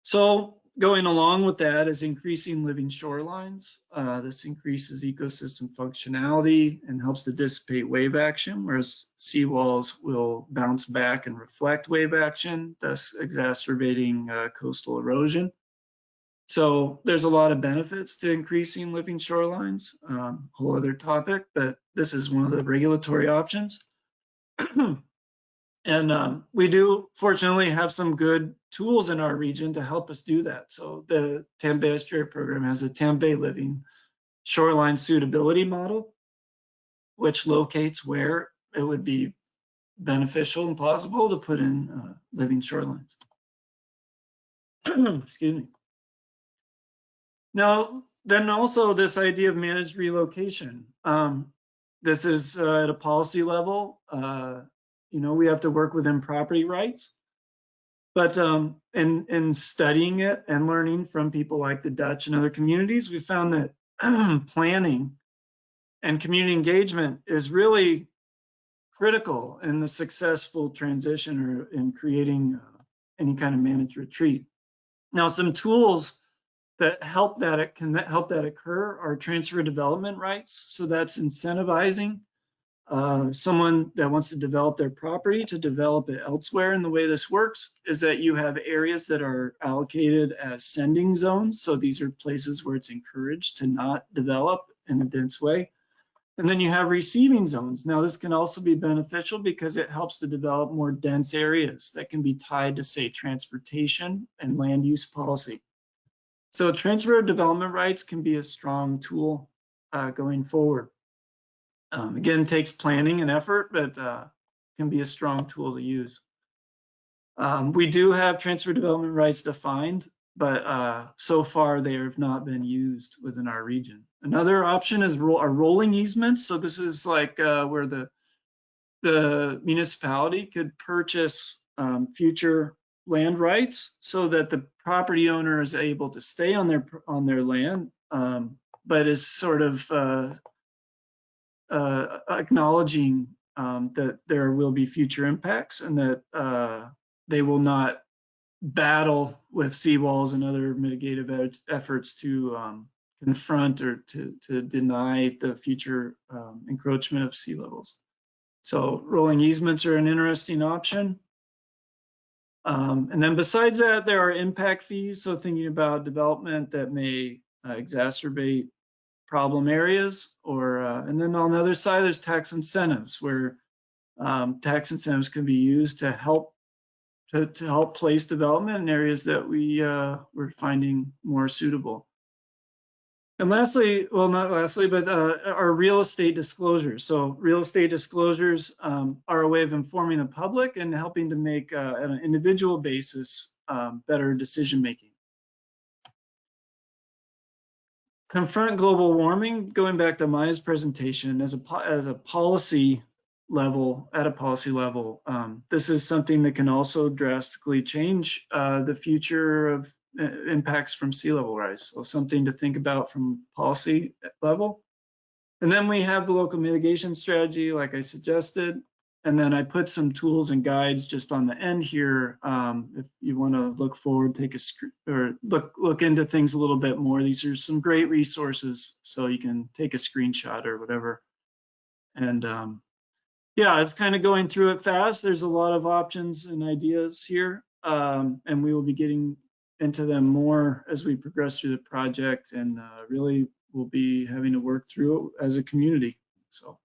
Speaker 8: So going along with that is increasing living shorelines. This increases ecosystem functionality and helps to dissipate wave action, whereas seawalls will bounce back and reflect wave action, thus exacerbating coastal erosion. So there's a lot of benefits to increasing living shorelines, whole other topic, but this is one of the regulatory options. And we do fortunately have some good tools in our region to help us do that. So the Tampa Estuary Program has a Tampa Bay Living Shoreline Suitability Model, which locates where it would be beneficial and plausible to put in living shorelines. Excuse me. Now, then also this idea of managed relocation. This is at a policy level. We have to work within property rights, but in studying it and learning from people like the Dutch and other communities, we found that planning and community engagement is really critical in the successful transition or in creating any kind of managed retreat. Now, some tools that help that occur are transfer development rights. So that's incentivizing someone that wants to develop their property to develop it elsewhere. And the way this works is that you have areas that are allocated as sending zones. So these are places where it's encouraged to not develop in a dense way. And then you have receiving zones. Now this can also be beneficial because it helps to develop more dense areas that can be tied to, say, transportation and land use policy. So transfer of development rights can be a strong tool going forward. Again, takes planning and effort, but can be a strong tool to use. We do have transfer development rights defined, but so far they have not been used within our region. Another option is our rolling easements. So this is like where the municipality could purchase future land rights so that the property owner is able to stay on their land, but is sort of acknowledging that there will be future impacts and that they will not battle with seawalls and other mitigative efforts to confront or to deny the future encroachment of sea levels. So rolling easements are an interesting option. And then besides that, there are impact fees. So thinking about development that may exacerbate problem areas, or and then on the other side, there's tax incentives, where tax incentives can be used to help place development in areas that we're finding more suitable. And lastly, well, not lastly, but our real estate disclosures. So real estate disclosures are a way of informing the public and helping to make, on an individual basis, better decision making. Confront global warming, going back to Maya's presentation, as a policy level, this is something that can also drastically change the future of impacts from sea level rise. So something to think about from policy level. And then we have the local mitigation strategy, like I suggested. And then I put some tools and guides just on the end here. If you want to look forward, take a or look into things a little bit more. These are some great resources, so you can take a screenshot or whatever. And yeah, it's kind of going through it fast. There's a lot of options and ideas here, and we will be getting into them more as we progress through the project, and really we'll be having to work through it as a community. So.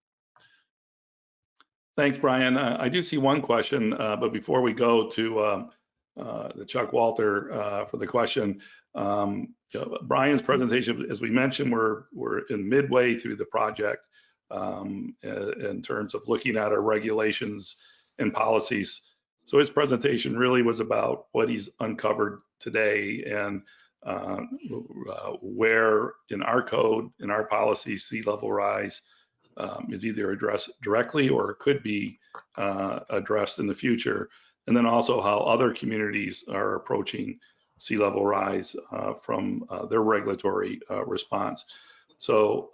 Speaker 2: Thanks, Brian. I do see one question, but before we go to the Chuck Walter for the question, Brian's presentation, as we mentioned, we're in midway through the project in terms of looking at our regulations and policies. So his presentation really was about what he's uncovered today and where in our code, in our policy, sea level rise is either addressed directly or could be addressed in the future. And then also how other communities are approaching sea level rise from their regulatory response. So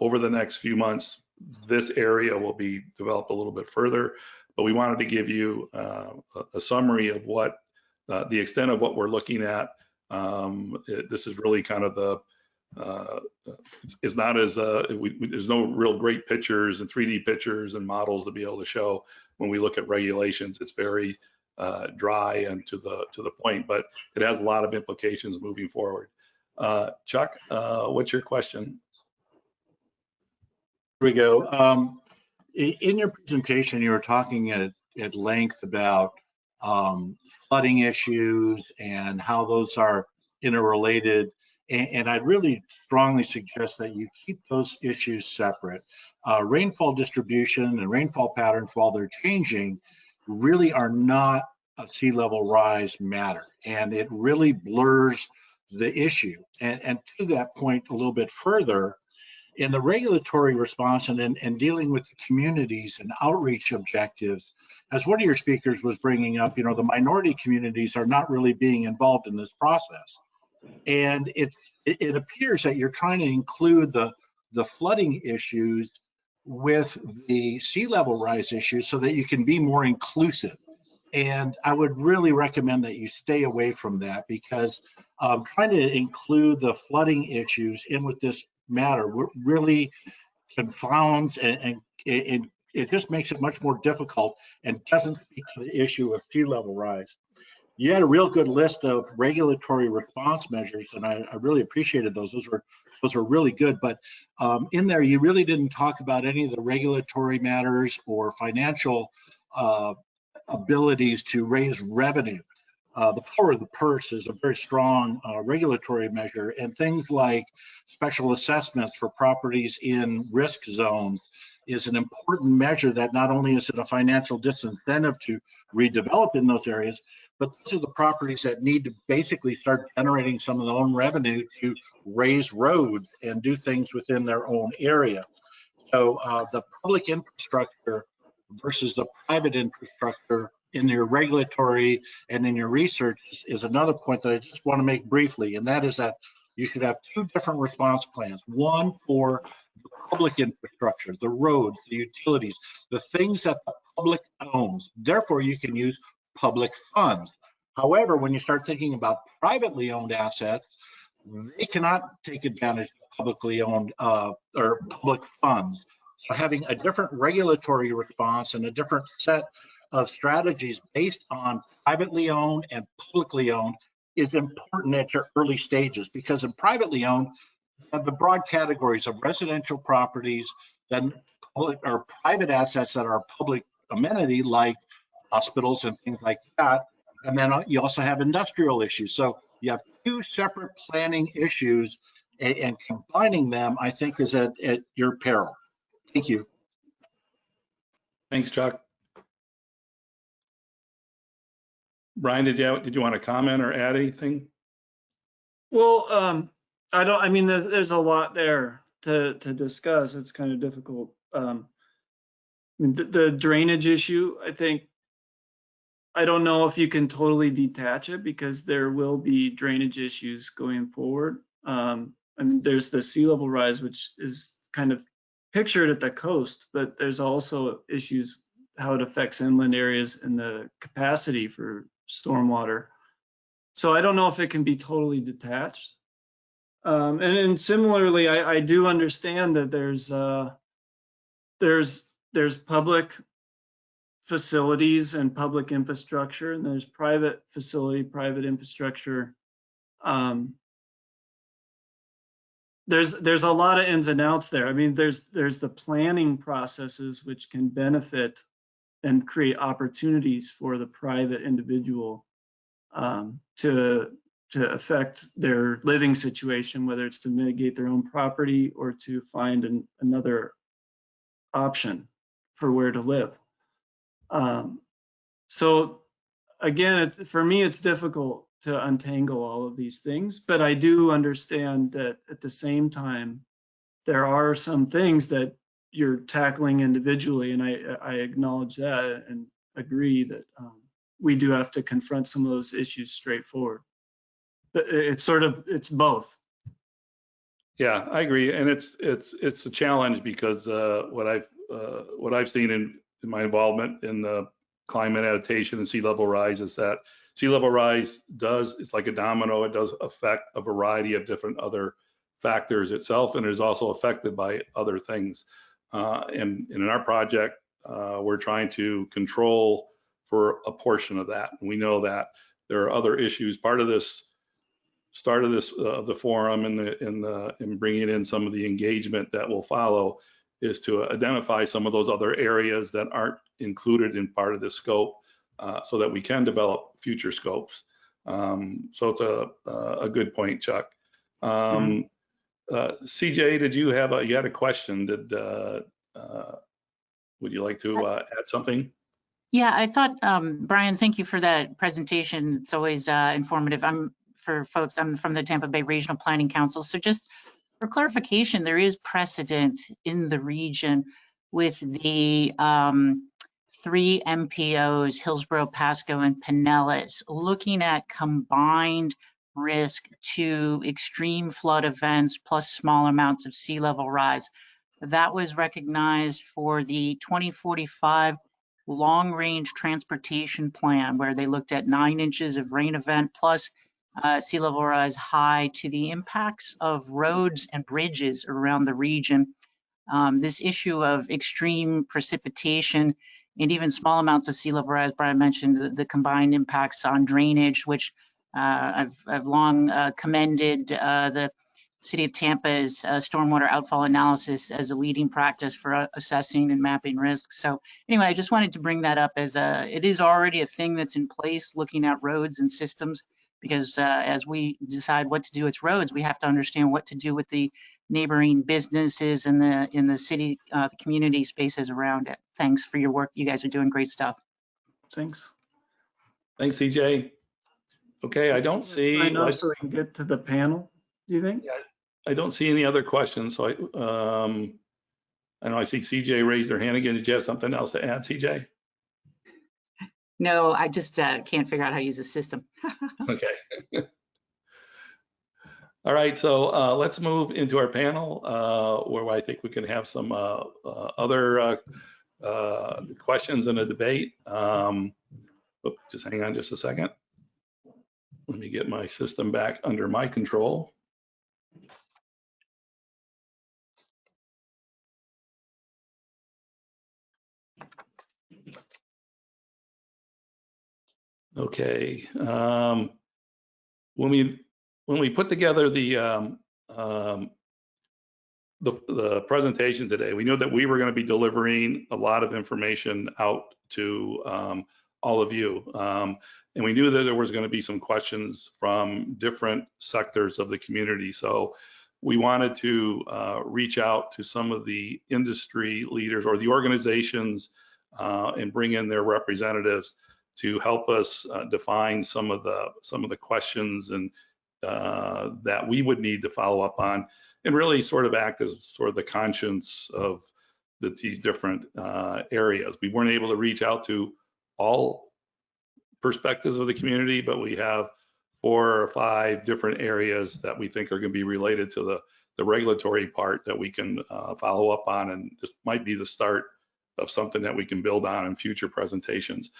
Speaker 2: over the next few months, this area will be developed a little bit further, but we wanted to give you a summary of what the extent of what we're looking at. This is really kind of the it's not as there's no real great pictures and 3D pictures and models to be able to show when we look at regulations. It's very dry and to the point, but it has a lot of implications moving forward. Chuck, what's your question?
Speaker 13: Here we go. In your presentation, you were talking at length about flooding issues and how those are interrelated. And I'd really strongly suggest that you keep those issues separate. Rainfall distribution and rainfall patterns, while they're changing, really are not a sea level rise matter. And it really blurs the issue. And to that point a little bit further, in the regulatory response and dealing with the communities and outreach objectives, as one of your speakers was bringing up, the minority communities are not really being involved in this process. And it appears that you're trying to include the flooding issues with the sea level rise issues so that you can be more inclusive. And I would really recommend that you stay away from that, because trying to include the flooding issues in with this matter really confounds and it just makes it much more difficult and doesn't speak to the issue of sea level rise. You had a real good list of regulatory response measures, and I really appreciated those. Those were really good, but in there you really didn't talk about any of the regulatory matters or financial abilities to raise revenue. The power of the purse is a very strong regulatory measure, and things like special assessments for properties in risk zones is an important measure that not only is it a financial disincentive to redevelop in those areas, but those are the properties that need to basically start generating some of their own revenue to raise roads and do things within their own area. So the public infrastructure versus the private infrastructure in your regulatory and in your research is another point that I just want to make briefly, and that is that you should have two different response plans. One for the public infrastructure, the roads, the utilities, the things that the public owns. Therefore, you can use public funds. However, when you start thinking about privately owned assets, they cannot take advantage of publicly owned or public funds. So having a different regulatory response and a different set of strategies based on privately owned and publicly owned is important at your early stages, because in privately owned, you have the broad categories of residential properties, then public or private assets that are public amenity like hospitals and things like that. And then you also have industrial issues. So you have two separate planning issues, and combining them, I think, is at your peril. Thank you.
Speaker 2: Thanks, Chuck. Brian, did you want to comment or add anything?
Speaker 8: Well, I mean, there's a lot there to discuss. It's kind of difficult. I mean, the drainage issue, I don't know if you can totally detach it, because there will be drainage issues going forward. I mean, there's the sea level rise, which is kind of pictured at the coast, but there's also issues how it affects inland areas and the capacity for stormwater. So I don't know if it can be totally detached. And similarly, I do understand that there's public facilities and public infrastructure, and there's private facility, private infrastructure. There's a lot of ins and outs there. I mean, there's the planning processes which can benefit and create opportunities for the private individual to affect their living situation, whether it's to mitigate their own property or to find another option for where to live. So again, for me, it's difficult to untangle all of these things, but I do understand that at the same time, there are some things that you're tackling individually, and I acknowledge that and agree that we do have to confront some of those issues straightforward. But it's both.
Speaker 2: Yeah, I agree, and it's a challenge, because what I've seen in my involvement in the climate adaptation and sea level rise is that sea level rise it's like a domino. It does affect a variety of different other factors itself, and is also affected by other things. And in our project, we're trying to control for a portion of that. And we know that there are other issues. Part of this start of the forum in bringing in some of the engagement that will follow is to identify some of those other areas that aren't included in part of the scope, so that we can develop future scopes. So it's a good point, Chuck. CJ, you had a question? Would you like to add something?
Speaker 14: Yeah, I thought, Brian, thank you for that presentation. It's always informative. I'm from the Tampa Bay Regional Planning Council. So just for clarification, there is precedent in the region with the 3 MPOs, Hillsborough, Pasco, and Pinellas, looking at combined risk to extreme flood events plus small amounts of sea level rise. That was recognized for the 2045 long range transportation plan, where they looked at 9 inches of rain event plus sea level rise high to the impacts of roads and bridges around the region. This issue of extreme precipitation and even small amounts of sea level rise, Brian mentioned the combined impacts on drainage, which I've long commended the City of Tampa's stormwater outfall analysis as a leading practice for assessing and mapping risks. So anyway, I just wanted to bring that up as it is already a thing that's in place, looking at roads and systems, because as we decide what to do with roads, we have to understand what to do with the neighboring businesses and in the city, the community spaces around it. Thanks for your work. You guys are doing great stuff.
Speaker 8: Thanks.
Speaker 2: Thanks, CJ. Okay, I don't see.
Speaker 8: Sign up so we can get to the panel. Do you think?
Speaker 2: Yeah, I don't see any other questions. So I know I see CJ raised their hand again. Did you have something else to add, CJ?
Speaker 14: No, I just can't figure out how to use the system.
Speaker 2: Okay. All right, so let's move into our panel where I think we can have some other questions in a debate. Just hang on just a second. Let me get my system back under my control. Okay. When we put together the presentation today, we knew that we were going to be delivering a lot of information out to all of you. And we knew that there was going to be some questions from different sectors of the community. So we wanted to reach out to some of the industry leaders or the organizations and bring in their representatives to help us define some of the questions and that we would need to follow up on, and really sort of act as sort of the conscience of these different areas. We weren't able to reach out to all perspectives of the community, but we have 4 or 5 different areas that we think are going to be related to the regulatory part that we can follow up on, and this might be the start of something that we can build on in future presentations.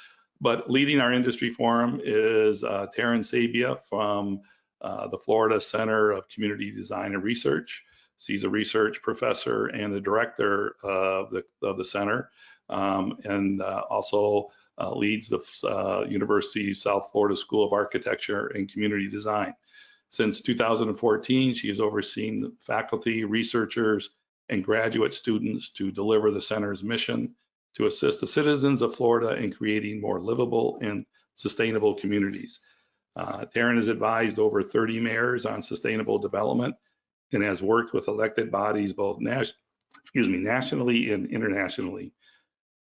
Speaker 2: But leading our industry forum is Taryn Sabia from the Florida Center of Community Design and Research. She's a research professor and the director of the center, and also leads the University of South Florida School of Architecture and Community Design. Since 2014, she has overseen faculty, researchers, and graduate students to deliver the center's mission to assist the citizens of Florida in creating more livable and sustainable communities. Taryn has advised over 30 mayors on sustainable development and has worked with elected bodies both nationally and internationally.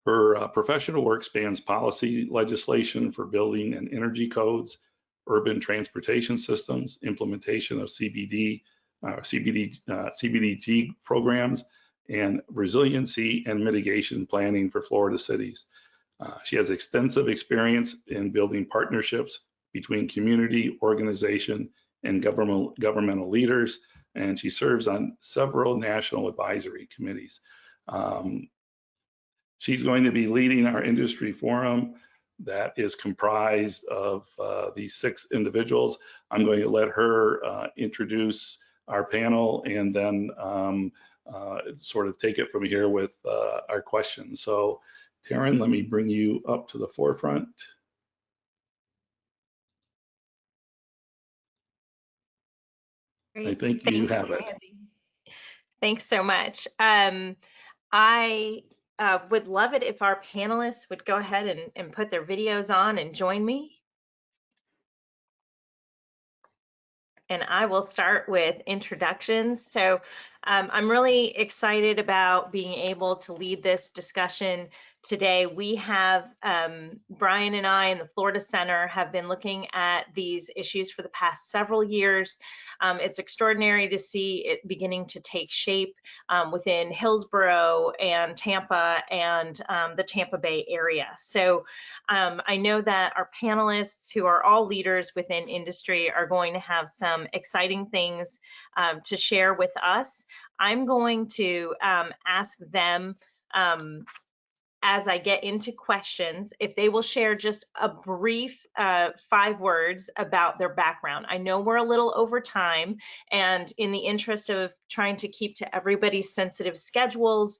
Speaker 2: Her professional work spans policy legislation for building and energy codes, urban transportation systems, implementation of CBDG programs, and resiliency and mitigation planning for Florida cities. She has extensive experience in building partnerships between community, organization, and governmental leaders, and she serves on several national advisory committees. She's going to be leading our industry forum that is comprised of these 6 individuals. I'm going to let her introduce our panel and then sort of take it from here with our questions. So Taryn, let me bring you up to the forefront.
Speaker 15: Great.
Speaker 2: I think you have it.
Speaker 15: Randy. Thanks so much. I would love it if our panelists would go ahead and put their videos on and join me. And I will start with introductions. So I'm really excited about being able to lead this discussion today. We have, Brian and I in the Florida Center have been looking at these issues for the past several years. It's extraordinary to see it beginning to take shape within Hillsborough and Tampa and the Tampa Bay area. So I know that our panelists, who are all leaders within industry, are going to have some exciting things to share with us. I'm going to ask them as I get into questions, if they will share just a brief 5 words about their background. I know we're a little over time, and in the interest of trying to keep to everybody's sensitive schedules,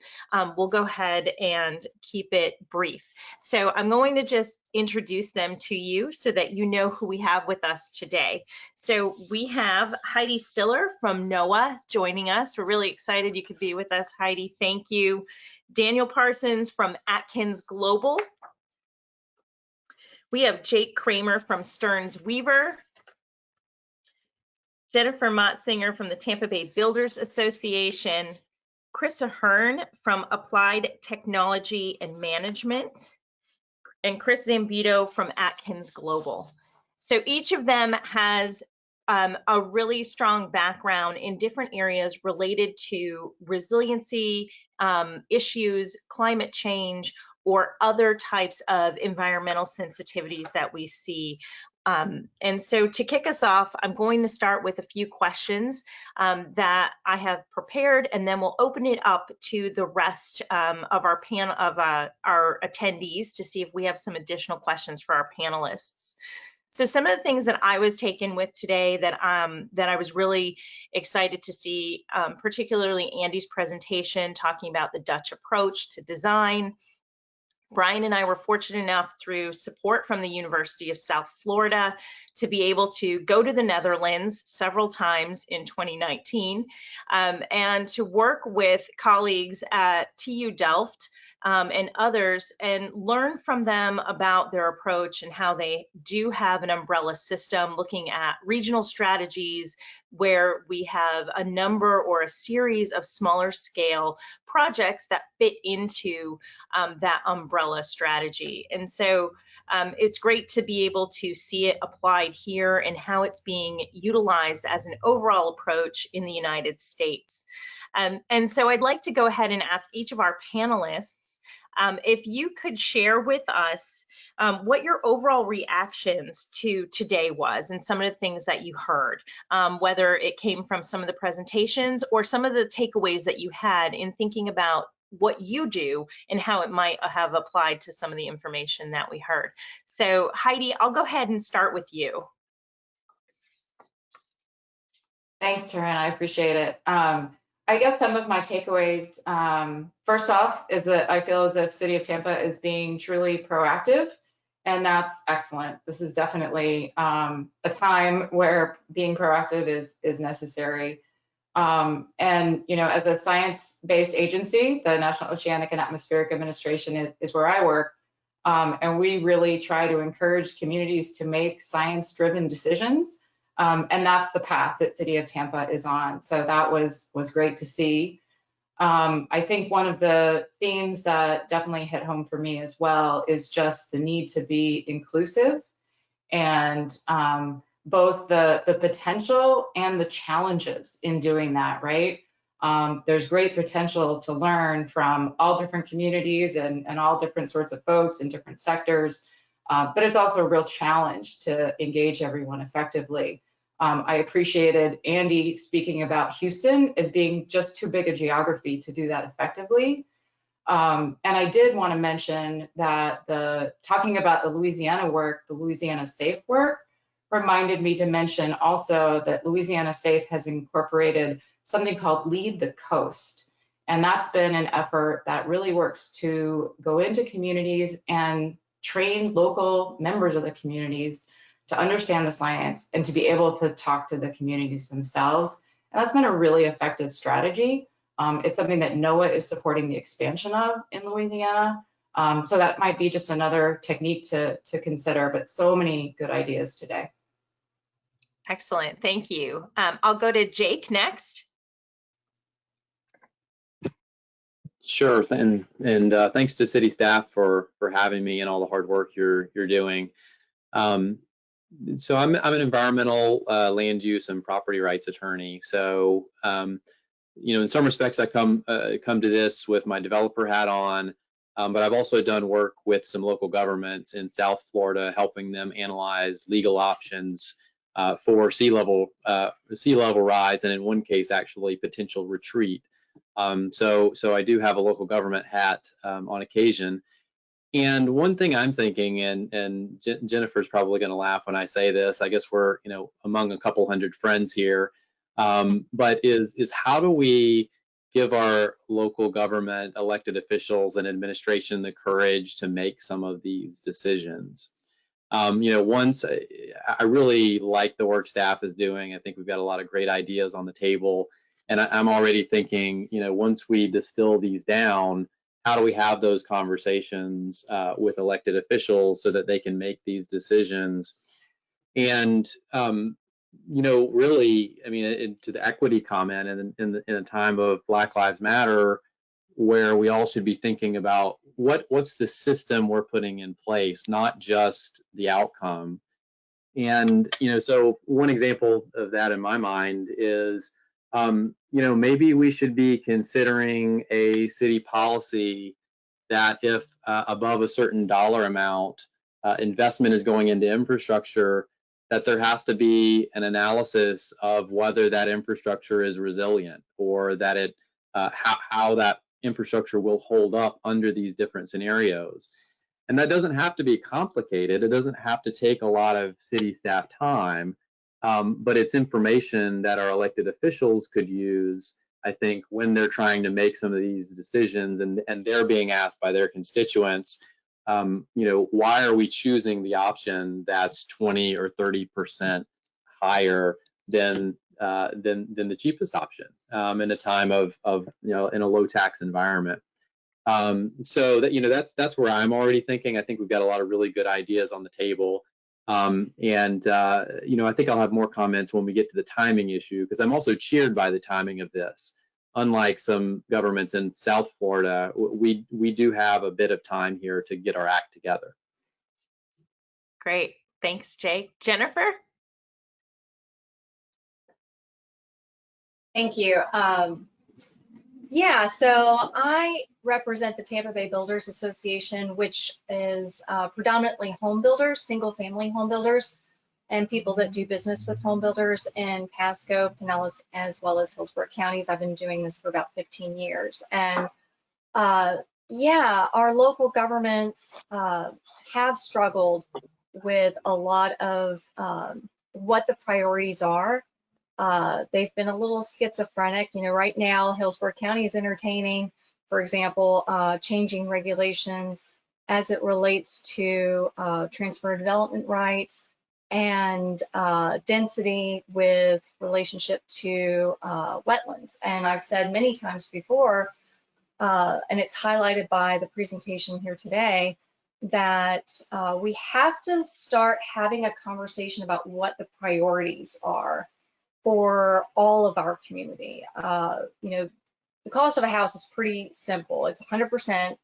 Speaker 15: we'll go ahead and keep it brief. So I'm going to just introduce them to you so that you know who we have with us today. So we have Heidi Stiller from NOAA joining us. We're really excited you could be with us, Heidi. Thank you. Daniel Parsons from Atkins Global. We have Jake Kramer from Stearns Weaver. Jennifer Motzinger from the Tampa Bay Builders Association. Chris Ahern from Applied Technology and Management. And Chris Zambito from Atkins Global. So each of them has a really strong background in different areas related to resiliency issues, climate change, or other types of environmental sensitivities that we see. And so to kick us off, I'm going to start with a few questions that I have prepared, and then we'll open it up to the rest of our panel of our attendees to see if we have some additional questions for our panelists. So some of the things that I was taken with today that I was really excited to see, particularly Andy's presentation talking about the Dutch approach to design. Brian and I were fortunate enough through support from the University of South Florida to be able to go to the Netherlands several times in 2019 and to work with colleagues at TU Delft and others and learn from them about their approach and how they do have an umbrella system looking at regional strategies where we have a number or a series of smaller scale projects that fit into that umbrella strategy. And so it's great to be able to see it applied here and how it's being utilized as an overall approach in the United States. And so I'd like to go ahead and ask each of our panelists if you could share with us what your overall reactions to today was and some of the things that you heard, whether it came from some of the presentations or some of the takeaways that you had in thinking about what you do and how it might have applied to some of the information that we heard. So Heidi, I'll go ahead and start with you.
Speaker 16: Thanks, Taryn, I appreciate it. I guess some of my takeaways, first off, is that I feel as if City of Tampa is being truly proactive, and that's excellent. This is definitely a time where being proactive is necessary. And, you know, as a science-based agency, the National Oceanic and Atmospheric Administration is where I work, and we really try to encourage communities to make science-driven decisions. And that's the path that City of Tampa is on. So that was great to see. I think one of the themes that definitely hit home for me as well is just the need to be inclusive and both the potential and the challenges in doing that, right? There's great potential to learn from all different communities and all different sorts of folks in different sectors, but it's also a real challenge to engage everyone effectively. I appreciated Andy speaking about Houston as being just too big a geography to do that effectively. And I did want to mention that talking about the Louisiana work, the Louisiana Safe work, reminded me to mention also that Louisiana Safe has incorporated something called Lead the Coast. And that's been an effort that really works to go into communities and train local members of the communities to understand the science and to be able to talk to the communities themselves. And that's been a really effective strategy. It's something that NOAA is supporting the expansion of in Louisiana. So that might be just another technique to consider, but so many good ideas today.
Speaker 15: Excellent, thank you. I'll go to Jake next.
Speaker 17: Sure, and thanks to city staff for having me and all the hard work you're doing. So I'm an environmental land use and property rights attorney. So you know, in some respects, I come to this with my developer hat on, but I've also done work with some local governments in South Florida, helping them analyze legal options for sea level rise, and in one case, actually potential retreat. So I do have a local government hat on occasion. And one thing I'm thinking, and Jennifer's probably going to laugh when I say this, I guess we're, you know, among a couple hundred friends here, but is how do we give our local government elected officials and administration the courage to make some of these decisions? You know, once I really like the work staff is doing. I think we've got a lot of great ideas on the table, and I'm already thinking, you know, once we distill these down, how do we have those conversations with elected officials so that they can make these decisions? And you know, really, I mean, to the equity comment, and in a time of Black Lives Matter, where we all should be thinking about what's the system we're putting in place, not just the outcome. And you know, so one example of that in my mind is, you know, maybe we should be considering a city policy that if above a certain dollar amount, investment is going into infrastructure, that there has to be an analysis of whether that infrastructure is resilient, or that it how that infrastructure will hold up under these different scenarios. And that doesn't have to be complicated. It doesn't have to take a lot of city staff time, but it's information that our elected officials could use, I think, when they're trying to make some of these decisions, and they're being asked by their constituents, why are we choosing the option that's 20 or 30% higher than the cheapest option in a time of in a low tax environment. So that that's where I'm already thinking. I think we've got a lot of really good ideas on the table. I think I'll have more comments when we get to the timing issue, because I'm also cheered by the timing of this. Unlike some governments in South Florida, we do have a bit of time here to get our act together.
Speaker 15: Great. Thanks, Jay. Jennifer?
Speaker 18: Thank you. Yeah, so I represent the Tampa Bay Builders Association, which is predominantly home builders, single-family home builders, and people that do business with home builders in Pasco, Pinellas, as well as Hillsborough counties. I've been doing this for about 15 years. And yeah, our local governments have struggled with a lot of what the priorities are. They've been a little schizophrenic. Right now, Hillsborough County is entertaining, for example, changing regulations as it relates to transfer of development rights and density with relationship to wetlands. And I've said many times before, and it's highlighted by the presentation here today, that we have to start having a conversation about what the priorities are for all of our community. The cost of a house is pretty simple. It's 100%.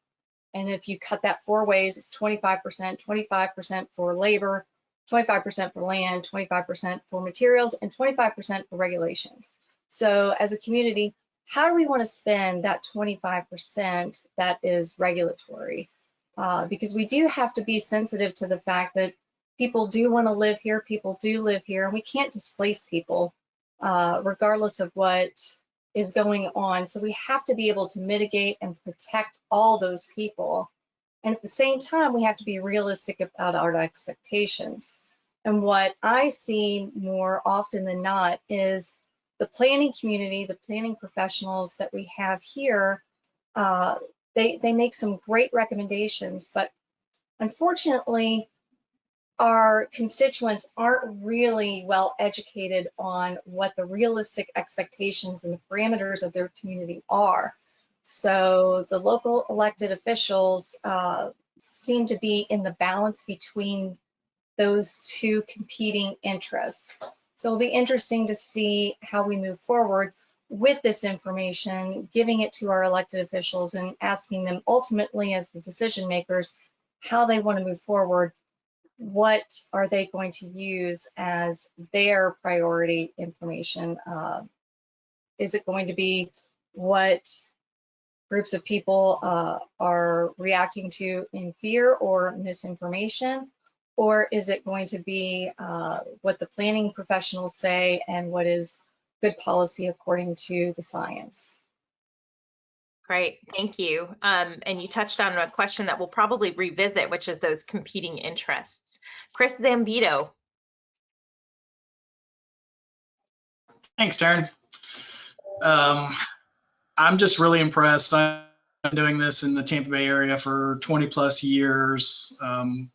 Speaker 18: And if you cut that 4 ways, it's 25%, 25% for labor, 25% for land, 25% for materials, and 25% for regulations. So as a community, how do we want to spend that 25% that is regulatory? Because we do have to be sensitive to the fact that people do want to live here, people do live here, and we can't displace people regardless of what is going on. So we have to be able to mitigate and protect all those people. And at the same time, we have to be realistic about our expectations. And what I see more often than not is the planning community, the planning professionals that we have here, they make some great recommendations, but unfortunately, our constituents aren't really well educated on what the realistic expectations and the parameters of their community are. So the local elected officials seem to be in the balance between those two competing interests. So it'll be interesting to see how we move forward with this information, giving it to our elected officials and asking them ultimately as the decision makers how they want to move forward. What are they going to use as their priority information? Is it going to be what groups of people are reacting to in fear or misinformation? Or is it going to be what the planning professionals say and what is good policy according to the science?
Speaker 15: Great, thank you. And you touched on a question that we'll probably revisit, which is those competing interests. Chris Zambito.
Speaker 19: Thanks, Taryn. I'm just really impressed. I'm doing this in the Tampa Bay area for 20 plus years,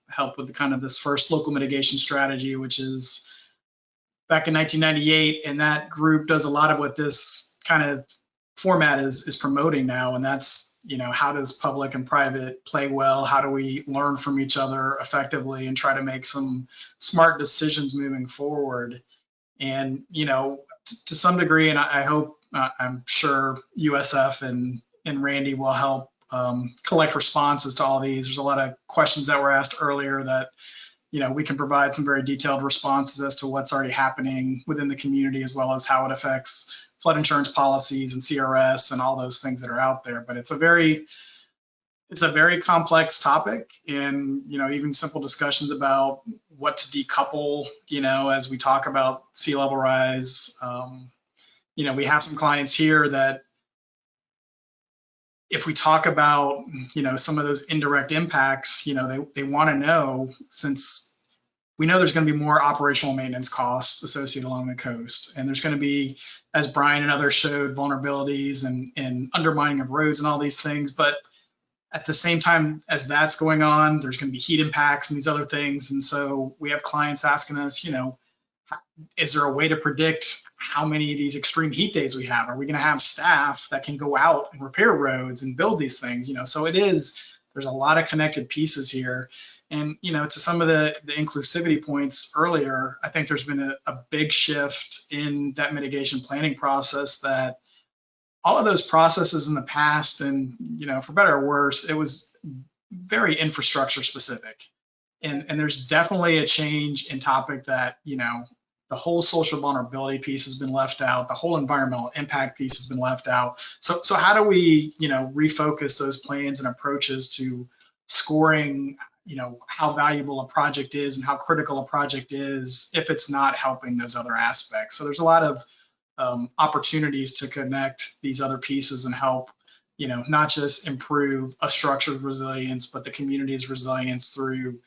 Speaker 19: helped with kind of this first local mitigation strategy, which is back in 1998. And that group does a lot of what this kind of format is promoting now, and that's, how does public and private play well? How do we learn from each other effectively and try to make some smart decisions moving forward? And to some degree, and I hope, I'm sure USF and Randy will help collect responses to all these. There's a lot of questions that were asked earlier that we can provide some very detailed responses as to what's already happening within the community, as well as how it affects flood insurance policies and CRS and all those things that are out there. But it's a very it's a very complex topic, and even simple discussions about what to decouple, as we talk about sea level rise. We have some clients here that if we talk about some of those indirect impacts, they want to know, since we know there's going to be more operational maintenance costs associated along the coast, and there's going to be, as Brian and others showed, vulnerabilities and undermining of roads and all these things. But at the same time as that's going on, there's going to be heat impacts and these other things. And so we have clients asking us, is there a way to predict how many of these extreme heat days we have? Are we going to have staff that can go out and repair roads and build these things? So there's a lot of connected pieces here. And, to some of the inclusivity points earlier, I think there's been a big shift in that mitigation planning process, that all of those processes in the past, and, for better or worse, it was very infrastructure specific. And there's definitely a change in topic that, the whole social vulnerability piece has been left out. The whole environmental impact piece has been left out. So how do we, refocus those plans and approaches to scoring, how valuable a project is and how critical a project is if it's not helping those other aspects? So there's a lot of opportunities to connect these other pieces and help, not just improve a structure's resilience, but the community's resilience through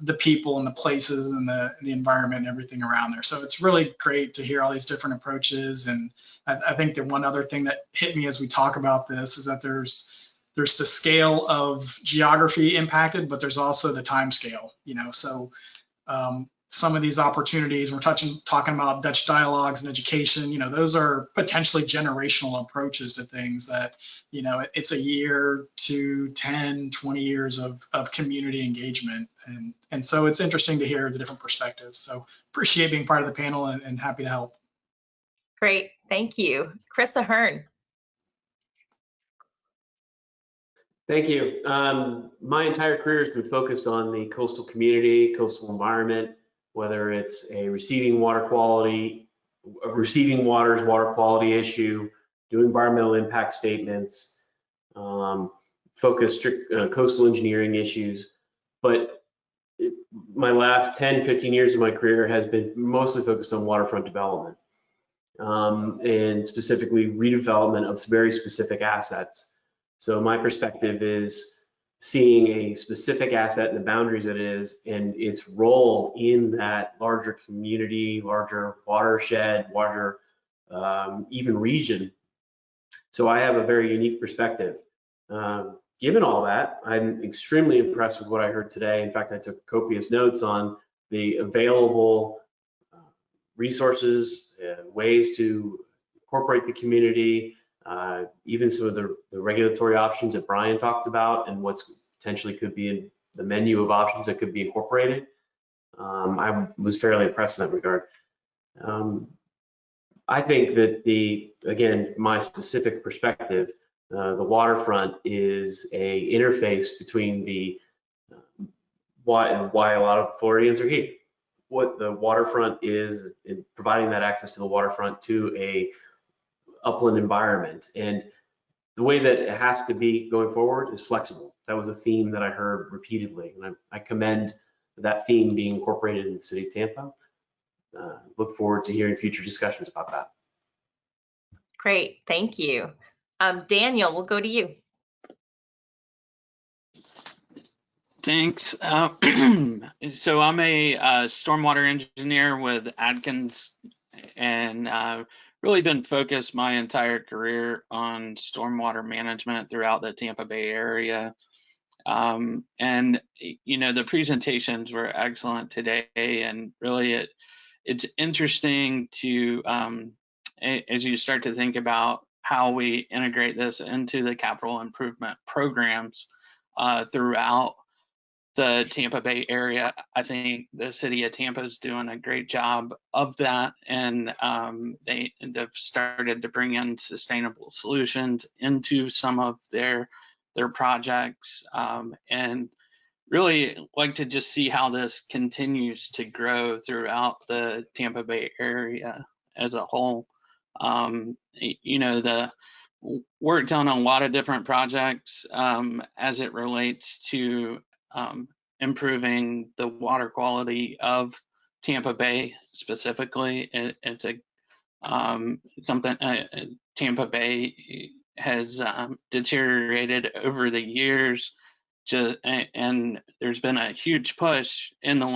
Speaker 19: the people and the places and the environment and everything around there. So it's really great to hear all these different approaches. And I think that one other thing that hit me as we talk about this is that there's the scale of geography impacted, but there's also the time scale, so some of these opportunities, we're talking about Dutch dialogues and education, those are potentially generational approaches to things that, it's a year to 10, 20 years of community engagement. And so it's interesting to hear the different perspectives. So appreciate being part of the panel and happy to help.
Speaker 15: Great, thank you. Chris Ahern.
Speaker 20: Thank you. My entire career has been focused on the coastal community, coastal environment, whether it's a receiving waters water quality issue, do environmental impact statements, focus strict coastal engineering issues. But my last 10, 15 years of my career has been mostly focused on waterfront development, and specifically redevelopment of very specific assets. So my perspective is seeing a specific asset and the boundaries it is and its role in that larger community, larger watershed, larger even region. So I have a very unique perspective. Given all that, I'm extremely impressed with what I heard today. In fact, I took copious notes on the available resources, ways to incorporate the community, even some of the regulatory options that Brian talked about and what's potentially could be in the menu of options that could be incorporated. I was fairly impressed in that regard. I think that again, my specific perspective, the waterfront is a interface between why a lot of Floridians are here. What the waterfront is in providing that access to the waterfront to a upland environment, and the way that it has to be going forward is flexible. That was a theme that I heard repeatedly, and I commend that theme being incorporated in the city of Tampa. Look forward to hearing future discussions about that.
Speaker 15: Great, thank you. Daniel, we'll go to you.
Speaker 21: Thanks. So I'm a stormwater engineer with Adkins, and really been focused my entire career on stormwater management throughout the Tampa Bay area. And the presentations were excellent today, and really it's interesting to as you start to think about how we integrate this into the capital improvement programs throughout the Tampa Bay area. I think the city of Tampa is doing a great job of that, and they've started to bring in sustainable solutions into some of their projects, and really like to just see how this continues to grow throughout the Tampa Bay area as a whole. The worked on a lot of different projects as it relates to improving the water quality of Tampa Bay specifically. It's a something Tampa Bay has deteriorated over the years, and there's been a huge push in the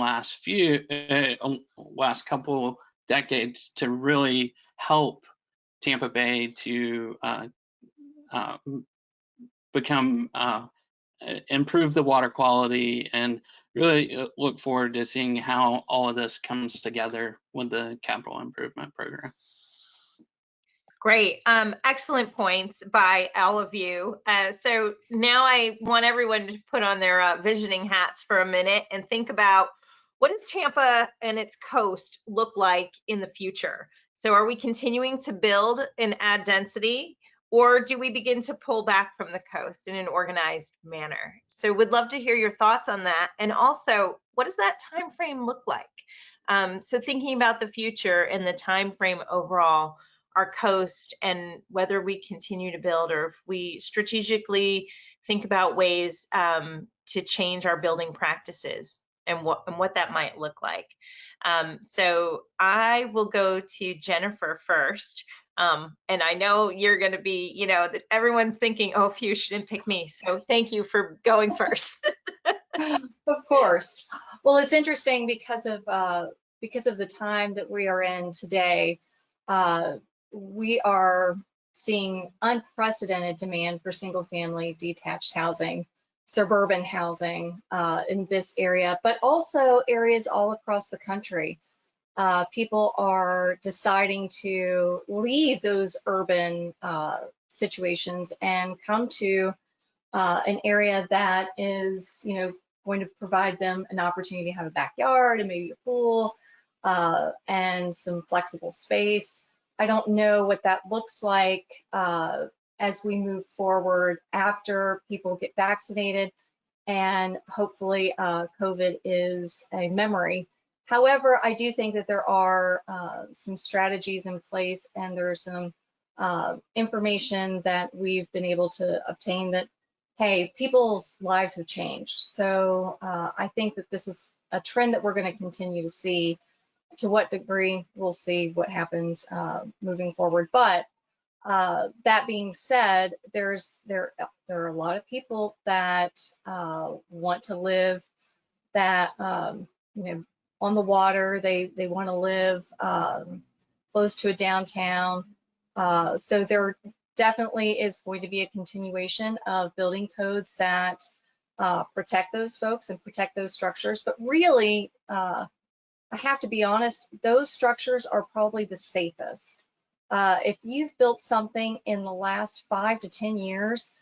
Speaker 21: last couple decades to really help Tampa Bay to improve the water quality, and really look forward to seeing how all of this comes together with the capital improvement program.
Speaker 15: Great. Excellent points by all of you. So now I want everyone to put on their visioning hats for a minute and think about, what does Tampa and its coast look like in the future? So are we continuing to build and add density, or do we begin to pull back from the coast in an organized manner? So would love to hear your thoughts on that. And also, what does that time frame look like? So thinking about the future and the time frame overall, our coast, and whether we continue to build, or if we strategically think about ways to change our building practices, and what that might look like. So I will go to Jennifer first. And I know you're going to be, that everyone's thinking, oh, phew, she didn't pick me. So thank you for going first.
Speaker 18: Of course. Well, it's interesting because of the time that we are in today. We are seeing unprecedented demand for single-family detached housing, suburban housing in this area, but also areas all across the country. People are deciding to leave those urban situations and come to an area that is, going to provide them an opportunity to have a backyard and maybe a pool and some flexible space. I don't know what that looks like as we move forward after people get vaccinated, and hopefully COVID is a memory. However, I do think that there are some strategies in place, and there's some information that we've been able to obtain that, hey, people's lives have changed. So I think that this is a trend that we're going to continue to see. To what degree, we'll see what happens moving forward. But that being said, there are a lot of people that want to live that on the water. They want to live close to a downtown. So there definitely is going to be a continuation of building codes that protect those folks and protect those structures. But really, I have to be honest, those structures are probably the safest. If you've built something in the last 5 to 10 years,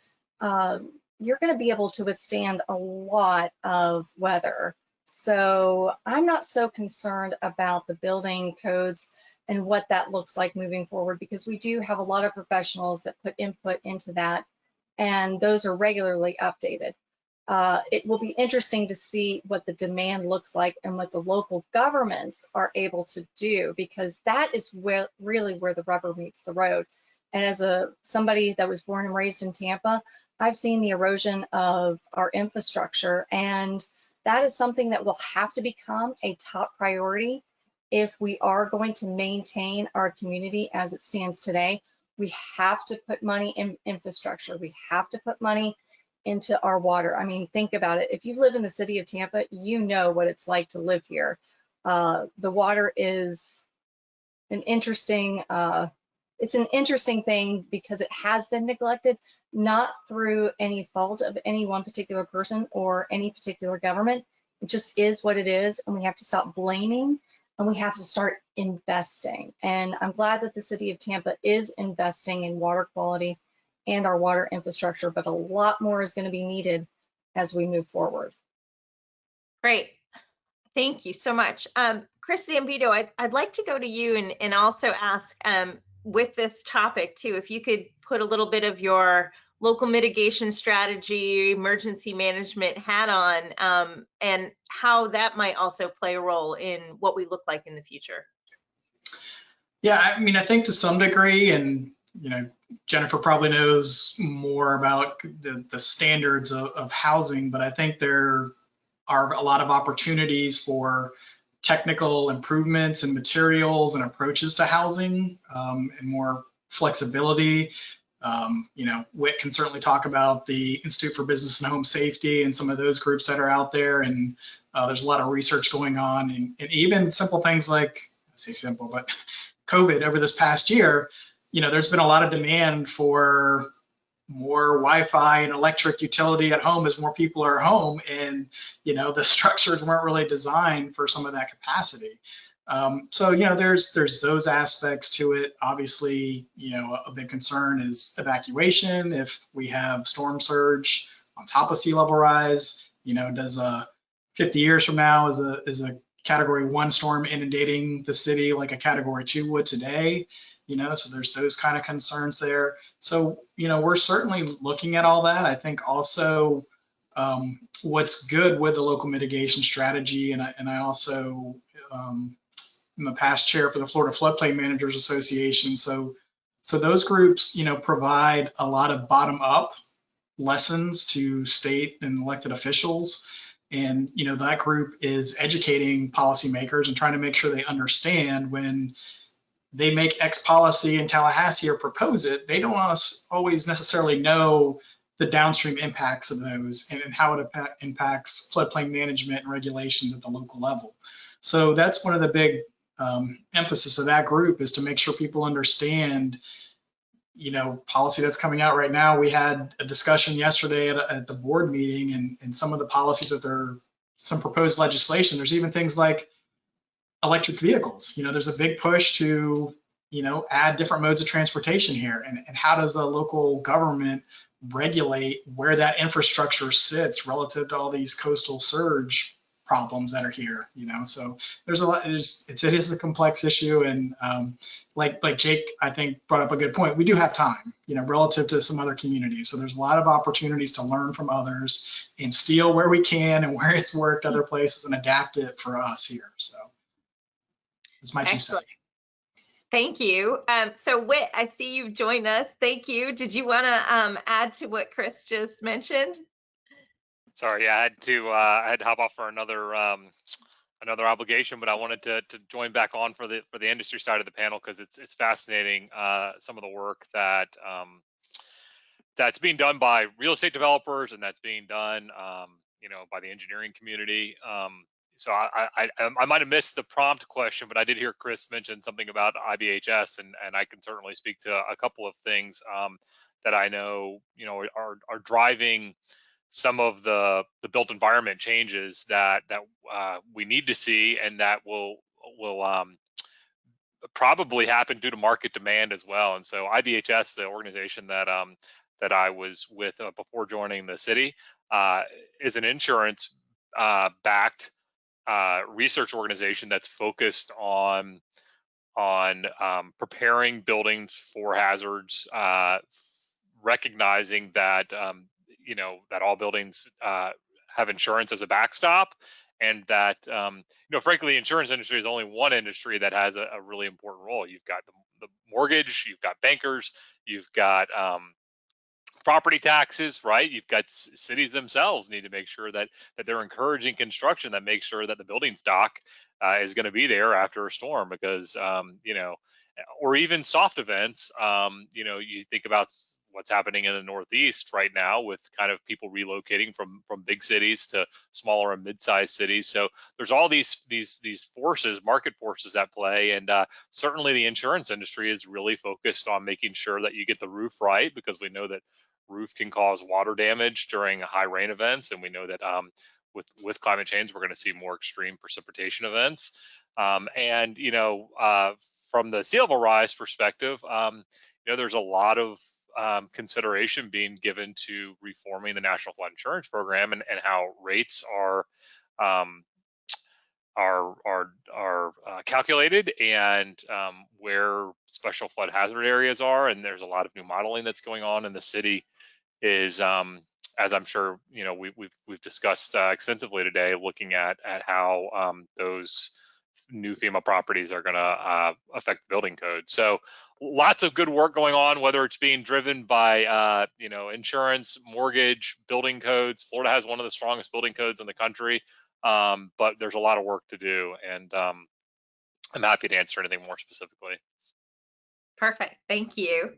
Speaker 18: you're going to be able to withstand a lot of weather. So I'm not so concerned about the building codes and what that looks like moving forward, because we do have a lot of professionals that put input into that, and those are regularly updated. It will be interesting to see what the demand looks like and what the local governments are able to do, because that is really where the rubber meets the road. And as somebody that was born and raised in Tampa, I've seen the erosion of our infrastructure, and that is something that will have to become a top priority if we are going to maintain our community as it stands today. We have to put money in infrastructure. We have to put money into our water. I mean, think about it. If you live in the city of Tampa, you know what it's like to live here. The water is an interesting, it's an interesting thing because it has been neglected, not through any fault of any one particular person or any particular government. It just is what it is, and we have to stop blaming, and we have to start investing. And I'm glad that the city of Tampa is investing in water quality and our water infrastructure, but a lot more is going to be needed as we move forward.
Speaker 15: Great. Thank you so much. Chris Zambito, I'd like to go to you and also ask, with this topic too, if you could put a little bit of your local mitigation strategy, emergency management hat on, and how that might also play a role in what we look like in the future.
Speaker 19: Yeah, I mean, I think to some degree, and Jennifer probably knows more about the standards of housing, but I think there are a lot of opportunities for technical improvements in materials and approaches to housing, and more flexibility. WIT can certainly talk about the Institute for Business and Home Safety and some of those groups that are out there, and there's a lot of research going on, and even simple things like, I say simple, but COVID over this past year, there's been a lot of demand for more Wi-Fi and electric utility at home as more people are home, and the structures weren't really designed for some of that capacity. So there's those aspects to it. Obviously, a big concern is evacuation. If we have storm surge on top of sea level rise, does 50 years from now is a Category 1 storm inundating the city like a Category 2 would today? So there's those kind of concerns there. So, we're certainly looking at all that. I think also what's good with the local mitigation strategy, and I also am a past chair for the Florida Floodplain Managers Association. So those groups, provide a lot of bottom-up lessons to state and elected officials. And, that group is educating policymakers and trying to make sure they understand when they make X policy in Tallahassee or propose it, they don't always necessarily know the downstream impacts of those and how it impacts floodplain management and regulations at the local level. So that's one of the big emphasis of that group, is to make sure people understand, policy that's coming out right now. We had a discussion yesterday at the board meeting, and some of the policies that some proposed legislation. There's even things like electric vehicles. There's a big push to, add different modes of transportation here. And how does the local government regulate where that infrastructure sits relative to all these coastal surge problems that are here? So there's a lot. It is a complex issue. And like Jake, I think, brought up a good point. We do have time, relative to some other communities. So there's a lot of opportunities to learn from others and steal where we can and where it's worked other places and adapt it for us here. So it's my 2 cents.
Speaker 15: Thank you. So Whit, I see you've joined us. Thank you. Did you want to add to what Chris just mentioned?
Speaker 1: Sorry, I had to hop off for another obligation, but I wanted to join back on for the industry side of the panel, because it's fascinating, some of the work that's being done by real estate developers, and that's being done by the engineering community. So I might have missed the prompt question, but I did hear Chris mention something about IBHS, and I can certainly speak to a couple of things that I know are driving some of the built environment changes that we need to see, and that will probably happen due to market demand as well. And so IBHS, the organization that I was with before joining the city, is an insurance backed research organization that's focused on preparing buildings for hazards, recognizing that that all buildings have insurance as a backstop, and that frankly, the insurance industry is only one industry that has a really important role. You've got the mortgage, you've got bankers, you've got property taxes, right? You've got cities themselves need to make sure that they're encouraging construction that makes sure that the building stock is going to be there after a storm, because or even soft events. You think about what's happening in the Northeast right now with kind of people relocating from big cities to smaller and mid-sized cities. So there's all these forces, market forces at play, and certainly the insurance industry is really focused on making sure that you get the roof right, because we know that roof can cause water damage during high rain events, and we know that with climate change we're going to see more extreme precipitation events. And from the sea level rise perspective, there's a lot of consideration being given to reforming the National Flood Insurance Program, and how rates are calculated, and where special flood hazard areas are. And there's a lot of new modeling that's going on, and the city is, as I'm sure we've discussed extensively today, looking at how those new FEMA properties are going to affect the building code. So lots of good work going on, whether it's being driven by insurance, mortgage, building codes. Florida has one of the strongest building codes in the country, but there's a lot of work to do, and I'm happy to answer anything more specifically.
Speaker 15: Perfect. Thank you.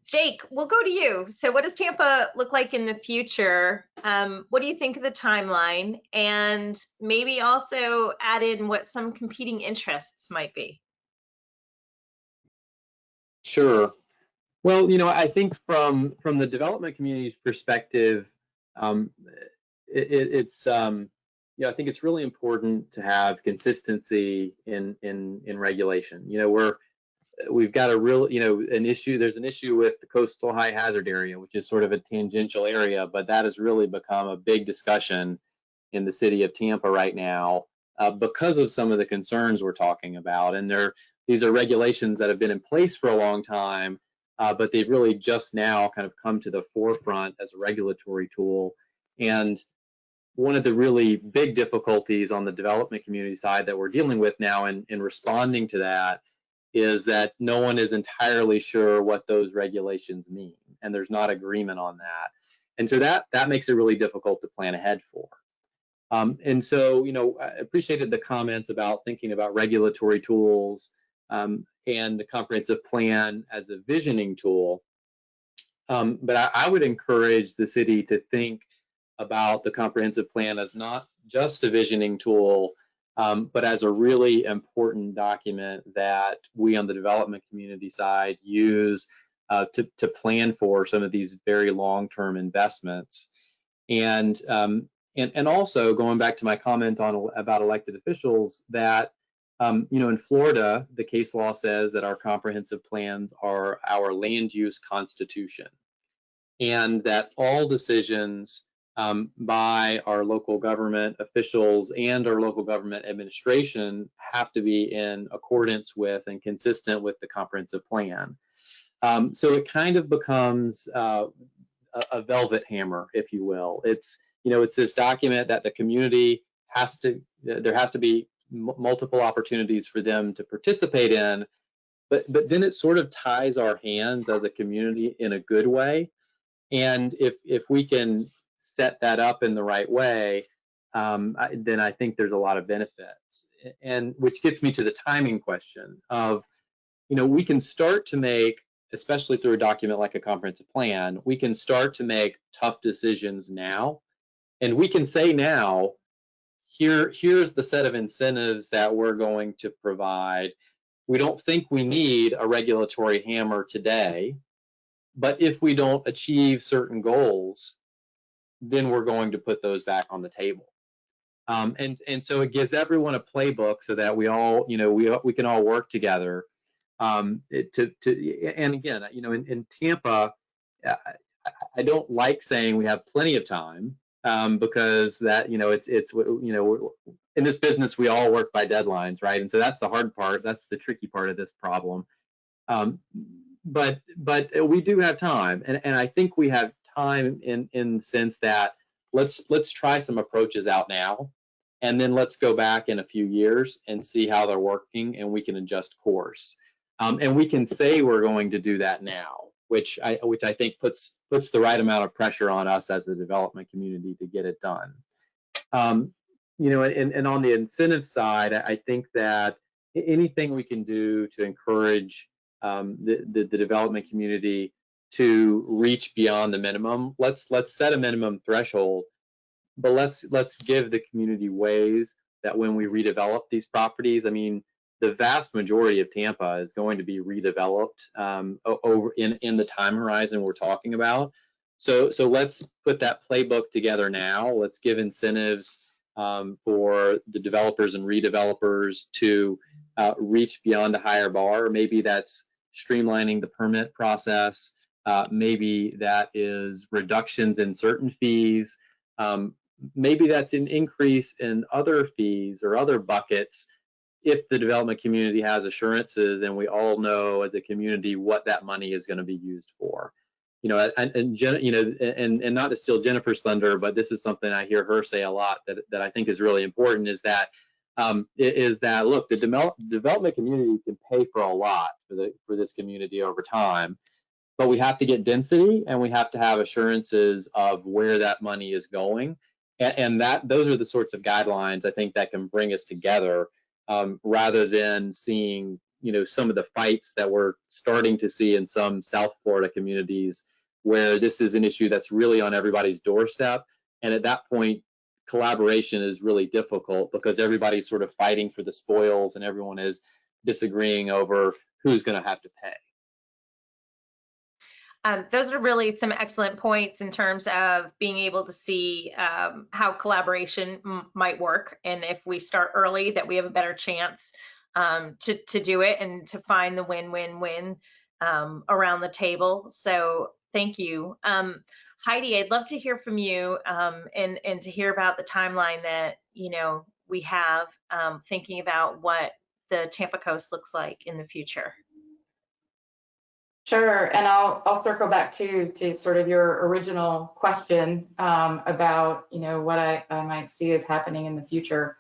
Speaker 15: Jake, we'll go to you. So what does Tampa look like in the future? What do you think of the timeline? And maybe also add in what some competing interests might be.
Speaker 17: Sure. Well, I think from the development community's perspective, I think it's really important to have consistency in regulation. We've got a real, an issue. There's an issue with the coastal high hazard area, which is sort of a tangential area, but that has really become a big discussion in the city of Tampa right now because of some of the concerns we're talking about. And these are regulations that have been in place for a long time, but they've really just now kind of come to the forefront as a regulatory tool. And one of the really big difficulties on the development community side that we're dealing with now in responding to that is that no one is entirely sure what those regulations mean, and there's not agreement on that. And so that makes it really difficult to plan ahead for. And so, I appreciated the comments about thinking about regulatory tools and the comprehensive plan as a visioning tool. But I would encourage the city to think about the comprehensive plan as not just a visioning tool, but as a really important document that we on the development community side use to plan for some of these very long-term investments. And also going back to my comment about elected officials, that in Florida, the case law says that our comprehensive plans are our land use constitution, and that all decisions by our local government officials and our local government administration have to be in accordance with and consistent with the comprehensive plan. So it kind of becomes a velvet hammer, if you will. It's this document that the community there has to be multiple opportunities for them to participate in, but then it sort of ties our hands as a community in a good way. And if we can set that up in the right way, then I think there's a lot of benefits. And which gets me to the timing question of, we can start to make, especially through a document like a comprehensive plan, we can start to make tough decisions now. And we can say now, here's the set of incentives that we're going to provide. We don't think we need a regulatory hammer today, but if we don't achieve certain goals, then we're going to put those back on the table. And so it gives everyone a playbook so that we all, we can all work together. And again, in Tampa, I don't like saying we have plenty of time because that, it's in this business, we all work by deadlines, right? And so that's the hard part. That's the tricky part of this problem. But we do have time, and I think we have time in the sense that let's try some approaches out now, and then let's go back in a few years and see how they're working, and we can adjust course. And we can say we're going to do that now, which I think puts the right amount of pressure on us as the development community to get it done. And on the incentive side, I think that anything we can do to encourage the development community to reach beyond the minimum. Let's set a minimum threshold, but let's give the community ways that when we redevelop these properties, I mean, the vast majority of Tampa is going to be redeveloped over in the time horizon we're talking about. So let's put that playbook together now. Let's give incentives for the developers and redevelopers to reach beyond a higher bar. Maybe that's streamlining the permit process. Maybe that is reductions in certain fees. Maybe that's an increase in other fees or other buckets if the development community has assurances and we all know as a community what that money is going to be used for. And not to steal Jennifer's thunder, but this is something I hear her say a lot that I think is really important, is that is that, look, the development community can pay for a lot for this community over time, but we have to get density and we have to have assurances of where that money is going. And those are the sorts of guidelines I think that can bring us together, rather than seeing, some of the fights that we're starting to see in some South Florida communities, where this is an issue that's really on everybody's doorstep. And at that point, collaboration is really difficult because everybody's sort of fighting for the spoils and everyone is disagreeing over who's going to have to pay.
Speaker 15: Those are really some excellent points in terms of being able to see how collaboration might work. And if we start early, that we have a better chance to do it and to find the win-win-win around the table. So thank you. Heidi, I'd love to hear from you and to hear about the timeline that, we have thinking about what the Tampa coast looks like in the future.
Speaker 16: Sure, and I'll circle back to sort of your original question about what I might see as happening in the future.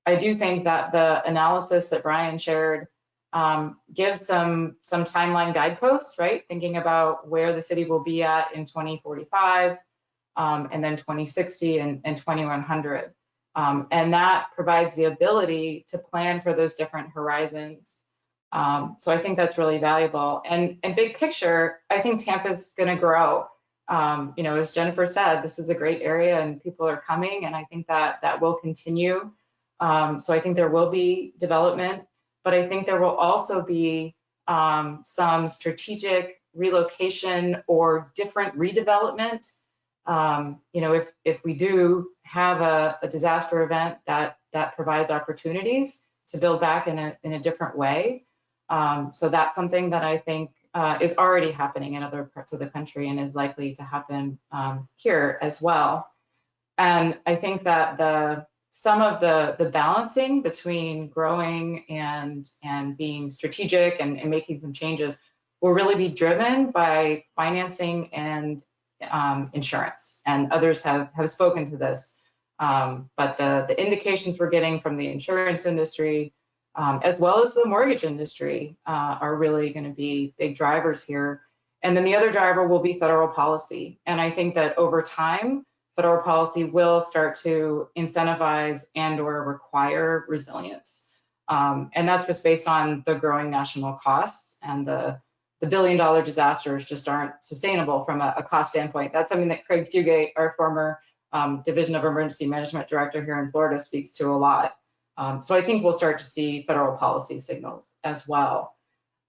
Speaker 16: I do think that the analysis that Brian shared gives some timeline guideposts, right? Thinking about where the city will be at in 2045, and then 2060 and 2100, and that provides the ability to plan for those different horizons. So I think that's really valuable. And big picture, I think Tampa's going to grow. As Jennifer said, this is a great area and people are coming, and I think that will continue. So I think there will be development, but I think there will also be some strategic relocation or different redevelopment. If we do have a disaster event that provides opportunities to build back in a different way. So that's something that I think is already happening in other parts of the country and is likely to happen here as well. And I think that some of the balancing between growing and being strategic and making some changes will really be driven by financing and insurance. And others have spoken to this. But the indications we're getting from the insurance industry, as well as the mortgage industry, are really going to be big drivers here. And then the other driver will be federal policy. And I think that over time, federal policy will start to incentivize and or require resilience. And that's just based on the growing national costs, and the billion-dollar disasters just aren't sustainable from a cost standpoint. That's something that Craig Fugate, our former Division of Emergency Management Director here in Florida, speaks to a lot. So I think we'll start to see federal policy signals as well.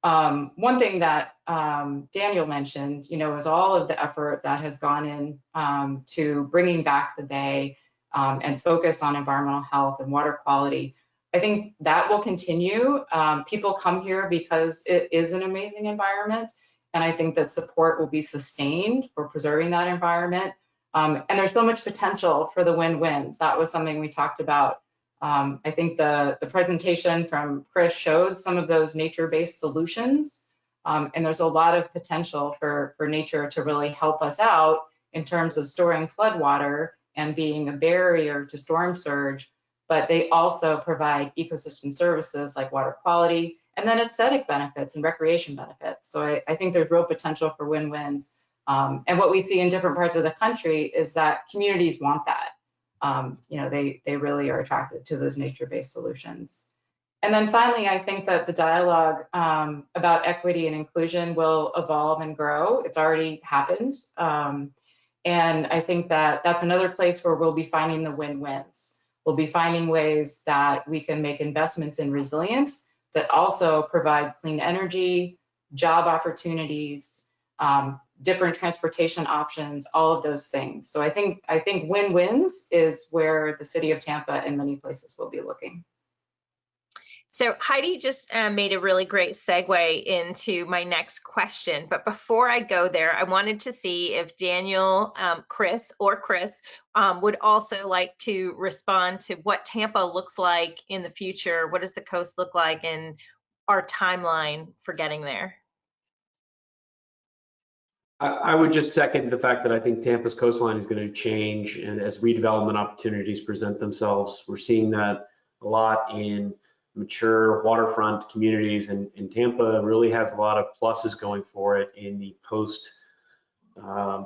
Speaker 16: One thing that Daniel mentioned, is all of the effort that has gone in to bringing back the Bay and focus on environmental health and water quality. I think that will continue. People come here because it is an amazing environment, and I think that support will be sustained for preserving that environment. And there's so much potential for the win-wins. That was something we talked about. I think the presentation from Chris showed some of those nature-based solutions, and there's a lot of potential for nature to really help us out in terms of storing floodwater and being a barrier to storm surge, but they also provide ecosystem services like water quality, and then aesthetic benefits and recreation benefits. So I think there's real potential for win-wins. And what we see in different parts of the country is that communities want that. They really are attracted to those nature-based solutions. And then finally, I think that the dialogue about equity and inclusion will evolve and grow. It's already happened. And I think that that's another place where we'll be finding the win-wins. We'll be finding ways that we can make investments in resilience that also provide clean energy, job opportunities, different transportation options, all of those things. So I think win-wins is where the city of Tampa and many places will be looking.
Speaker 15: So Heidi just made a really great segue into my next question. But before I go there, I wanted to see if Daniel, Chris would also like to respond to what Tampa looks like in the future. What does the coast look like, and our timeline for getting there?
Speaker 20: I would just second the fact that I think Tampa's coastline is going to change, and as redevelopment opportunities present themselves, we're seeing that a lot in mature waterfront communities, and Tampa really has a lot of pluses going for it in the post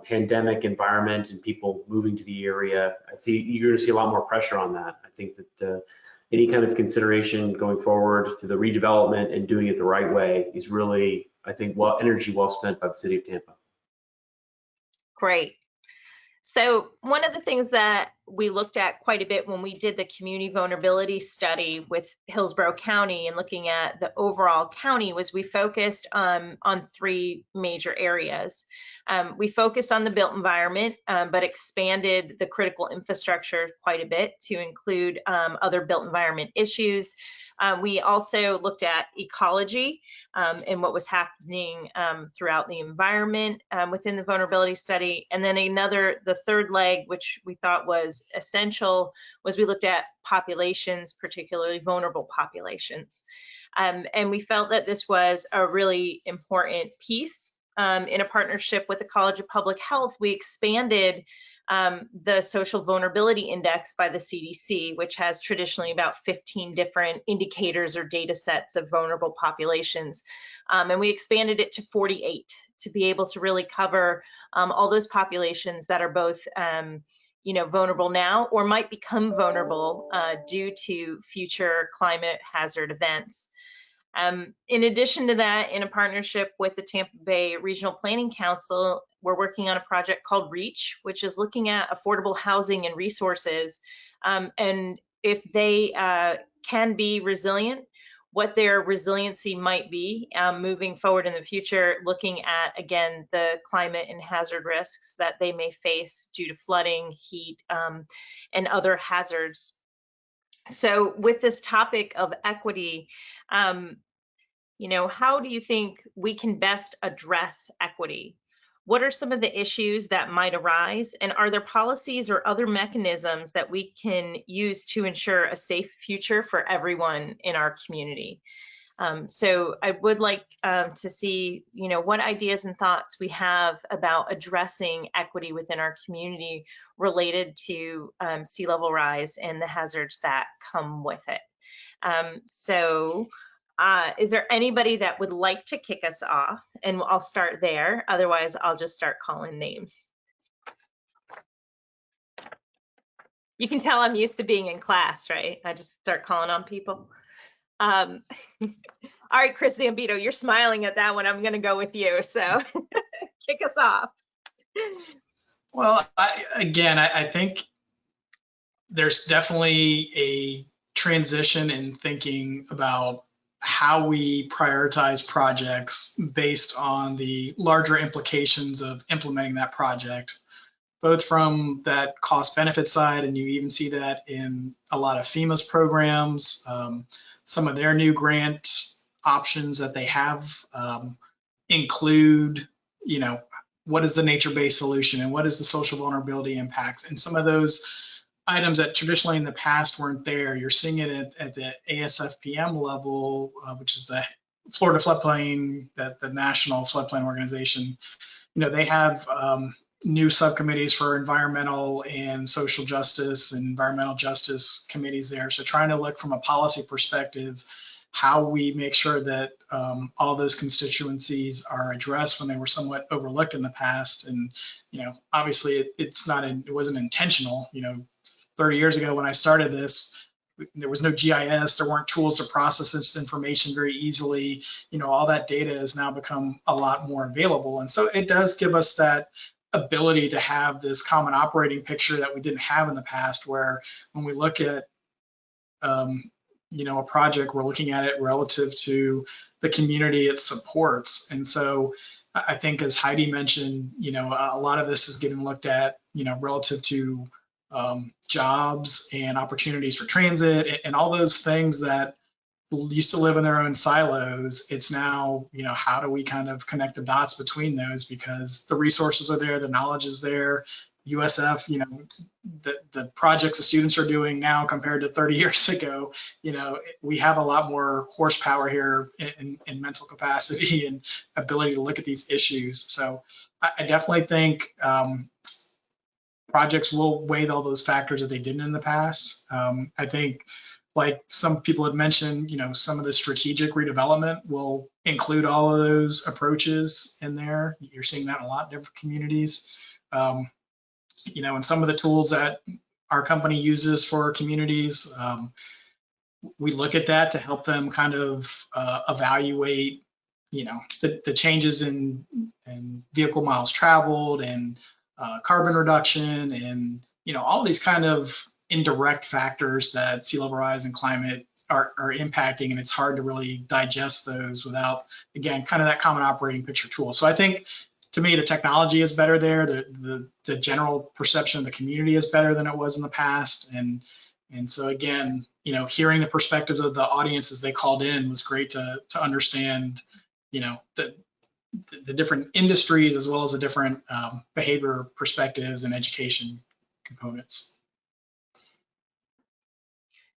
Speaker 20: pandemic environment and people moving to the area. You're going to see a lot more pressure on that. I think that any kind of consideration going forward to the redevelopment and doing it the right way is really, I think, energy well spent by the city of Tampa.
Speaker 15: Great. So one of the things that we looked at quite a bit when we did the community vulnerability study with Hillsborough County and looking at the overall county was we focused on 3 major areas. We focused on the built environment, but expanded the critical infrastructure quite a bit to include other built environment issues. We also looked at ecology and what was happening throughout the environment within the vulnerability study. And then the third leg, which we thought was essential, was we looked at populations, particularly vulnerable populations. And we felt that this was a really important piece. In a partnership with the College of Public Health, we expanded the Social Vulnerability Index by the CDC, which has traditionally about 15 different indicators or data sets of vulnerable populations. And we expanded it to 48 to be able to really cover all those populations that are both vulnerable now or might become vulnerable due to future climate hazard events. In addition to that, in a partnership with the Tampa Bay Regional Planning Council, we're working on a project called REACH, which is looking at affordable housing and resources, and if they can be resilient, what their resiliency might be moving forward in the future, looking at, again, the climate and hazard risks that they may face due to flooding, heat, and other hazards. So with this topic of equity, how do you think we can best address equity? What are some of the issues that might arise? And are there policies or other mechanisms that we can use to ensure a safe future for everyone in our community? So I would like to see, what ideas and thoughts we have about addressing equity within our community related to sea level rise and the hazards that come with it. Is there anybody that would like to kick us off? And I'll start there. Otherwise, I'll just start calling names. You can tell I'm used to being in class, right? I just start calling on people. All right, Chris Zambito, you're smiling at that one. I'm going to go with you. So kick us off.
Speaker 19: Well, I think there's definitely a transition in thinking about how we prioritize projects based on the larger implications of implementing that project, both from that cost benefit side, and you even see that in a lot of FEMA's programs. Some of their new grant options that they have include, what is the nature-based solution and what is the social vulnerability impacts? And some of those items that traditionally in the past weren't there, you're seeing it at the ASFPM level, which is the Florida Floodplain, the National Floodplain Organization. They have new subcommittees for environmental and social justice and environmental justice committees there. So trying to look from a policy perspective, how we make sure that all those constituencies are addressed when they were somewhat overlooked in the past. And, obviously it wasn't intentional. 30 years ago when I started this, there was no GIS, there weren't tools to process this information very easily. All that data has now become a lot more available. And so it does give us that ability to have this common operating picture that we didn't have in the past, where when we look at a project, we're looking at it relative to the community it supports. And so I think, as Heidi mentioned, a lot of this is getting looked at, relative to jobs and opportunities for transit and all those things that used to live in their own silos. It's now, how do we kind of connect the dots between those, because the resources are there, the knowledge is there. USF, the projects the students are doing now compared to 30 years ago, we have a lot more horsepower here in mental capacity and ability to look at these issues. So I definitely think projects will weigh all those factors that they didn't in the past. I think like some people had mentioned, some of the strategic redevelopment will include all of those approaches in there. You're seeing that in a lot of different communities. And some of the tools that our company uses for communities, we look at that to help them kind of evaluate, the changes in vehicle miles traveled and carbon reduction and, all these kind of indirect factors that sea level rise and climate are impacting, and it's hard to really digest those without, again, kind of that common operating picture tool. So I think, to me, the technology is better there. The general perception of the community is better than it was in the past. And so again, hearing the perspectives of the audience as they called in was great to understand, the different industries as well as the different behavior perspectives and education components.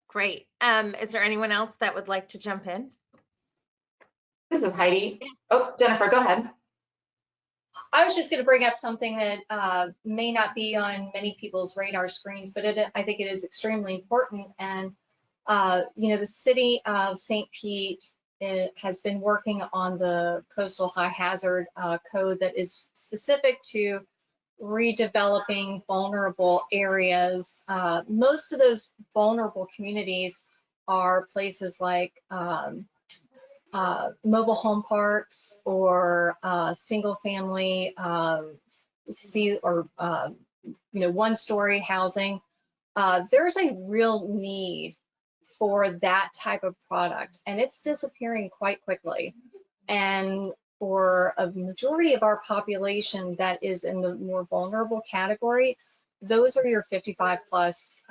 Speaker 15: Great. Is there anyone else that would like to jump in?
Speaker 16: This is Heidi. Oh, Jennifer, go ahead.
Speaker 18: I was just going to bring up something that may not be on many people's radar screens, but I think it is extremely important. And, the city of St. Pete has been working on the coastal high hazard code that is specific to redeveloping vulnerable areas. Most of those vulnerable communities are places like mobile home parks or single family one-story housing. There's a real need for that type of product, and it's disappearing quite quickly. And for a majority of our population that is in the more vulnerable category, those are your 55 plus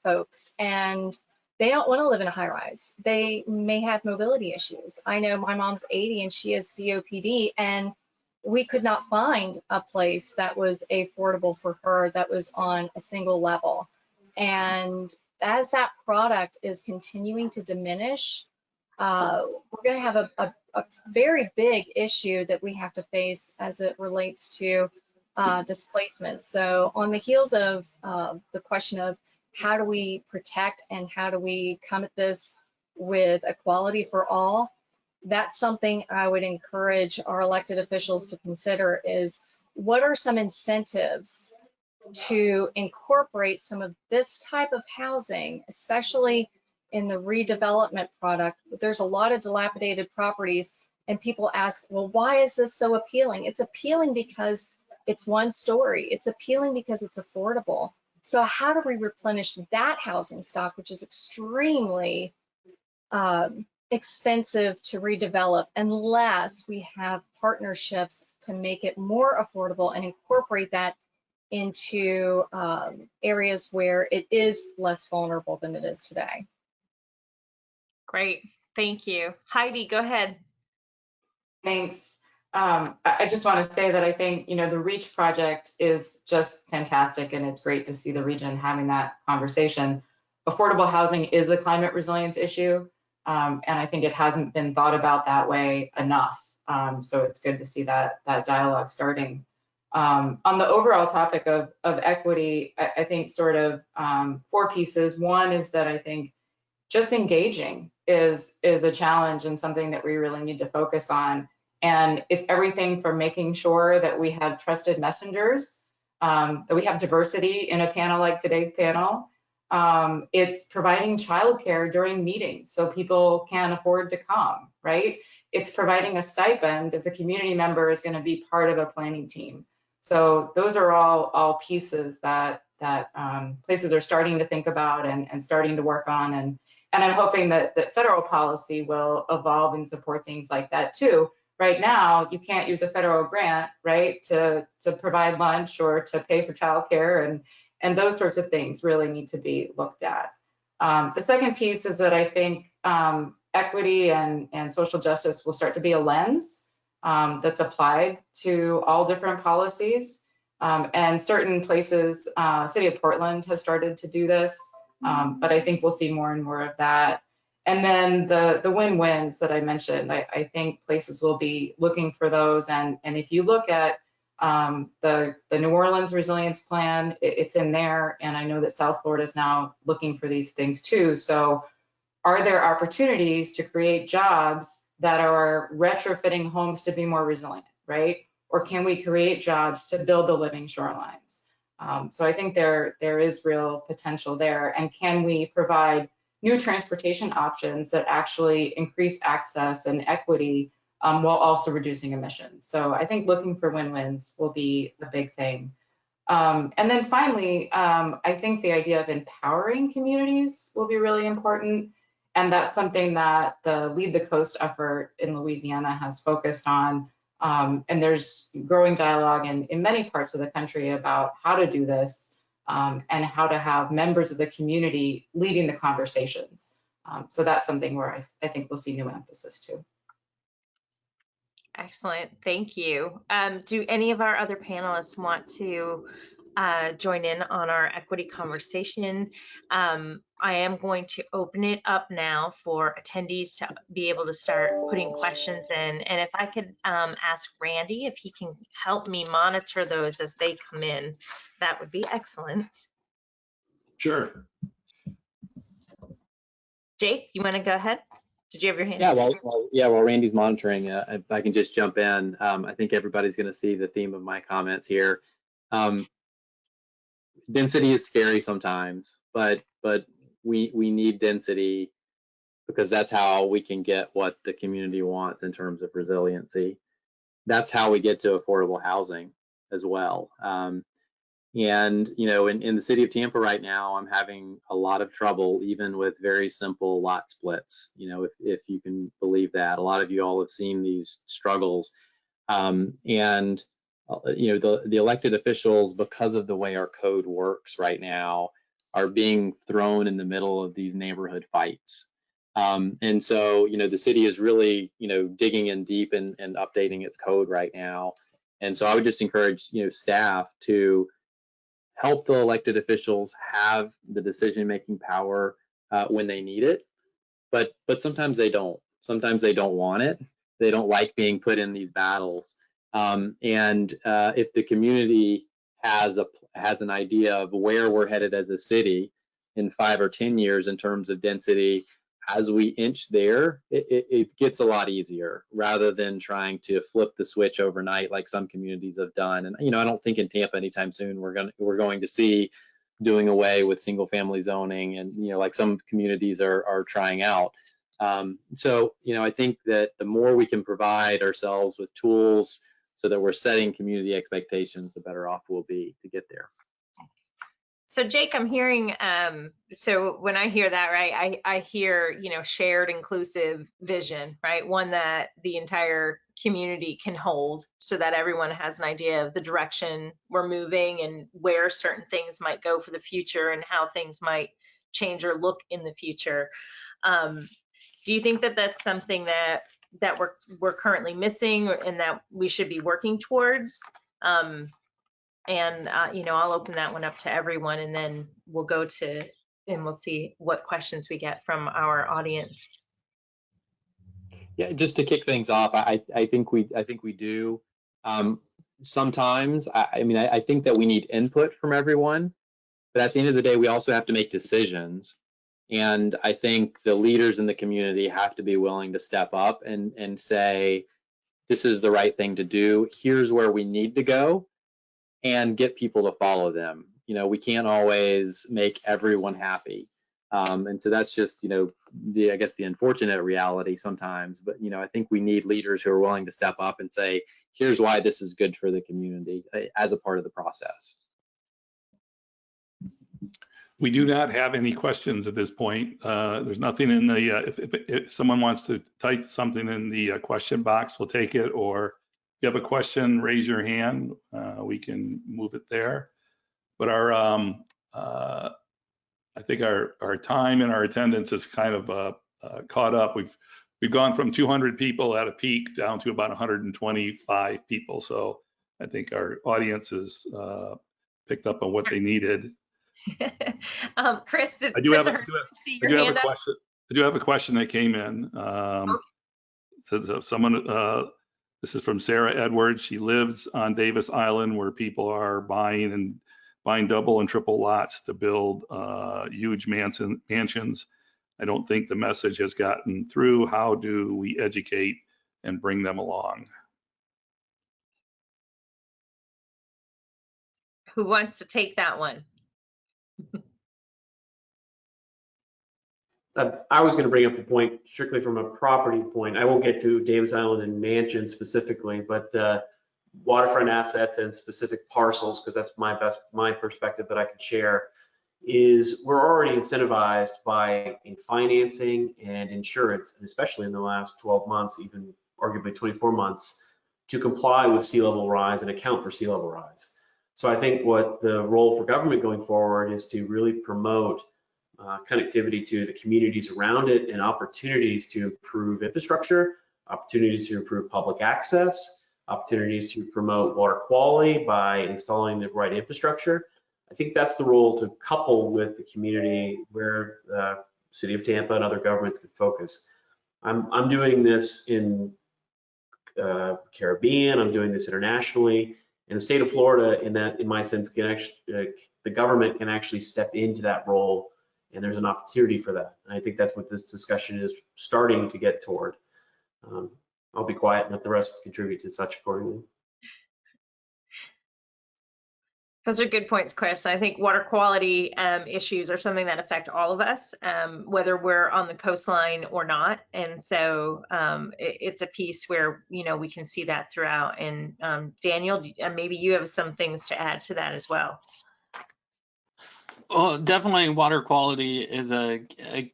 Speaker 18: folks, and they don't want to live in a high rise. They may have mobility issues. I know my mom's 80 and she has COPD, and we could not find a place that was affordable for her that was on a single level. And as that product is continuing to diminish, we're going to have a very big issue that we have to face as it relates to displacement. So on the heels of the question of how do we protect and how do we come at this with equality for all, that's something I would encourage our elected officials to consider is what are some incentives to incorporate some of this type of housing, especially in the redevelopment product. There's a lot of dilapidated properties, and people ask, well, why is this so appealing? It's appealing because it's one story. It's appealing because it's affordable. So how do we replenish that housing stock, which is extremely expensive to redevelop unless we have partnerships to make it more affordable and incorporate that into areas where it is less vulnerable than it is today.
Speaker 15: Great, thank you. Heidi, go ahead.
Speaker 16: Thanks. I just want to say that I think, the REACH project is just fantastic, and it's great to see the region having that conversation. Affordable housing is a climate resilience issue, and I think it hasn't been thought about that way enough. So it's good to see that dialogue starting. On the overall topic of equity, I think sort of 4 pieces. One is that I think just engaging is a challenge and something that we really need to focus on. And it's everything from making sure that we have trusted messengers, that we have diversity in a panel like today's panel. It's providing childcare during meetings so people can afford to come, right? It's providing a stipend if a community member is going to be part of a planning team. So those are all pieces that places are starting to think about and starting to work on. And I'm hoping that federal policy will evolve and support things like that too. Right now, you can't use a federal grant, right, to provide lunch or to pay for childcare, and those sorts of things really need to be looked at. The second piece is that I think equity and social justice will start to be a lens that's applied to all different policies. And certain places, City of Portland has started to do this, but I think we'll see more and more of that. And then the win-wins that I mentioned, I think places will be looking for those. And if you look at the New Orleans Resilience Plan, it's in there. And I know that South Florida is now looking for these things too. So are there opportunities to create jobs that are retrofitting homes to be more resilient, right? Or can we create jobs to build the living shorelines? So I think there is real potential there. And can we provide new transportation options that actually increase access and equity while also reducing emissions? So I think looking for win-wins will be a big thing. And then finally, I think the idea of empowering communities will be really important. And that's something that the Lead the Coast effort in Louisiana has focused on. And there's growing dialogue in many parts of the country about how to do this and how to have members of the community leading the conversations. So that's something where I think we'll see new emphasis too.
Speaker 15: Excellent, thank you. Do any of our other panelists want to join in on our equity conversation? I am going to open it up now for attendees to be able to start putting questions in. And if I could ask Randy if he can help me monitor those as they come in, that would be excellent.
Speaker 2: Sure.
Speaker 15: Jake, you want to go ahead? Did you have your hand?
Speaker 17: Yeah, while Randy's monitoring, if I can just jump in, I think everybody's going to see the theme of my comments here. Density is scary sometimes, but we need density because that's how we can get what the community wants in terms of resiliency. That's how we get to affordable housing as well. And you know, in the city of Tampa right now, I'm having a lot of trouble even with very simple lot splits. You know, if you can believe that. A lot of you all have seen these struggles, and you know, the elected officials, because of the way our code works right now, are being thrown in the middle of these neighborhood fights. And so, you know, the city is really, you know, digging in deep and updating its code right now. And so I would just encourage, you know, staff to help the elected officials have the decision-making power when they need it. But sometimes they don't. Sometimes they don't want it. They don't like being put in these battles. And if the community has an idea of where we're headed as a city in 5 or 10 years in terms of density, as we inch there, it gets a lot easier rather than trying to flip the switch overnight like some communities have done. And you know, I don't think in Tampa anytime soon we're going to see doing away with single family zoning, and you know, like some communities are trying out. So you know, I think that the more we can provide ourselves with tools so that we're setting community expectations, the better off we'll be to get there.
Speaker 15: So Jake, I'm hearing, so when I hear that, right, I hear, you know, shared inclusive vision, right? One that the entire community can hold so that everyone has an idea of the direction we're moving and where certain things might go for the future and how things might change or look in the future. Do you think that that's something that we're currently missing and that we should be working towards? And you know, I'll open that one up to everyone, and then we'll go to, and we'll see what questions we get from our audience.
Speaker 17: Yeah, just to kick things off, I think we do. Sometimes, I mean, I think that we need input from everyone, but at the end of the day, we also have to make decisions. And I think the leaders in the community have to be willing to step up and say, this is the right thing to do. Here's where we need to go, and get people to follow them. You know, we can't always make everyone happy. And so that's just, you know, I guess the unfortunate reality sometimes. But, you know, I think we need leaders who are willing to step up and say, here's why this is good for the community as a part of the process.
Speaker 2: We do not have any questions at this point. There's nothing in the, if someone wants to type something in the question box, we'll take it. Or if you have a question, raise your hand. We can move it there. But I think our time and our attendance is kind of caught up. We've gone from 200 people at a peak down to about 125 people. So I think our audience has picked up on what they needed.
Speaker 15: Chris,
Speaker 2: I do have a question that came in. So someone, this is from Sarah Edwards. She lives on Davis Island, where people are buying double and triple lots to build huge mansions. I don't think the message has gotten through. How do we educate and bring them along?
Speaker 15: Who wants to take that one?
Speaker 20: I was going to bring up a point strictly from a property point. I won't get to Davis Island and Mansion specifically, but waterfront assets and specific parcels, because that's my perspective that I can share, is we're already incentivized by in financing and insurance, and especially in the last 12 months, even arguably 24 months, to comply with sea level rise and account for sea level rise. So I think what the role for government going forward is to really promote connectivity to the communities around it and opportunities to improve infrastructure, opportunities to improve public access, opportunities to promote water quality by installing the right infrastructure. I think that's the role to couple with the community where the City of Tampa and other governments can focus. I'm doing this in Caribbean, I'm doing this internationally, and the state of Florida, in my sense, can actually, the government can actually step into that role, and there's an opportunity for that. And I think that's what this discussion is starting to get toward. I'll be quiet and let the rest contribute to such accordingly.
Speaker 15: Those are good points, Chris. I think water quality issues are something that affect all of us, whether we're on the coastline or not. And so it's a piece where, you know, we can see that throughout. And Daniel, maybe you have some things to add to that as well.
Speaker 21: Well, definitely water quality is a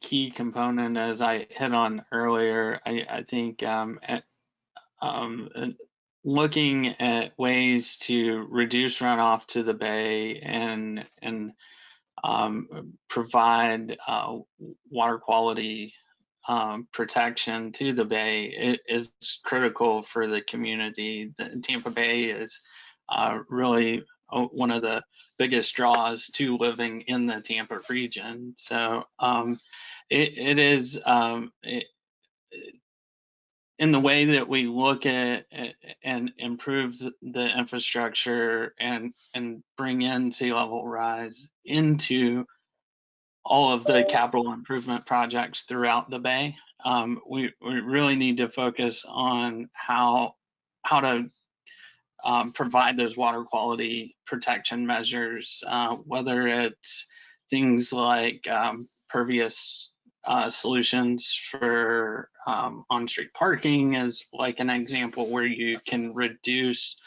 Speaker 21: key component, as I hit on earlier. I think looking at ways to reduce runoff to the bay and provide water quality protection to the bay is critical for the community. The Tampa Bay is really one of the biggest draws to living in the Tampa region. So it is in the way that we look at and improve the infrastructure and bring in sea level rise into all of the capital improvement projects throughout the bay. We really need to focus on how to provide those water quality protection measures, whether it's things like pervious solutions for on-street parking is like an example where you can reduce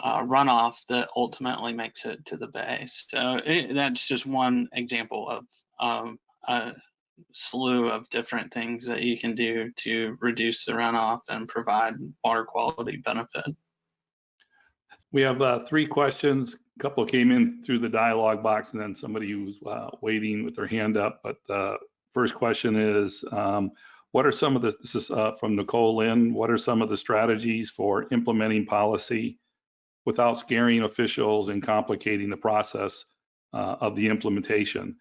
Speaker 21: runoff that ultimately makes it to the bay. So that's just one example of a slew of different things that you can do to reduce the runoff and provide water quality benefit.
Speaker 2: We have 3 questions. A couple came in through the dialogue box, and then somebody who's waiting with their hand up. But the first question is, what are some of the, this is from Nicole Lynn, what are some of the strategies for implementing policy without scaring officials and complicating the process of the implementation,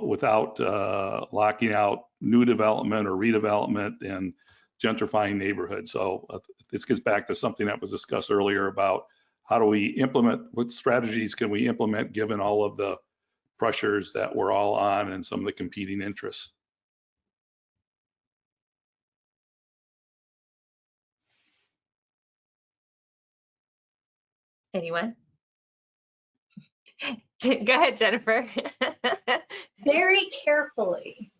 Speaker 2: without locking out new development or redevelopment and gentrifying neighborhoods? So this gets back to something that was discussed earlier about how do we implement, what strategies can we implement given all of the pressures that we're all on and some of the competing interests?
Speaker 15: Anyone? Go ahead, Jennifer.
Speaker 18: Very carefully.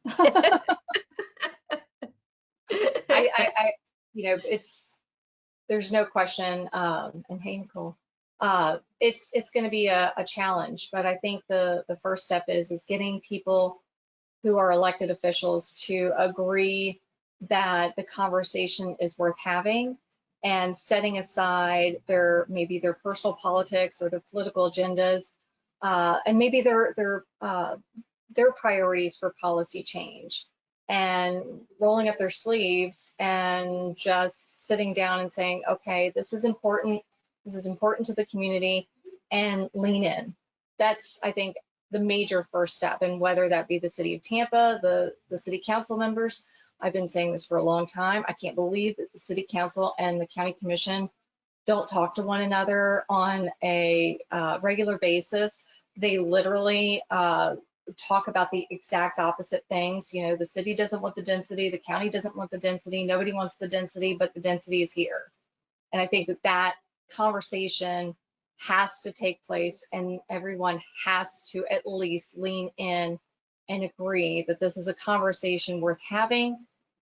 Speaker 18: I you know, there's no question, and hey, Nicole, it's going to be a challenge, but I think the first step is getting people who are elected officials to agree that the conversation is worth having and setting aside maybe their personal politics or their political agendas, and maybe their priorities for policy change, and rolling up their sleeves and just sitting down and saying, okay, this is important to the community, and lean in. That's, I think, the major first step. And whether that be the City of Tampa, the City Council members, I've been saying this for a long time. I can't believe that the City Council and the County Commission don't talk to one another on a regular basis. They literally talk about the exact opposite things. You know, the city doesn't want the density, the county doesn't want the density, nobody wants the density, but the density is here. And I think that that conversation has to take place, and everyone has to at least lean in and agree that this is a conversation worth having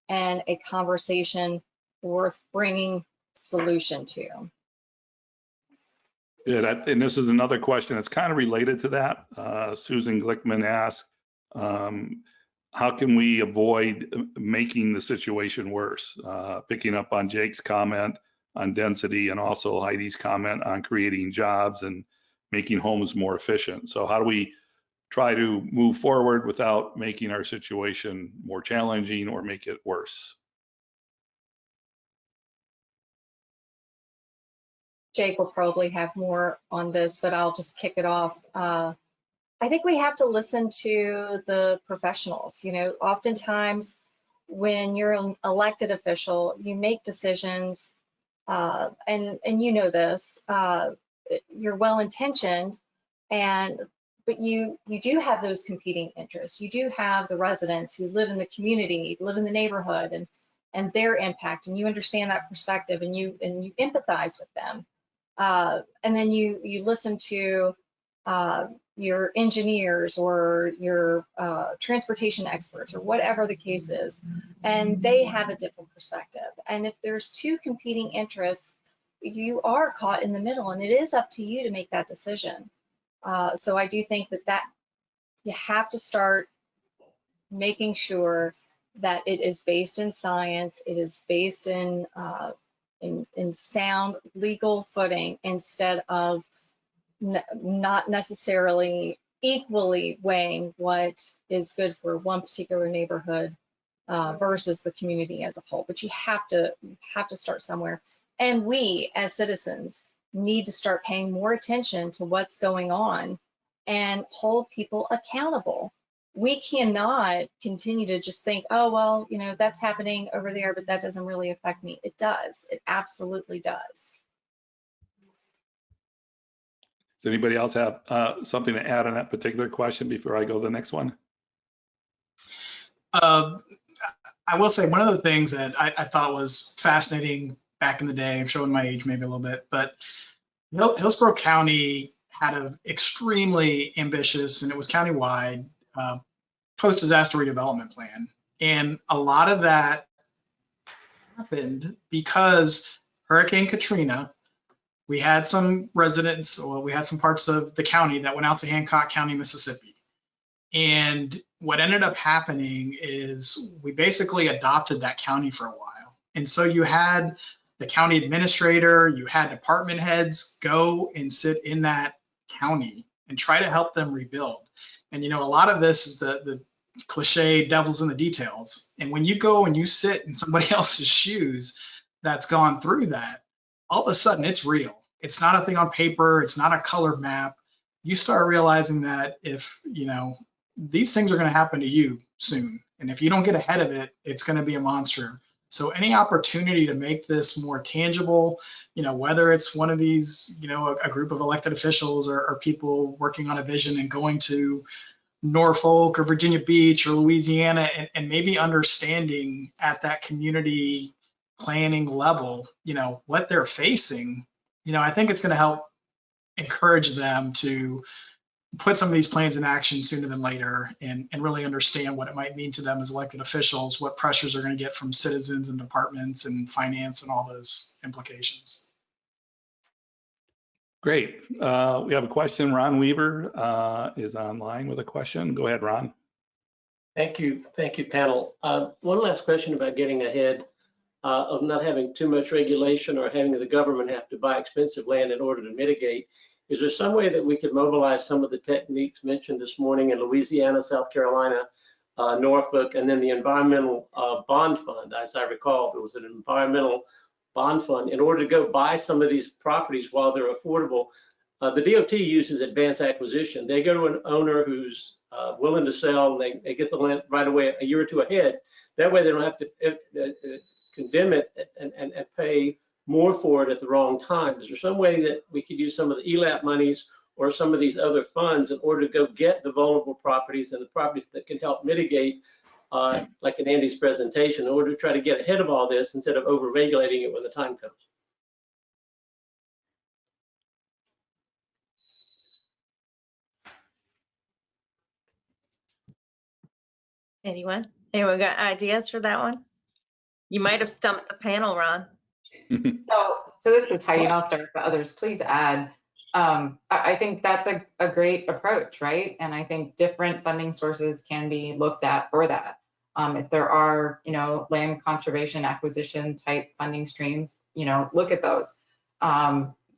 Speaker 18: and a conversation worth bringing solution to.
Speaker 2: Good. And this is another question that's kind of related to that. Susan Glickman asked, how can we avoid making the situation worse? Picking up on Jake's comment on density and also Heidi's comment on creating jobs and making homes more efficient. So how do we try to move forward without making our situation more challenging or make it worse?
Speaker 18: Jake will probably have more on this, but I'll just kick it off. I think we have to listen to the professionals. You know, oftentimes when you're an elected official, you make decisions, and you know this, you're well-intentioned, but you do have those competing interests. You do have the residents who live in the community, live in the neighborhood, and their impact, and you understand that perspective, and you empathize with them. And then you listen to your engineers or your transportation experts or whatever the case is, and they have a different perspective. And if there's two competing interests, you are caught in the middle, and it is up to you to make that decision. So I do think that you have to start making sure that it is based in science, it is based in sound legal footing, instead of not necessarily equally weighing what is good for one particular neighborhood versus the community as a whole. But you have to start somewhere. And we as citizens need to start paying more attention to what's going on and hold people accountable. We cannot continue to just think, oh, well, you know, that's happening over there, but that doesn't really affect me. It does. It absolutely does.
Speaker 2: Does anybody else have something to add on that particular question before I go to the next one?
Speaker 19: I will say one of the things that I thought was fascinating back in the day, I'm showing my age maybe a little bit, but Hillsborough County had an extremely ambitious, and it was countywide, post-disaster redevelopment plan. And a lot of that happened because Hurricane Katrina, we had some residents, or we had some parts of the county that went out to Hancock County, Mississippi. And what ended up happening is we basically adopted that county for a while. And so you had the county administrator, you had department heads go and sit in that county and try to help them rebuild. And, you know, a lot of this is the cliche devil's in the details. And when you go and you sit in somebody else's shoes that's gone through that, all of a sudden it's real. It's not a thing on paper. It's not a color map. You start realizing that if, you know, these things are going to happen to you soon. And if you don't get ahead of it, it's going to be a monster. So any opportunity to make this more tangible, you know, whether it's one of these, you know, a group of elected officials or people working on a vision and going to Norfolk or Virginia Beach or Louisiana and maybe understanding at that community planning level, you know, what they're facing, you know, I think it's going to help encourage them to put some of these plans in action sooner than later and really understand what it might mean to them as elected officials, what pressures are going to get from citizens and departments and finance and all those implications.
Speaker 2: Great. We have a question. Ron Weaver is online with a question. Go ahead, Ron.
Speaker 5: Thank you, panel. One last question about getting ahead of not having too much regulation or having the government have to buy expensive land in order to mitigate. Is there some way that we could mobilize some of the techniques mentioned this morning in Louisiana, South Carolina, Norfolk, and then the environmental bond fund? As I recall, there was an environmental bond fund in order to go buy some of these properties while they're affordable. The DOT uses advanced acquisition. They go to an owner who's willing to sell, and they get the land right away a year or two ahead. That way they don't have to condemn it and pay more for it at the wrong time. Is there some way that we could use some of the ELAP monies or some of these other funds in order to go get the vulnerable properties and the properties that can help mitigate, like in Andy's presentation, in order to try to get ahead of all this instead of over-regulating it when the time comes.
Speaker 15: Anyone got ideas for that one? You might have stumped the panel, Ron.
Speaker 16: So this is Heidi, and I'll start, but others please add. I think that's a great approach, right? And I think different funding sources can be looked at for that. If there are, land conservation acquisition type funding streams, look at those.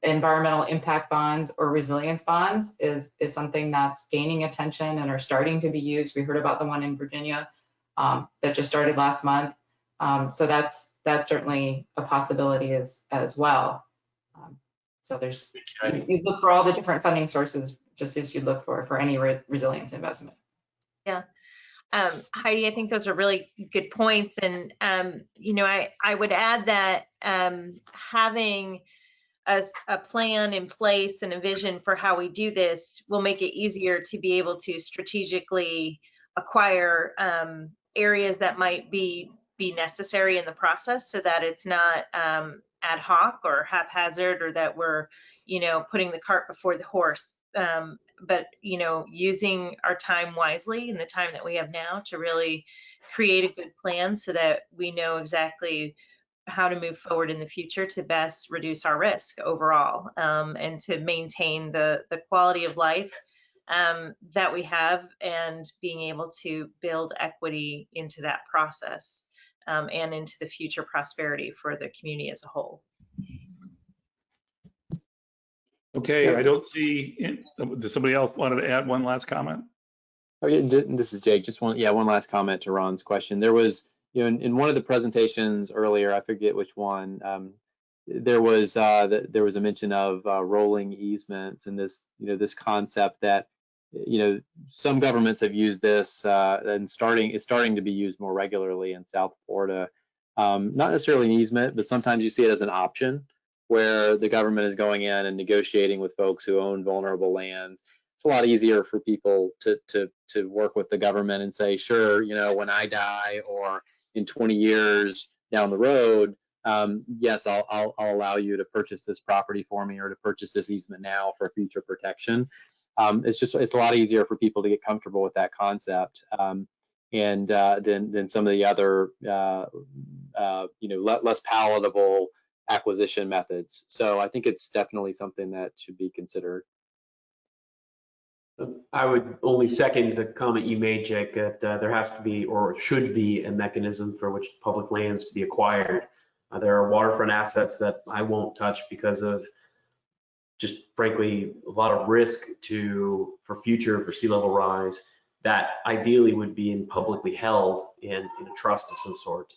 Speaker 16: Environmental impact bonds or resilience bonds is something that's gaining attention and are starting to be used. We heard about the one in Virginia that just started last month. So that's certainly a possibility as well. So you look for all the different funding sources just as you look for any resilience investment.
Speaker 15: Yeah. Heidi, I think those are really good points. And, I would add that having a plan in place and a vision for how we do this will make it easier to be able to strategically acquire areas that might be necessary in the process, so that it's not ad hoc or haphazard, or that we're putting the cart before the horse, but using our time wisely in the time that we have now to really create a good plan so that we know exactly how to move forward in the future to best reduce our risk overall, and to maintain the quality of life that we have, and being able to build equity into that process, and into the future prosperity for the community as a whole.
Speaker 2: Okay, I don't see, does somebody else want to add one last comment?
Speaker 17: Oh, yeah, this is Jake. Just one last comment to Ron's question. There was, in one of the presentations earlier, I forget which one, there was a mention of rolling easements, and this concept that some governments have used this and is starting to be used more regularly in South Florida. Not necessarily an easement, but sometimes you see it as an option where the government is going in and negotiating with folks who own vulnerable lands. It's a lot easier for people to work with the government and say, sure, when I die or in 20 years down the road, yes, I'll allow you to purchase this property for me, or to purchase this easement now for future protection. It's a lot easier for people to get comfortable with that concept, and than some of the other less palatable acquisition methods. So I think it's definitely something that should be considered.
Speaker 20: I would only second the comment you made, Jake, that there has to be, or should be, a mechanism for which public lands to be acquired. There are waterfront assets that I won't touch because of just frankly a lot of risk for sea level rise, that ideally would be publicly held in a trust of some sort,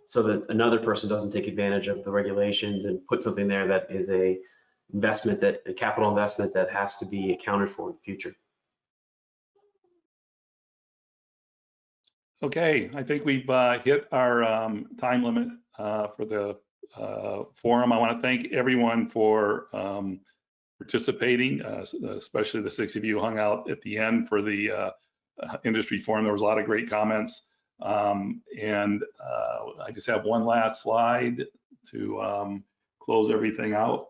Speaker 20: so that another person doesn't take advantage of the regulations and put something there that is a capital investment that has to be accounted for in the future.
Speaker 2: Okay, I think we've hit our time limit for the forum. I want to thank everyone for participating, especially the 6 of you who hung out at the end for the industry forum. There was a lot of great comments. And I just have one last slide to close everything out.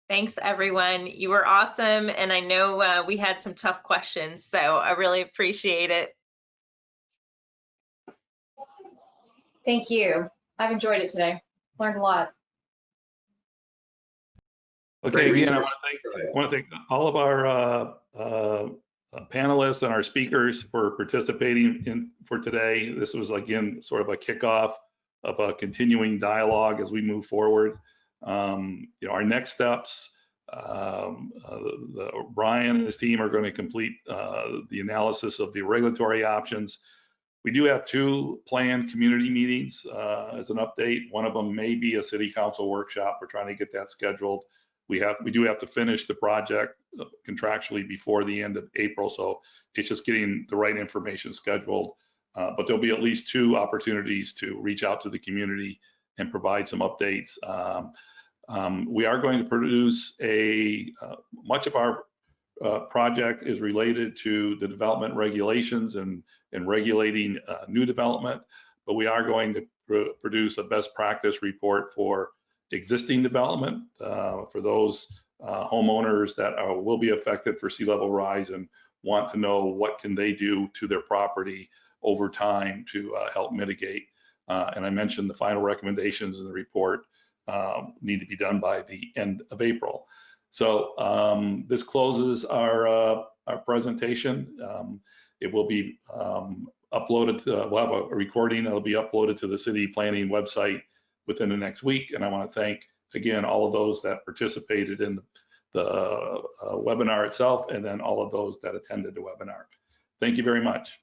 Speaker 15: Thanks, everyone. You were awesome. And I know we had some tough questions, so I really appreciate it.
Speaker 18: Thank you. I've enjoyed it today. Learned a lot.
Speaker 2: Okay, again, I want to thank all of our panelists and our speakers for participating for today. This was, again, sort of a kickoff of a continuing dialogue as we move forward. Our next steps, Brian and his team are going to complete the analysis of the regulatory options. We do have 2 planned community meetings as an update. One of them may be a city council workshop. We're trying to get that scheduled. We do have to finish the project contractually before the end of April, so it's just getting the right information scheduled. But there'll be at least 2 opportunities to reach out to the community and provide some updates. We are going to produce much of our project is related to the development regulations and regulating new development, but we are going to produce a best practice report for existing development for those homeowners that will be affected for sea level rise and want to know what can they do to their property over time to help mitigate. And I mentioned the final recommendations in the report need to be done by the end of April. So this closes our presentation. It will be uploaded, we'll have a recording, it'll be uploaded to the city planning website within the next week. And I want to thank, again, all of those that participated in the webinar itself, and then all of those that attended the webinar. Thank you very much.